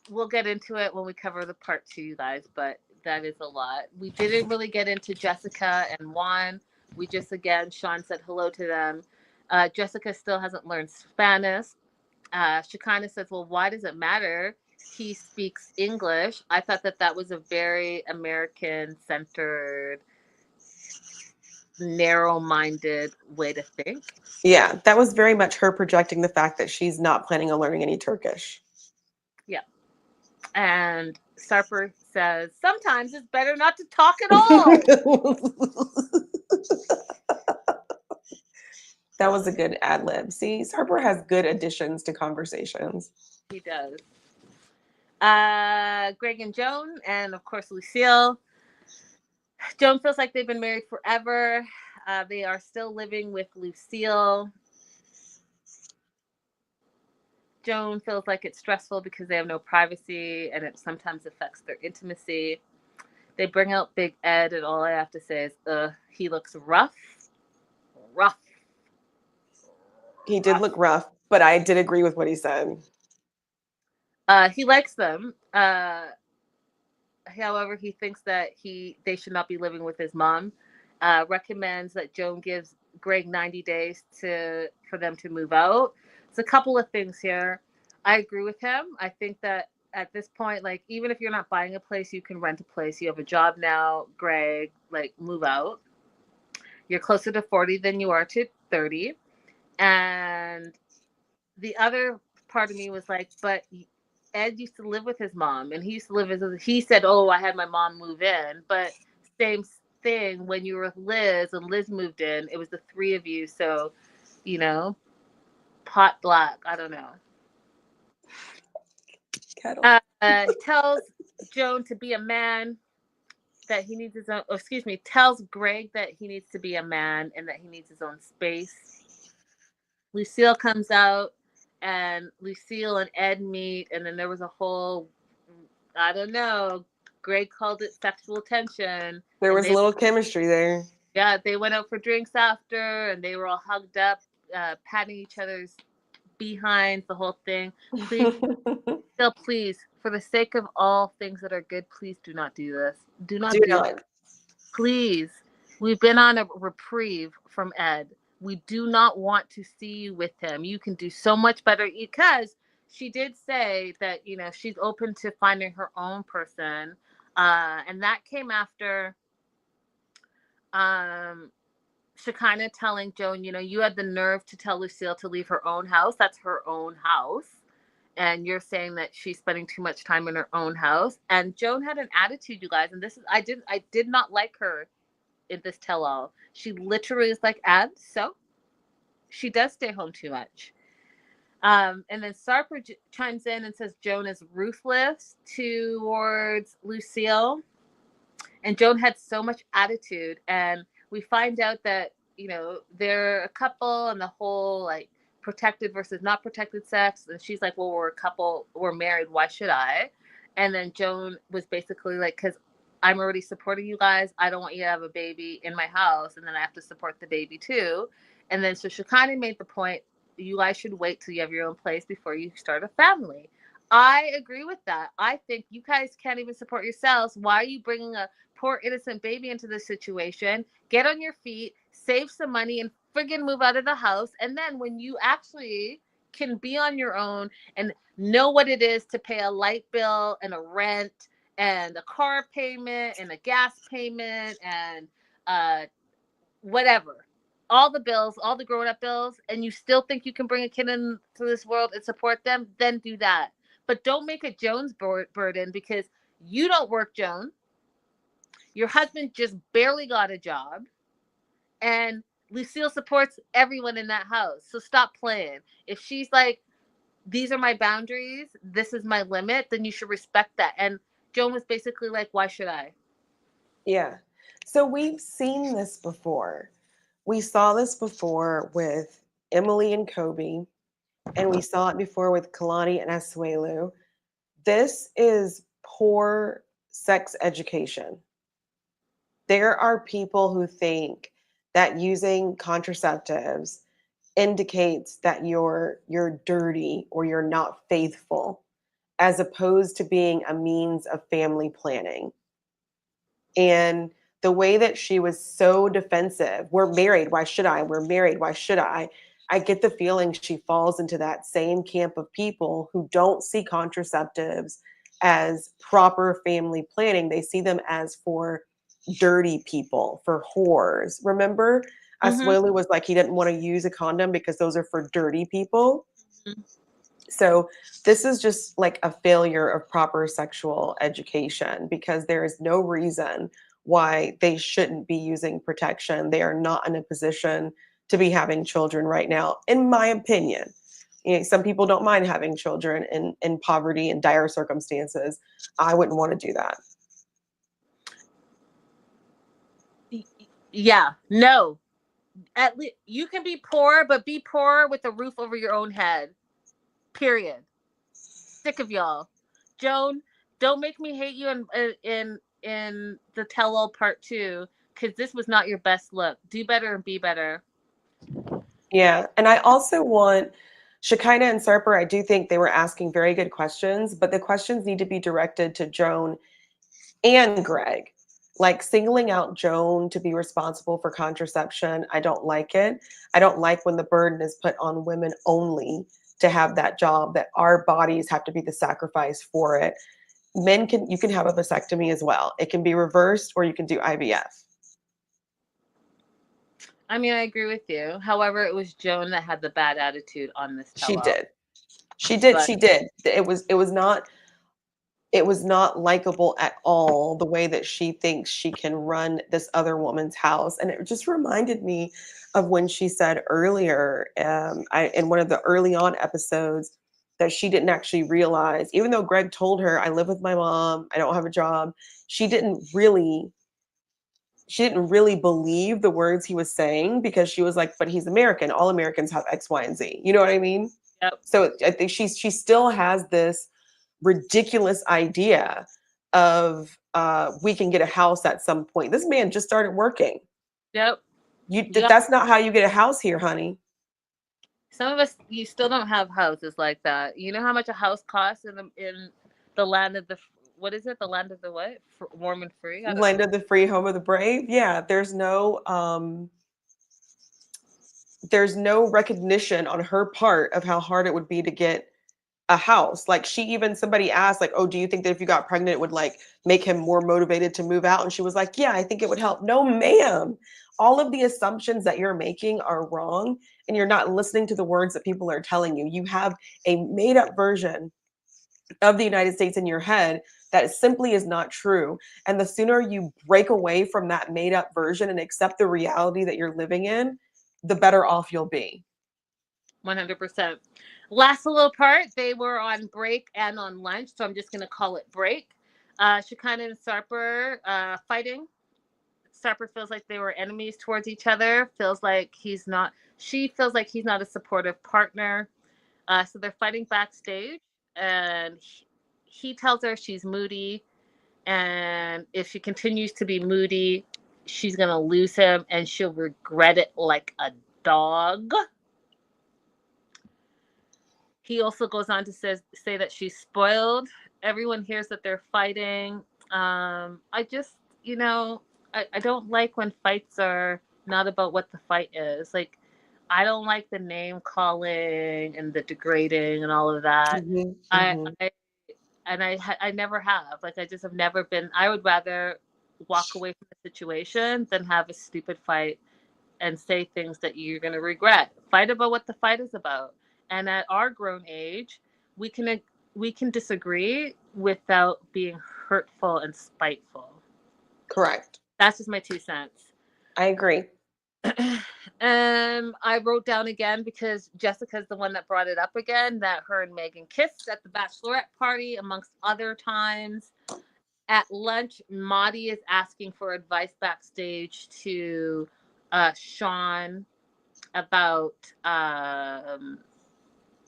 We'll get into it when we cover the part 2, you guys, but that is a lot. We didn't really get into Jessica and Juan. We just, again, Sean said hello to them. Jessica still hasn't learned Spanish. Shekinah says, well, why does it matter? he speaks English. I thought that was a very American-centered, narrow-minded way to think. Yeah, that was very much her projecting the fact that she's not planning on learning any Turkish. Yeah. And Sarper says, sometimes it's better not to talk at all. That was a good ad lib. See, Sarper has good additions to conversations. He does. Greg and Joan, and of course Lucille. Joan feels like they've been married forever. They are still living with Lucille. Joan feels like it's stressful because they have no privacy and it sometimes affects their intimacy. They bring out Big Ed, and all I have to say is, he looks rough. Rough. He did look rough, but I did agree with what he said. He likes them. However, he thinks that they should not be living with his mom. Recommends that Joan gives Greg 90 days for them to move out. It's a couple of things here. I agree with him. I think that at this point, like, even if you're not buying a place, you can rent a place. You have a job now, Greg, like, move out. You're closer to 40 than you are to 30. And the other part of me was like, but Ed used to live with his mom, and he used to live as he said, "Oh, I had my mom move in," but same thing when you were with Liz and Liz moved in. It was the three of you, so pot black. I don't know. Tells Joan to be a man, that he needs his own. Oh, excuse me. Tells Greg that he needs to be a man and that he needs his own space. Lucille comes out, and Lucille and Ed meet, and then there was a whole, I don't know, Greg called it sexual tension. There was a little chemistry there. Yeah, they went out for drinks after, and they were all hugged up, patting each other's behinds, the whole thing. Please, still, please, for the sake of all things that are good, please do not do this. Do not do it. Please. We've been on a reprieve from Ed. We do not want to see you with him. You can do so much better, because she did say that, she's open to finding her own person. And that came after Shekinah telling Joan, you had the nerve to tell Lucille to leave her own house. That's her own house. And you're saying that she's spending too much time in her own house. And Joan had an attitude, you guys. And I did not like her in this tell-all. She literally is like, Ad, so she does stay home too much. And then Sarper chimes in and says Joan is ruthless towards Lucille. And Joan had so much attitude. And we find out that, they're a couple, and the whole, like, protected versus not protected sex. And she's like, well, we're a couple, we're married, why should I? And then Joan was basically like, because I'm already supporting you guys. I don't want you to have a baby in my house, and then I have to support the baby too. And then so Shekinah made the point, you guys should wait till you have your own place before you start a family. I agree with that. I think you guys can't even support yourselves. Why are you bringing a poor innocent baby into this situation? Get on your feet, save some money, and friggin' move out of the house. And then when you actually can be on your own and know what it is to pay a light bill and a rent and a car payment and a gas payment and whatever, all the bills, all the grown-up bills, and you still think you can bring a kid into this world and support them, then do that. But don't make it Joan's burden, because you don't work, Joan. Your husband just barely got a job, and Lucille supports everyone in that house. So stop playing. If she's like, these are my boundaries, this is my limit, then you should respect that. And Joan was basically like, why should I? Yeah. So we've seen this before. We saw this before with Emily and Kobe, and we saw it before with Kalani and Asuelu. This is poor sex education. There are people who think that using contraceptives indicates that you're dirty or you're not faithful, as opposed to being a means of family planning. And the way that she was so defensive, we're married, why should I? We're married, why should I? I get the feeling she falls into that same camp of people who don't see contraceptives as proper family planning. They see them as for dirty people, for whores. Remember, Asuelu was like, he didn't want to use a condom because those are for dirty people. Mhm. So this is just like a failure of proper sexual education, because there is no reason why they shouldn't be using protection. They are not in a position to be having children right now, in my opinion. You know, some people don't mind having children in poverty and dire circumstances. I wouldn't want to do that. Yeah, no. At least you can be poor, but be poor with a roof over your own head. Period. Sick of y'all. Joan, don't make me hate you in the tell all part 2, because this was not your best look. Do better and be better. Yeah. And I also want Shekinah and Serper, I do think they were asking very good questions, but the questions need to be directed to Joan and Greg. Like singling out Joan to be responsible for contraception, I don't like it. I don't like when the burden is put on women only to have that job, that our bodies have to be the sacrifice for it. You can have a vasectomy as well. It can be reversed, or you can do IVF. I mean, I agree with you. However, it was Joan that had the bad attitude on this She tell-all. did. She did. But She did. It was not likable at all, the way that she thinks she can run this other woman's house. And it just reminded me of when she said earlier, in one of the early on episodes, that she didn't actually realize, even though Greg told her, I live with my mom, I don't have a job, she didn't really believe the words he was saying, because she was like, but he's American. All Americans have X, Y, and Z. You know what I mean? yep. So I think she still has this ridiculous idea of we can get a house at some point. This man just started working. Yep. That's not how you get a house here, honey. Some of us, you still don't have houses like that. You know how much a house costs in the land of the, what is it? The land of the what? Warm and free? I don't Land know. of the free, home of the brave. Yeah, there's no recognition on her part of how hard it would be to get a house. Like somebody asked, like, oh, do you think that if you got pregnant, it would like make him more motivated to move out? And she was like, yeah, I think it would help. No, ma'am. All of the assumptions that you're making are wrong, and you're not listening to the words that people are telling you. You have a made up version of the United States in your head that simply is not true. And the sooner you break away from that made up version and accept the reality that you're living in, the better off you'll be. 100%. Last little part, they were on break and on lunch, so I'm just going to call it break. Shekinah and Sarper fighting. Sarper feels like they were enemies towards each other. She feels like he's not a supportive partner. So they're fighting backstage, and he tells her she's moody, and if she continues to be moody, she's going to lose him, and she'll regret it like a dog. He also goes on to say that she's spoiled. Everyone hears that they're fighting. I just, I don't like when fights are not about what the fight is. Like, I don't like the name calling and the degrading and all of that. Mm-hmm, I, mm-hmm. I never have. Like, I just have never been. I would rather walk away from the situation than have a stupid fight and say things that you're going to regret. Fight about what the fight is about. And at our grown age, we can disagree without being hurtful and spiteful. Correct. That's just my 2 cents. I agree. I wrote down again, because Jessica's the one that brought it up again, that her and Megan kissed at the bachelorette party, amongst other times. At lunch, Maddie is asking for advice backstage to Sean about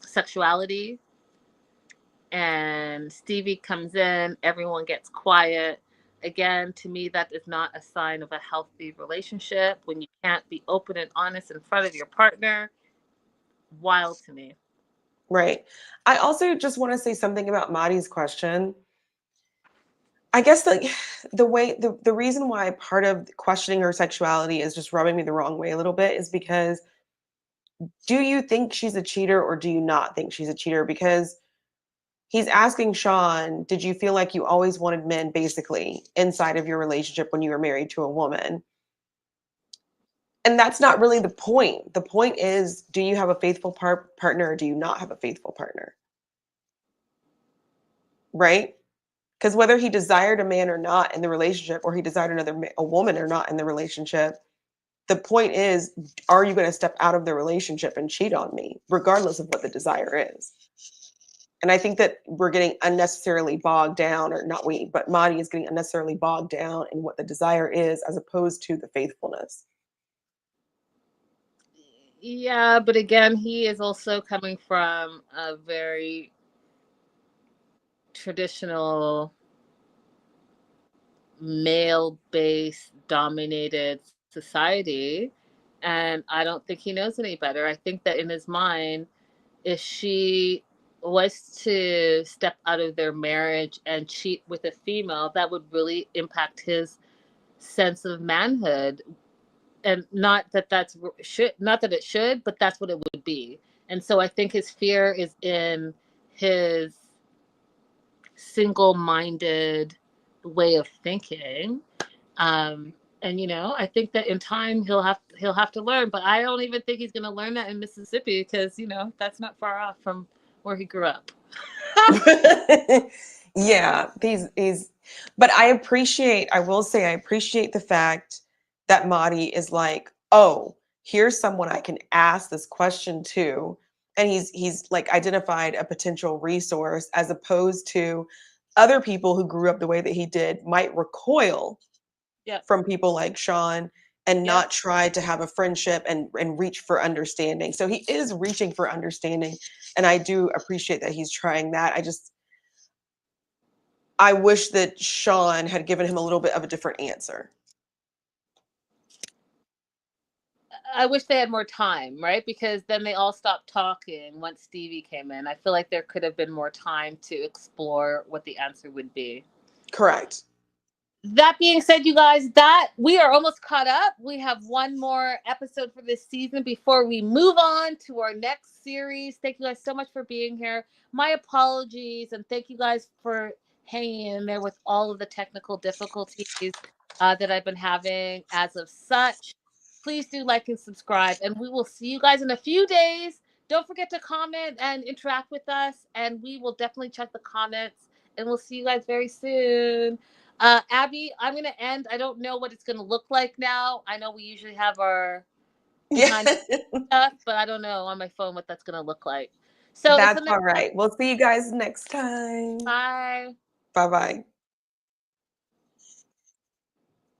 sexuality, and Stevie comes in, everyone gets quiet. Again, to me, that is not a sign of a healthy relationship when you can't be open and honest in front of your partner. Wild to me. Right. I also just want to say something about Maddie's question. I guess the reason why part of questioning her sexuality is just rubbing me the wrong way a little bit is because do you think she's a cheater or do you not think she's a cheater? Because he's asking Sean, did you feel like you always wanted men basically inside of your relationship when you were married to a woman? And that's not really the point. The point is, do you have a faithful partner or do you not have a faithful partner? Right? Because whether he desired a man or not in the relationship, or he desired a woman or not in the relationship, the point is, are you going to step out of the relationship and cheat on me, regardless of what the desire is? And I think that we're getting unnecessarily bogged down, or not we, but Madi is getting unnecessarily bogged down in what the desire is as opposed to the faithfulness. Yeah, but again, he is also coming from a very traditional male-based dominated society, and I don't think he knows any better. I think that in his mind, if she was to step out of their marriage and cheat with a female, that would really impact his sense of manhood. And not that it should, but that's what it would be. And so I think his fear is in his single-minded way of thinking. And I think that in time he'll have to learn, but I don't even think he's going to learn that in Mississippi, because that's not far off from where he grew up. Yeah, but I will say I appreciate the fact that Madi is like, oh, here's someone I can ask this question to. And he's like identified a potential resource, as opposed to other people who grew up the way that he did might recoil from people like Sean and not try to have a friendship and reach for understanding. So he is reaching for understanding. And I do appreciate that he's trying that. I wish that Sean had given him a little bit of a different answer. I wish they had more time, right? Because then they all stopped talking once Stevie came in. I feel like there could have been more time to explore what the answer would be. Correct. That being said, you guys, that we are almost caught up. We have one more episode for this season before we move on to our next series. Thank you guys so much for being here. My apologies, and thank you guys for hanging in there with all of the technical difficulties that I've been having as of such. Please do like and subscribe, and we will see you guys in a few days. Don't forget to comment and interact with us, and we will definitely check the comments, and we'll see you guys very soon. Abby, I'm going to end. I don't know what it's going to look like now. I know we usually have our behind stuff, but I don't know on my phone what that's going to look like. So that's all right. We'll see you guys next time. Bye. Bye-bye.